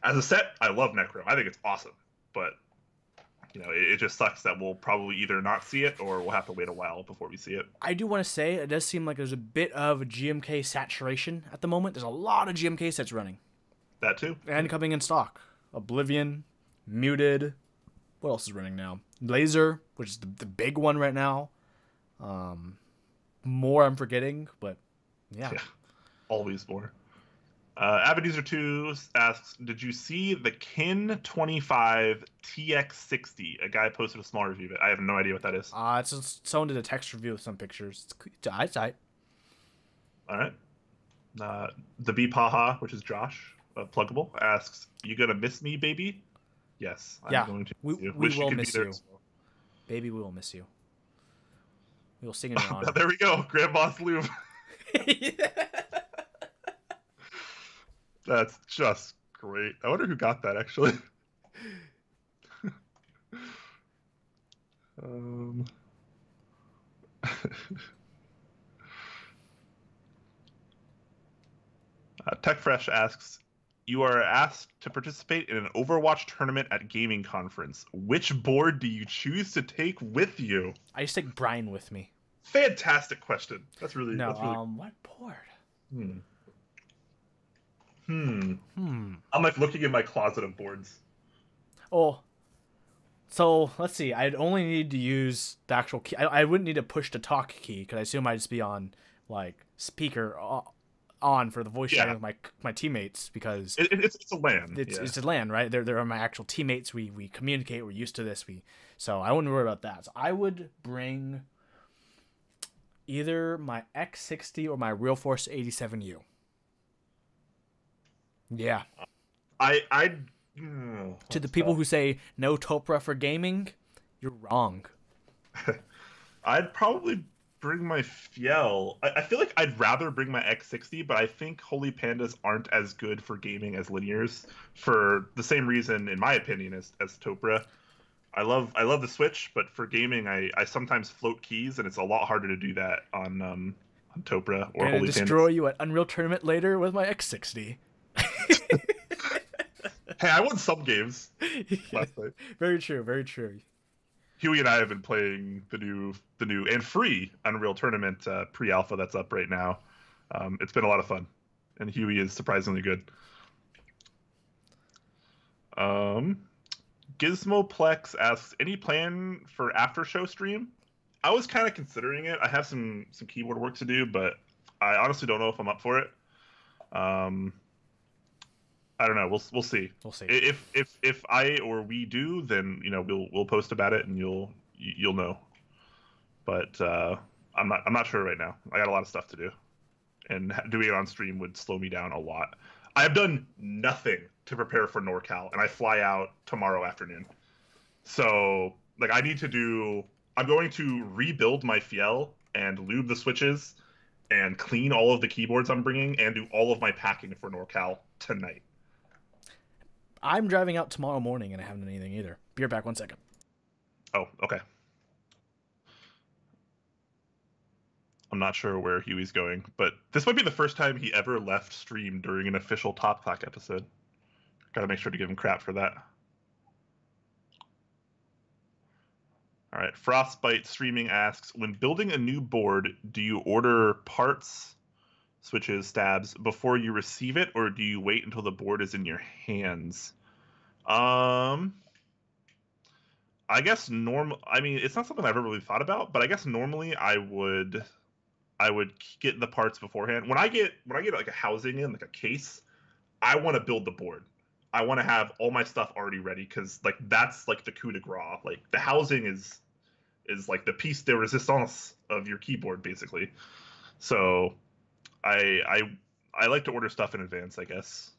As a set, I love Necro. I think it's awesome. But, it just sucks that we'll probably either not see it or we'll have to wait a while before we see it. I do want to say it does seem like there's a bit of GMK saturation at the moment. There's a lot of GMK sets running. That too. And coming in stock. Oblivion, Muted. What else is running now? Laser, which is the big one right now. More I'm forgetting, but yeah. Always more. AvidUser2 asks, did you see the Kin 25 TX60? A guy posted a small review of it. I have no idea what that is. It's just someone did a text review with some pictures. It's tight. All right. The Beepaha, which is Josh, Pluggable, asks, you gonna miss me, baby? Yes, I'm going to miss you. We will miss you. Baby, we will miss you. We will sing in your honor. There we go. Grandma's Lube. That's just great. I wonder who got that, actually. TechFresh asks, you are asked to participate in an Overwatch tournament at Gaming Conference. Which board do you choose to take with you? I just take Brian with me. Fantastic question. That's really what board? I'm like looking in my closet of boards. Oh, so let's see. I'd only need to use the actual key. I wouldn't need to push to talk key because I assume I'd just be on like speaker on for the voice sharing with my teammates because it's a LAN. It's a LAN, right? They're my actual teammates. We communicate. We're used to this. So I wouldn't worry about that. So I would bring either my X60 or my Real Force 87U. Yeah. To the people who say no Topre for gaming, you're wrong. I'd probably bring my Fjell. I feel like I'd rather bring my X60, but I think Holy Pandas aren't as good for gaming as linears for the same reason, in my opinion, as Topre. I love the Switch, but for gaming, I sometimes float keys, and it's a lot harder to do that on Topre or Holy Pandas. Destroy you at Unreal Tournament later with my X60. Hey, I won some games last night. Very true, very true. Huey and I have been playing the new and free Unreal Tournament pre-alpha that's up right now. It's been a lot of fun, and Huey is surprisingly good. Gizmoplex asks, any plan for after show stream? I was kind of considering it. I have some keyboard work to do, but I honestly don't know if I'm up for it. I don't know. We'll see. We'll see. If I or we do, then we'll post about it and you'll know. But I'm not sure right now. I got a lot of stuff to do, and doing it on stream would slow me down a lot. I have done nothing to prepare for NorCal, and I fly out tomorrow afternoon. So I'm going to rebuild my Fjell and lube the switches and clean all of the keyboards I'm bringing and do all of my packing for NorCal tonight. I'm driving out tomorrow morning and I haven't done anything either. Be right back 1 second. Oh, okay. I'm not sure where Huey's going, but this might be the first time he ever left stream during an official Top Clack episode. Gotta make sure to give him crap for that. All right, Frostbite Streaming asks, when building a new board, do you order parts, switches, stabs before you receive it, or do you wait until the board is in your hands? I guess I mean, it's not something I've ever really thought about, but I guess normally I would get the parts beforehand. When I get like a housing in, like a case, I want to build the board. I want to have all my stuff already ready, because like that's like the coup de grace. Like the housing is like the piece de resistance of your keyboard, basically. So I like to order stuff in advance, I guess.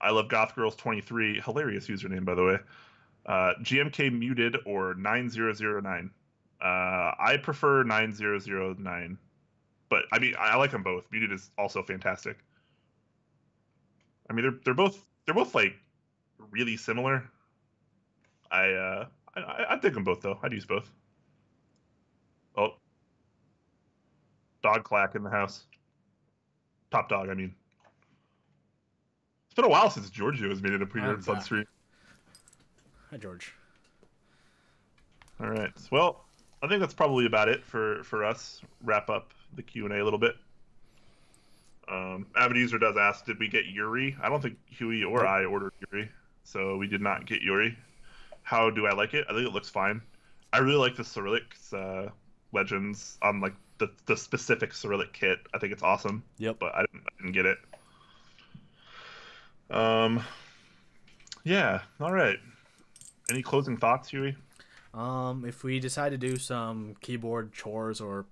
I love Goth Girls 23, hilarious username, by the way. GMK muted or 9009. I prefer 9009, but I mean I like them both. Muted is also fantastic. I mean they're both like really similar. I dig them both though. I'd use both. Oh, dog clack in the house. Top dog, I mean. It's been a while since Giorgio has made an appearance on stream. Hi, George. All right. Well, I think that's probably about it for us. Wrap up the Q&A a little bit. Avid user does ask, did we get Yuri? I don't think Huey or I ordered Yuri, so we did not get Yuri. How do I like it? I think it looks fine. I really like the Cyrillic's legends on like the specific Cyrillic kit. I think it's awesome. Yep. But I didn't get it. Yeah. All right. Any closing thoughts, Huey? If we decide to do some keyboard chores or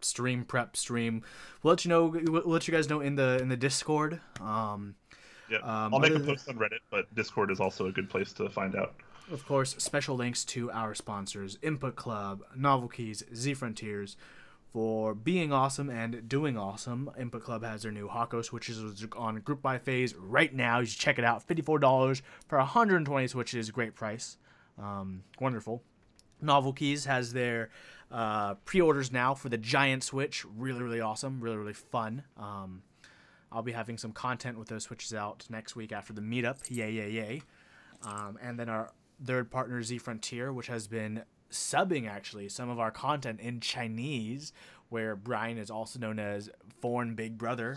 stream prep stream, we'll let you know. We'll let you guys know in the Discord. Yeah. I'll make a post on Reddit, but Discord is also a good place to find out. Of course, special thanks to our sponsors, Input Club, Novelkeys, Z Frontiers, for being awesome and doing awesome. Input Club has their new Hako switches on Group Buy phase right now. You should check it out. $54 for 120 switches. Great price. Wonderful. Novelkeys has their pre-orders now for the Giant Switch. Really, really awesome. Really, really fun. I'll be having some content with those switches out next week after the meetup. Yay, yay, yay. And then our third partner, Z Frontier, which has been subbing actually some of our content in Chinese, where Brian is also known as Foreign Big Brother,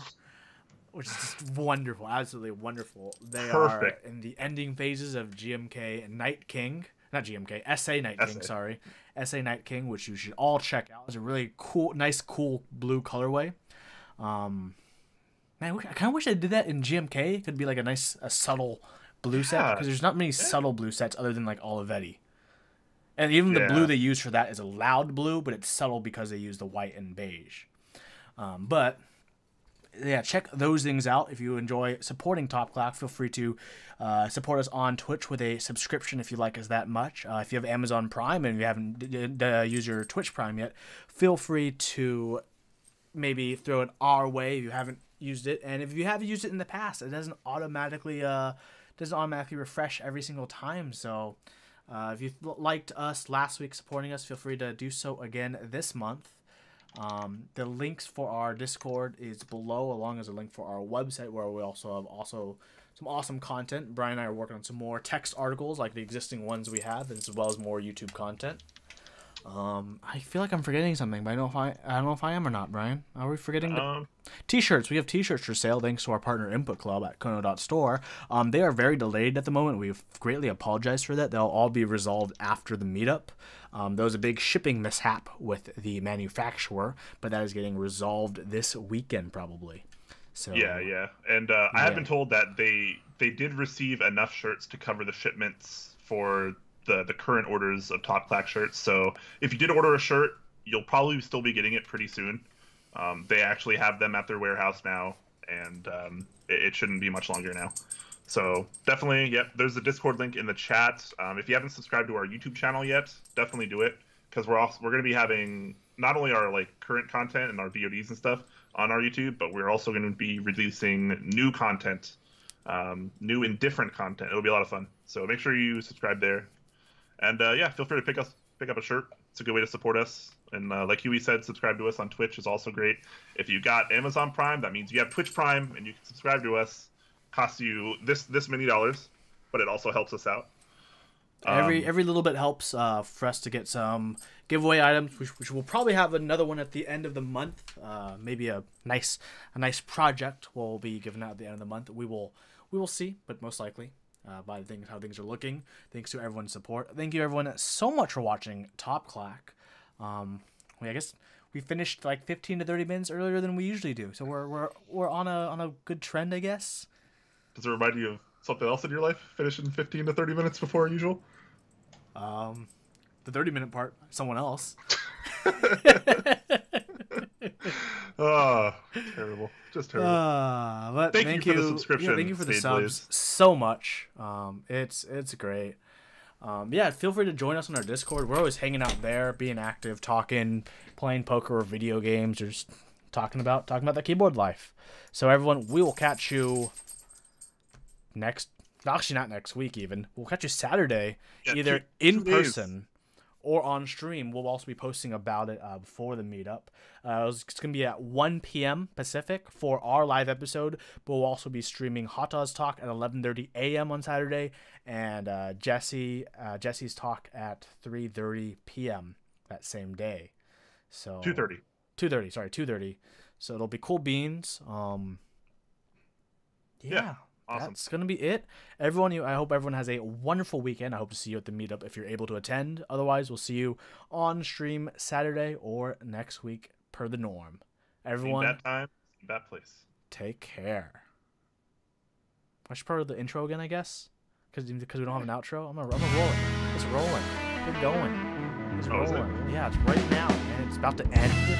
which is just wonderful, absolutely wonderful. They Perfect. are in the ending phases of GMK Night King, not GMK, SA Night King, sorry, SA Night King, which you should all check out. It's a really cool, nice, cool blue colorway. Man, I kind of wish I did that in GMK. It could be like a subtle blue set, because there's not many subtle blue sets other than like Olivetti. And even the blue they use for that is a loud blue, but it's subtle because they use the white and beige. But yeah, check those things out. If you enjoy supporting Top Clack, feel free to support us on Twitch with a subscription if you like us that much. If you have Amazon Prime and you haven't used your Twitch Prime yet, feel free to maybe throw it our way if you haven't used it. And if you have used it in the past, it doesn't automatically refresh every single time. So if you liked us last week supporting us, feel free to do so again this month. The links for our Discord is below, along as a link for our website, where we also have some awesome content. Brian and I are working on some more text articles like the existing ones we have, as well as more YouTube content. I feel like I'm forgetting something, but I don't know if I am or not, Brian. Are we forgetting T-shirts? We have T-shirts for sale thanks to our partner Input Club at Kano.store. They are very delayed at the moment. We've greatly apologized for that. They'll all be resolved after the meetup. There was a big shipping mishap with the manufacturer, but that is getting resolved this weekend probably. So yeah. And I have been told that they did receive enough shirts to cover the shipments for the current orders of Top Clack shirts. So if you did order a shirt, you'll probably still be getting it pretty soon. They actually have them at their warehouse now, and it shouldn't be much longer now. So definitely, yep, there's a Discord link in the chat. If you haven't subscribed to our YouTube channel yet, definitely do it, because we're going to be having not only our like current content and our VODs and stuff on our YouTube, but we're also going to be releasing new content, new and different content. It'll be a lot of fun. So make sure you subscribe there. And yeah, feel free to pick up a shirt It's a good way to support us. And like Huey said, subscribe to us on Twitch is also great. If you got Amazon Prime, that means you have Twitch Prime, and you can subscribe to us. Costs you this many dollars, but it also helps us out. Every little bit helps for us to get some giveaway items, which we'll probably have another one at the end of the month. Maybe a nice project we'll be giving out at the end of the month. We will see, but most likely by how things are looking. Thanks to everyone's support. Thank you everyone so much for watching Top Clack. I guess we finished like 15 to 30 minutes earlier than we usually do, so we're on a good trend, I guess. Does it remind you of something else in your life? Finishing 15 to 30 minutes before usual? The 30-minute part, someone else. Oh, terrible. Just terrible. But thank you for the subscription. Yeah, thank you for the subs so much. It's great. Yeah, feel free to join us on our Discord. We're always hanging out there, being active, talking, playing poker or video games, or just talking about the keyboard life. So everyone, we will catch you actually not next week even. We'll catch you Saturday, either in person or on stream. We'll also be posting about it before the meetup. It's going to be at 1 p.m. Pacific for our live episode, but we'll also be streaming Hata's talk at 11:30 a.m. on Saturday, and Jesse's talk at 3:30 p.m. that same day. So 2:30. So it'll be cool beans. Yeah. Awesome. That's going to be it. Everyone, I hope everyone has a wonderful weekend. I hope to see you at the meetup if you're able to attend. Otherwise, we'll see you on stream Saturday or next week per the norm. Everyone, that time, that place. Take care. I should probably the intro again, I guess, because we don't have an outro. I'm gonna roll it. It's rolling. We're going. It's rolling. Yeah, it's right now, and it's about to end.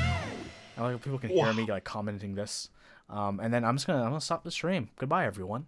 I like people can hear me like commenting this. And then I'm gonna stop the stream. Goodbye, everyone.